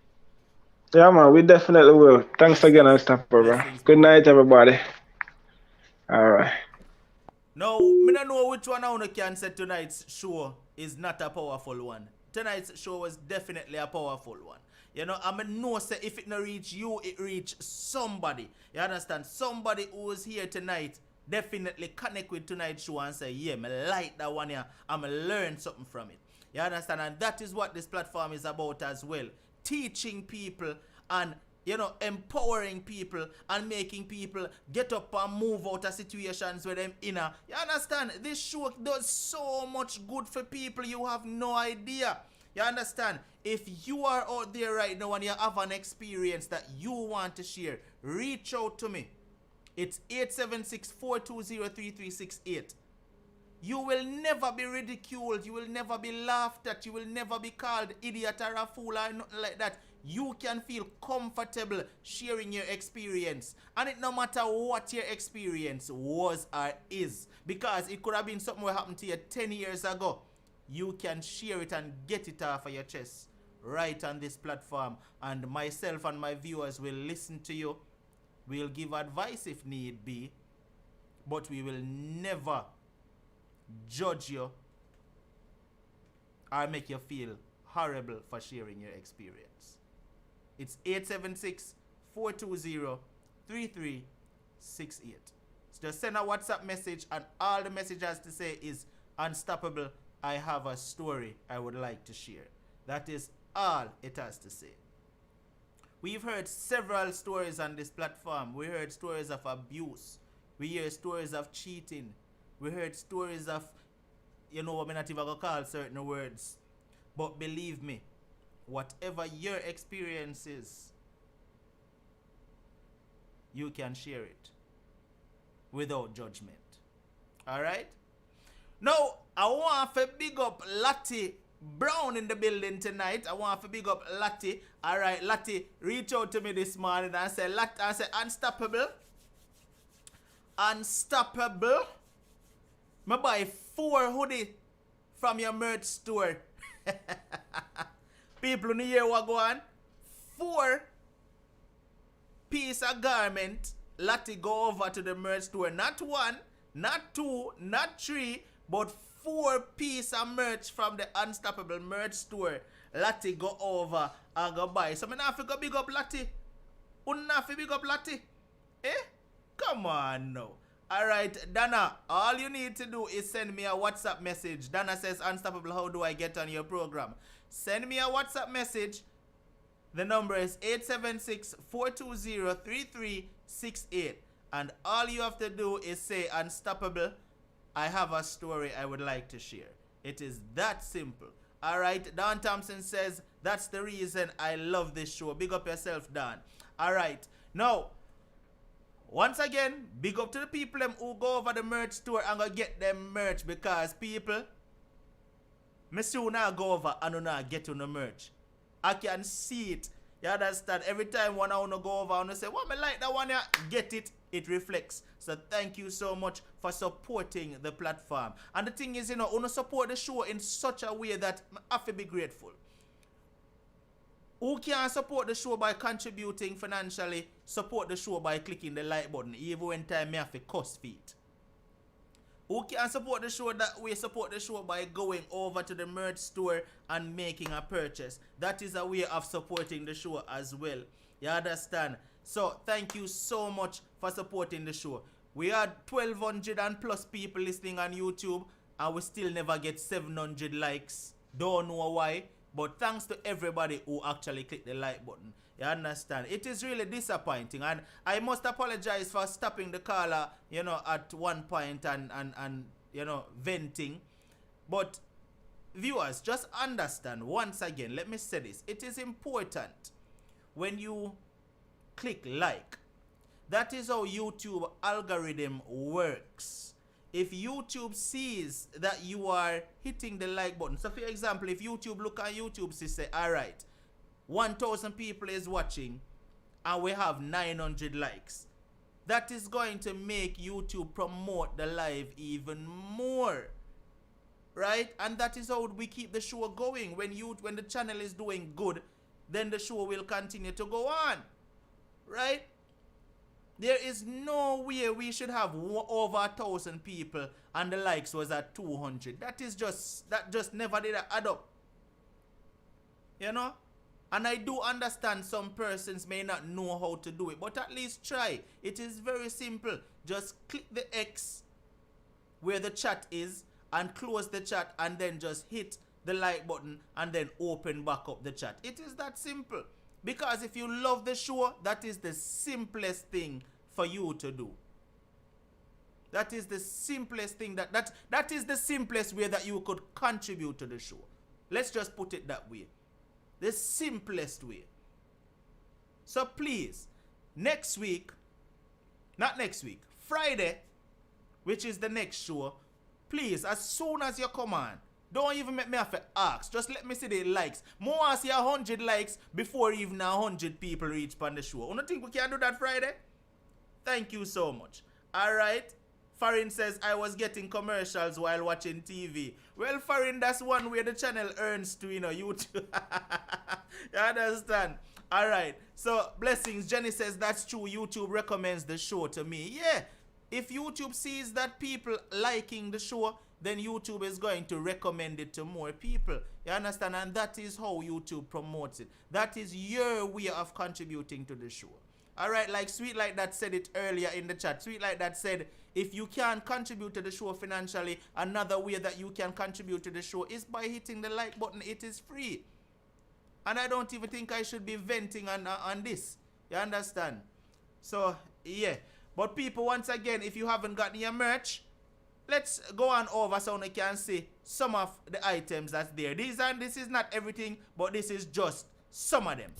Yeah, man, we definitely will. Thanks again, Blessings. Unstoppable. Blessings, Good brother. night, everybody. All right. Now, I don't know which one I can say tonight's show is not a powerful one. Tonight's show was definitely a powerful one. You know, I know say if it not reach you, it reach somebody. You understand? Somebody who is here tonight definitely connect with tonight's show and say, yeah, I like that one here. I'm going to learn something from it. You understand? And that is what this platform is about as well. Teaching people and, you know, empowering people and making people get up and move out of situations where them in a. You understand? This show does so much good for people. You have no idea. You understand? If you are out there right now and you have an experience that you want to share, reach out to me. It's 876-420-3368. You will never be ridiculed. You will never be laughed at. You will never be called idiot or a fool or nothing like that. You can feel comfortable sharing your experience. And it no matter what your experience was or is. Because it could have been something that happened to you 10 years ago. You can share it and get it off of your chest right on this platform. And myself and my viewers will listen to you. We'll give advice if need be. But we will never judge you or make you feel horrible for sharing your experience. It's 876-420-3368. So just send a WhatsApp message and all the message has to say is, Unstoppable, I have a story I would like to share. That is all it has to say. We've heard several stories on this platform. We heard stories of abuse. We hear stories of cheating. We heard stories of, you know, I'm not even going to call certain words. But believe me, whatever your experience is, you can share it without judgment. All right? Now, I want to big up Lottie Brown in the building tonight. I want to big up Lottie. All right, Lottie, reach out to me this morning and say, Unstoppable. Unstoppable. I buy 4 hoodie from your merch store. People in the year what go on. 4 piece of garment. Lottie go over to the merch store. Not 1, not 2, not 3, but 4 piece of merch from the Unstoppable merch store. Lottie go over and go buy. So I have to go big up Lottie. Wouldn't have to big up Lottie. Eh? Come on now. Alright, Dana, all you need to do is send me a WhatsApp message. Dana says, Unstoppable, how do I get on your program? Send me a WhatsApp message. The number is 876-420-3368. And all you have to do is say, Unstoppable, I have a story I would like to share. It is that simple. Alright, Don Thompson says, that's the reason I love this show. Big up yourself, Don. Alright, now, once again, big up to the people who go over the merch store and go get them merch, because people, me soon now go over and now get on the merch. I can see it. You understand? Every time one I want to go over and say, well, I like that one here, get it. It reflects. So thank you so much for supporting the platform. And the thing is, you know, I want to support the show in such a way that I have to be grateful. Who can support the show by contributing financially? Support the show by clicking the like button, even when time me have to cost feet. Who can support the show that way? Support the show by going over to the merch store and making a purchase. That is a way of supporting the show as well. You understand? So thank you so much for supporting the show. We had 1,200 and plus people listening on YouTube, and we still never get 700 likes. Don't know why. But thanks to everybody who actually clicked the like button. You understand? It is really disappointing. And I must apologize for stopping the caller, you know, at one point and you know, venting. But viewers, just understand, once again, let me say this. It is important when you click like. That is how YouTube algorithm works. If YouTube sees that you are hitting the like button, so for example, if YouTube look at YouTube, say, all right, 1,000 people is watching and we have 900 likes. That is going to make YouTube promote the live even more. Right? And that is how we keep the show going. When the channel is doing good, then the show will continue to go on. Right? There is no way we should have over 1,000 people and the likes was at 200. That just never did add up. You know? And I do understand some persons may not know how to do it, but at least try. It is very simple. Just click the X where the chat is and close the chat and then just hit the like button and then open back up the chat. It is that simple. Because if you love the show, that is the simplest thing for you to do. That is the simplest thing that is the simplest way that you could contribute to the show. Let's just put it that way. The simplest way. So please, Friday, which is the next show, please, as soon as you come on, don't even make me have to ask. Just let me see the likes. More I see 100 likes before even 100 people reach on the show. You don't think we can do that Friday? Thank you so much. Alright. Farin says, I was getting commercials while watching TV. Well, Farin, that's one way the channel earns to, YouTube. You understand? Alright. So, blessings. Jenny says, that's true. YouTube recommends the show to me. Yeah. If YouTube sees that people liking the show, then YouTube is going to recommend it to more people. You understand? And that is how YouTube promotes it. That is your way of contributing to the show. Alright, like Sweet Like That said it earlier in the chat. Sweet Like That said, if you can contribute to the show financially, another way that you can contribute to the show is by hitting the like button. It is free. And I don't even think I should be venting on this. You understand? So, yeah. But people, once again, if you haven't gotten your merch, let's go on over so you can see some of the items that's there. This is not everything, but this is just some of them.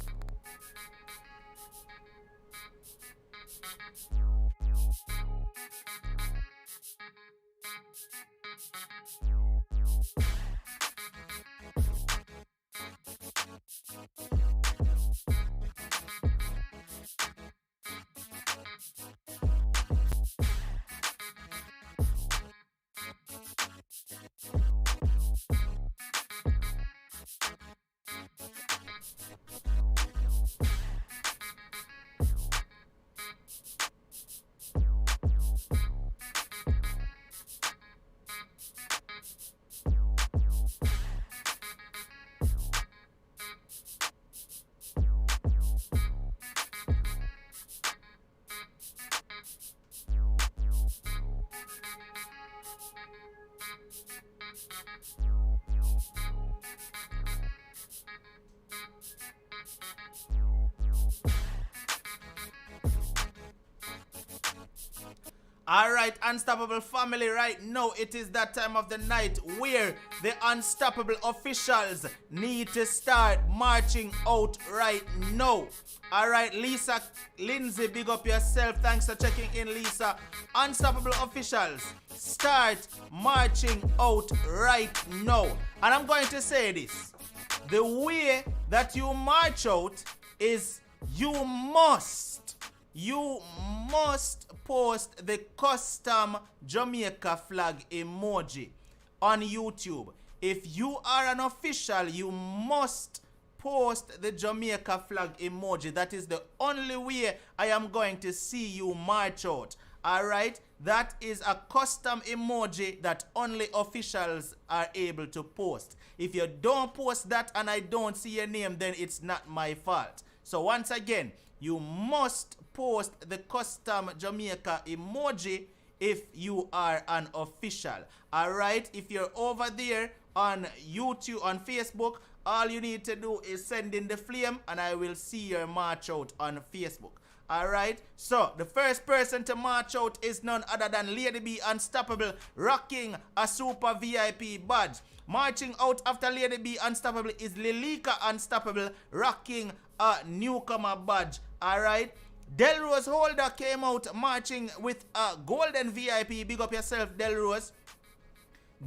Alright, Unstoppable family, right now it is that time of the night where the Unstoppable officials need to start marching out right now. Alright, Lisa, Lindsay, big up yourself. Thanks for checking in, Lisa. Unstoppable officials, start marching out right now. And I'm going to say this. The way that you march out is you must post the custom Jamaica flag emoji on YouTube. If you are an official, you must post the Jamaica flag emoji. That is the only way I am going to see you march out. Alright? That is a custom emoji that only officials are able to post. If you don't post that and I don't see your name, then it's not my fault. So once again, you must post the custom Jamaica emoji if you are an official. Alright, if you're over there on YouTube, on Facebook, all you need to do is send in the flame and I will see your march out on Facebook. Alright, so the first person to march out is none other than Lady B Unstoppable, rocking a super VIP badge. Marching out after Lady B Unstoppable is Lilika Unstoppable, rocking a newcomer badge. Alright, Delrose Holder came out marching with a golden VIP. Big up yourself, Delrose.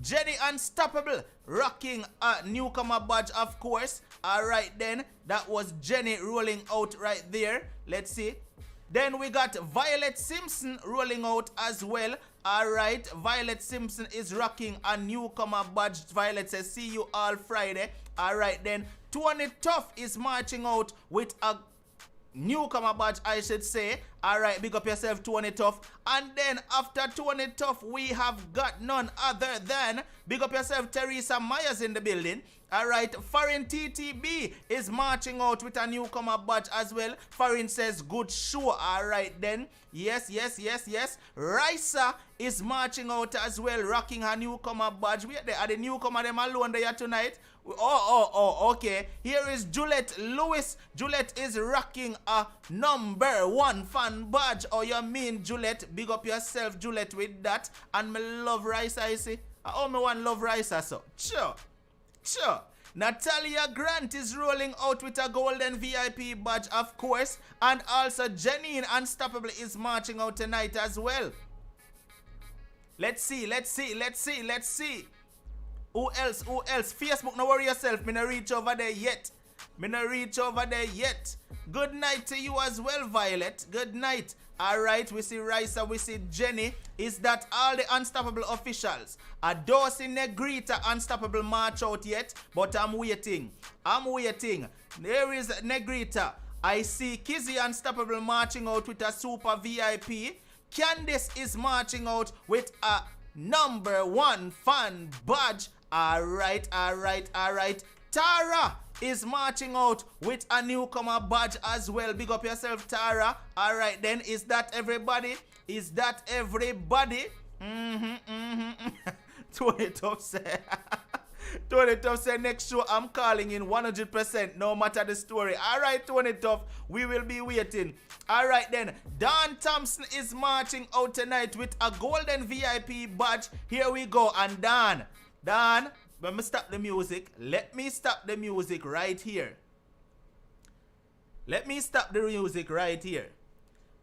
Jenny Unstoppable rocking a newcomer badge, of course. All right, then. That was Jenny rolling out right there. Let's see. Then we got Violet Simpson rolling out as well. All right, Violet Simpson is rocking a newcomer badge. Violet says, see you all Friday. All right, then. Tony Tough is marching out with a newcomer badge, I should say. All right, big up yourself, Tony Tough. And then after Tony Tough, we have got none other than big up yourself, Teresa Myers in the building. All right, Farin TTB is marching out with a newcomer badge as well. Farin says, good show. All right, then. Yes. Risa is marching out as well, rocking her newcomer badge. Are the newcomer them alone there tonight? Okay. Here is Juliet Lewis. Juliet is rocking a #1 fan badge. Oh, you mean Juliet? Big up yourself, Juliet, with that. And me love rice, I see. Me want love rice, so. Sure. Natalia Grant is rolling out with a golden VIP badge, of course. And also Janine Unstoppable is marching out tonight as well. Let's see. Who else? Facebook, no worry yourself. Me no reach over there yet. Good night to you as well, Violet. Good night. All right, we see Risa, we see Jenny. Is that all the Unstoppable officials? I don't see Negrita Unstoppable march out yet, but I'm waiting. There is Negrita. I see Kizzy Unstoppable marching out with a super VIP. Candice is marching out with a #1 fan badge. All right. Tara is marching out with a newcomer badge as well. Big up yourself, Tara. All right, then. Is that everybody? Tony Tough said, next show I'm calling in 100%, no matter the story. All right, Tony Tough, we will be waiting. All right, then. Don Thompson is marching out tonight with a golden VIP badge. Here we go. And Don, let me stop the music. Let me stop the music right here.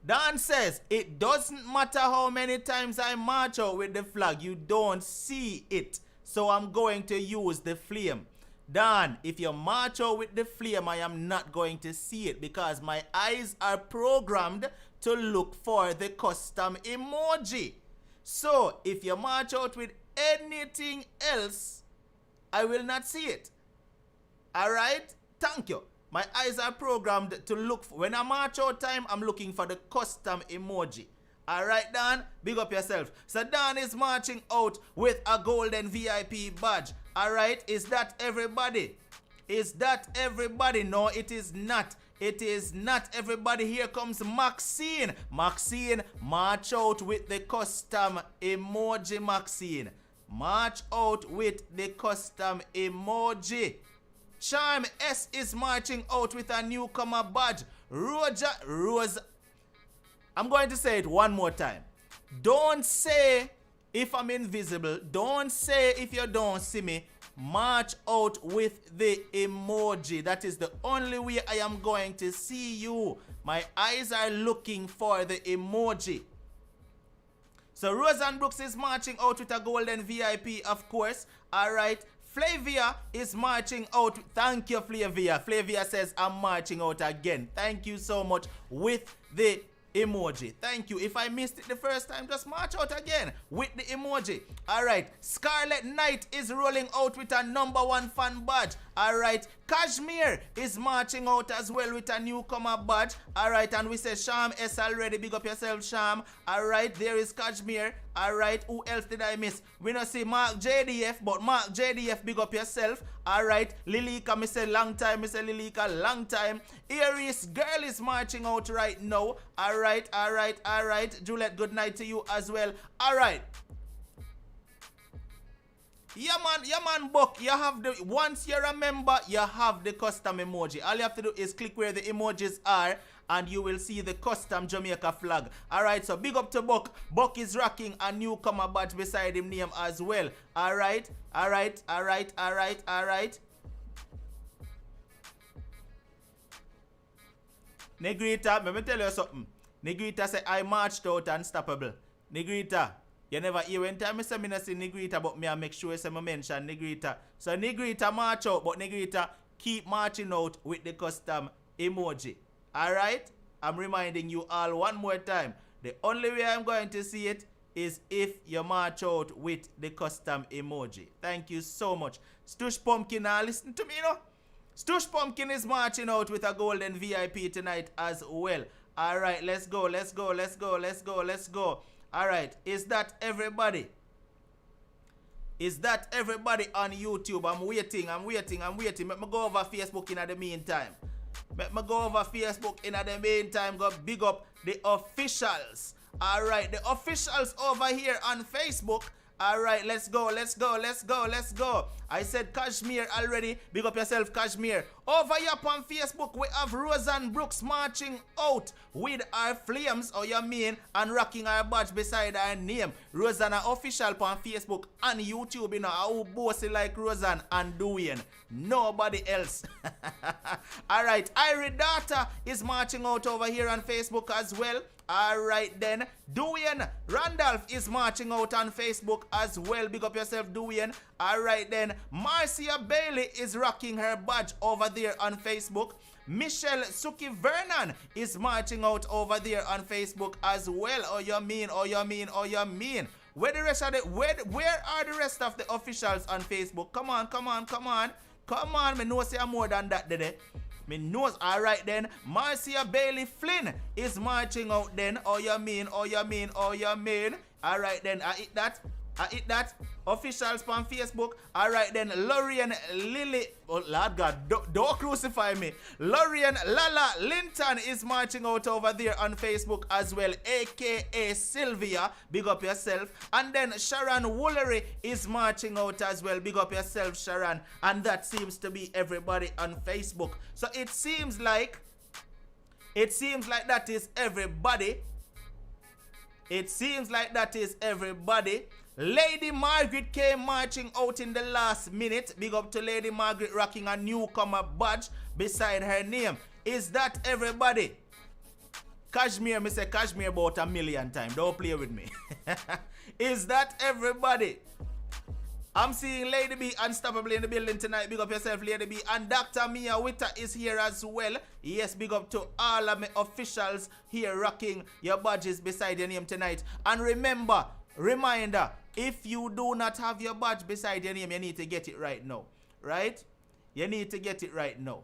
Don says, it doesn't matter how many times I march out with the flag, you don't see it. So I'm going to use the flame. Don, if you march out with the flame, I am not going to see it because my eyes are programmed to look for the custom emoji. So if you march out with anything else, I will not see it. All right? Thank you. My eyes are programmed to look for, when I march out time, I'm looking for the custom emoji. All right, Don? Big up yourself. So Don is marching out with a golden VIP badge. All right? Is that everybody? No, it is not. Everybody. Here comes Maxine. Maxine, march out with the custom emoji, Maxine. March out with the custom emoji. Charm S is marching out with a newcomer badge. Rose. I'm going to say it one more time. Don't say if I'm invisible. Don't say if you don't see me. March out with the emoji. That is the only way I am going to see you. My eyes are looking for the emoji. So Roseanne Brooks is marching out with a golden VIP, of course. All right. Flavia is marching out. Thank you, Flavia. Flavia says, I'm marching out again. Thank you so much with the emoji. Thank you. If I missed it the first time, just march out again with the emoji. All right. Scarlet Knight is rolling out with a #1 fan badge. All right. Kashmir is marching out as well with a newcomer badge. All right. And we say Sham S already. Big up yourself, Sham. All right. There is Kashmir. All right. Who else did I miss? We don't see Mark JDF, but Mark JDF, big up yourself. All right. Lilika, me say long time. Me say Lilika, long time. Aries Girl is marching out right now. All right. Juliet, good night to you as well. All right. Yeah man, Buck, you have the, once you're a member, you have the custom emoji. All you have to do is click where the emojis are and you will see the custom Jamaica flag. Alright, so big up to Buck. Buck is rocking a newcomer badge beside him name as well. Alright. Negrita, let me tell you something. Negrita said, I marched out unstoppable. Negrita, You never hear when time I say me not see Negrita, but me I make sure I mention Negrita. So Negrita march out, but Negrita keep marching out with the custom emoji. Alright? I'm reminding you all one more time. The only way I'm going to see it is if you march out with the custom emoji. Thank you so much. Stush Pumpkin, now listen to me, you know. Stush Pumpkin is marching out with a golden VIP tonight as well. Alright, let's go, let's go, let's go, let's go, let's go. Alright, is that everybody? Is that everybody on YouTube? I'm waiting. Let me go over Facebook in the meantime. Let me go over Facebook in the meantime. Go big up the officials. Alright, the officials over here on Facebook. Alright, let's go. I said Kashmir already. Big up yourself, Kashmir. Over here on Facebook, we have Roseanne Brooks marching out with our flames, or you mean, and rocking our badge beside our name. Roseanne official on Facebook and YouTube, you know, how bossy like Roseanne and Dwayne. Nobody else. Alright, Irie Data is marching out over here on Facebook as well. Alright then, Dwayne Randolph is marching out on Facebook as well. Big up yourself, Dwayne. Alright then, Marcia Bailey is rocking her badge over there on Facebook. Michelle Suki Vernon is marching out over there on Facebook as well. Oh, you mean. Where the rest of the where are the rest of the officials on Facebook? Come on, me know say more than that today. Me knows. Alright then, Marcia Bailey Flynn is marching out then. Oh you mean. Alright then, I hit that. Officials on Facebook. Alright then, Lorian Lily. Oh Lord God, don't crucify me. Lorian Lala Linton is marching out over there on Facebook as well, aka Sylvia. Big up yourself. And then Sharon Woolery is marching out as well. Big up yourself, Sharon. And that seems to be everybody on Facebook. So it seems like that is everybody. Lady Margaret came marching out in the last minute. Big up to Lady Margaret rocking a newcomer badge beside her name. Is that everybody? Kashmir, me say Kashmir about 1,000,000 times. Don't play with me. Is that everybody? I'm seeing Lady B Unstoppable in the building tonight. Big up yourself, Lady B. And Dr. Mia Witter is here as well. Yes, big up to all of my officials here rocking your badges beside your name tonight. And reminder, if you do not have your badge beside your name, you need to get it right now. Right? You need to get it right now.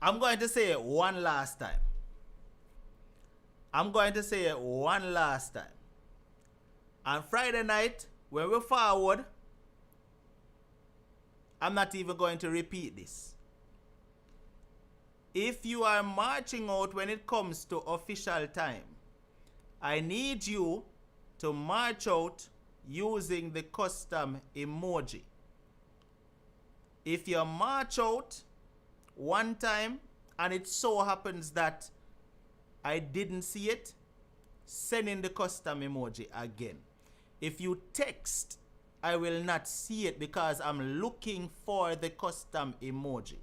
I'm going to say it one last time. On Friday night, when we forward, I'm not even going to repeat this. If you are marching out when it comes to official time, I need you to march out using the custom emoji. If you march out one time and it so happens that I didn't see it, send in the custom emoji again. If you text, I will not see it because I'm looking for the custom emoji.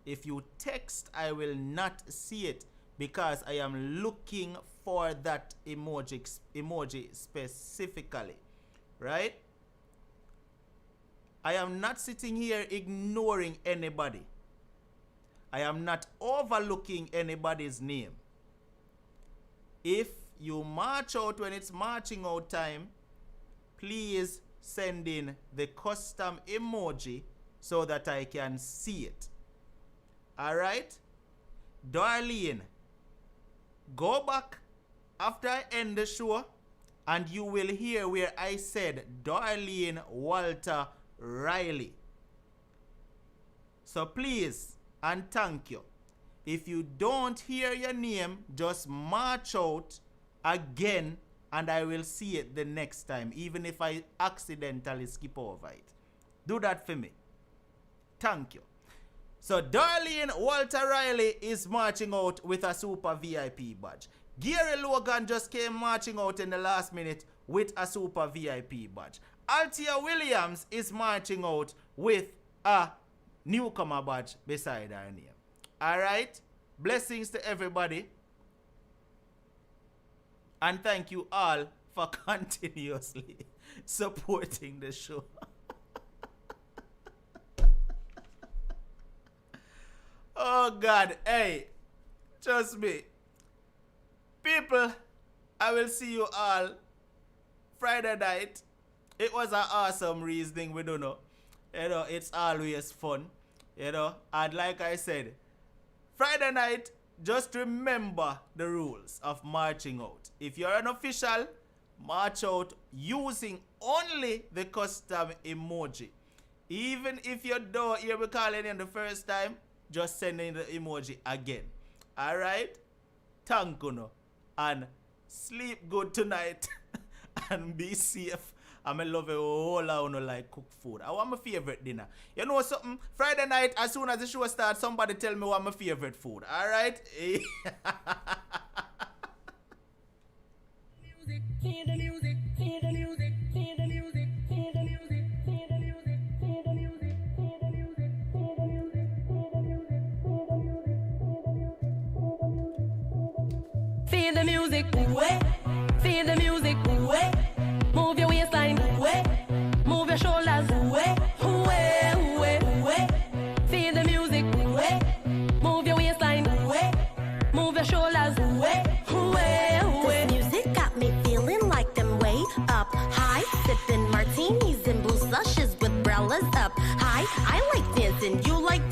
If you text, I will not see it because I am looking for that emoji specifically, right? I am not sitting here ignoring anybody. I am not overlooking anybody's name. If you march out when it's marching out time, please send in the custom emoji so that I can see it. All right? Darlene, go back after I end the show and you will hear where I said Darlene Walter Riley. So please and thank you. If you don't hear your name, just march out again and I will see it the next time, even if I accidentally skip over it. Do that for me. Thank you. So Darlene Walter Riley is marching out with a super VIP badge. Gary Logan just came marching out in the last minute with a super VIP badge. Althea Williams is marching out with a newcomer badge beside her name. Alright? Blessings to everybody. And thank you all for continuously supporting the show. Oh God, hey, trust me. People, I will see you all Friday night. It was an awesome reasoning, we don't know. You know, it's always fun. You know, and like I said, Friday night, just remember the rules of marching out. If you're an official, march out using only the custom emoji. Even if you don't hear me calling in the first time, just send in the emoji again. Alright? Thank you. And sleep good tonight. And be safe. I love a whole lot of like cook food. I want my favorite dinner. You know something? Friday night, as soon as the show starts, somebody tell me what my favorite food. Alright? Feel the music, feel the music, feel the music, feel the music, feel the music, feel the music, feel the music, feel the music, feel the music, feel the music, feel the music, feel the music, move your waistline, move your shoulders, feel the music, move your waistline, move your shoulders, this music got me feeling like them way up high, sipping martinis and blue slushes with umbrellas up high. I like dancing, you like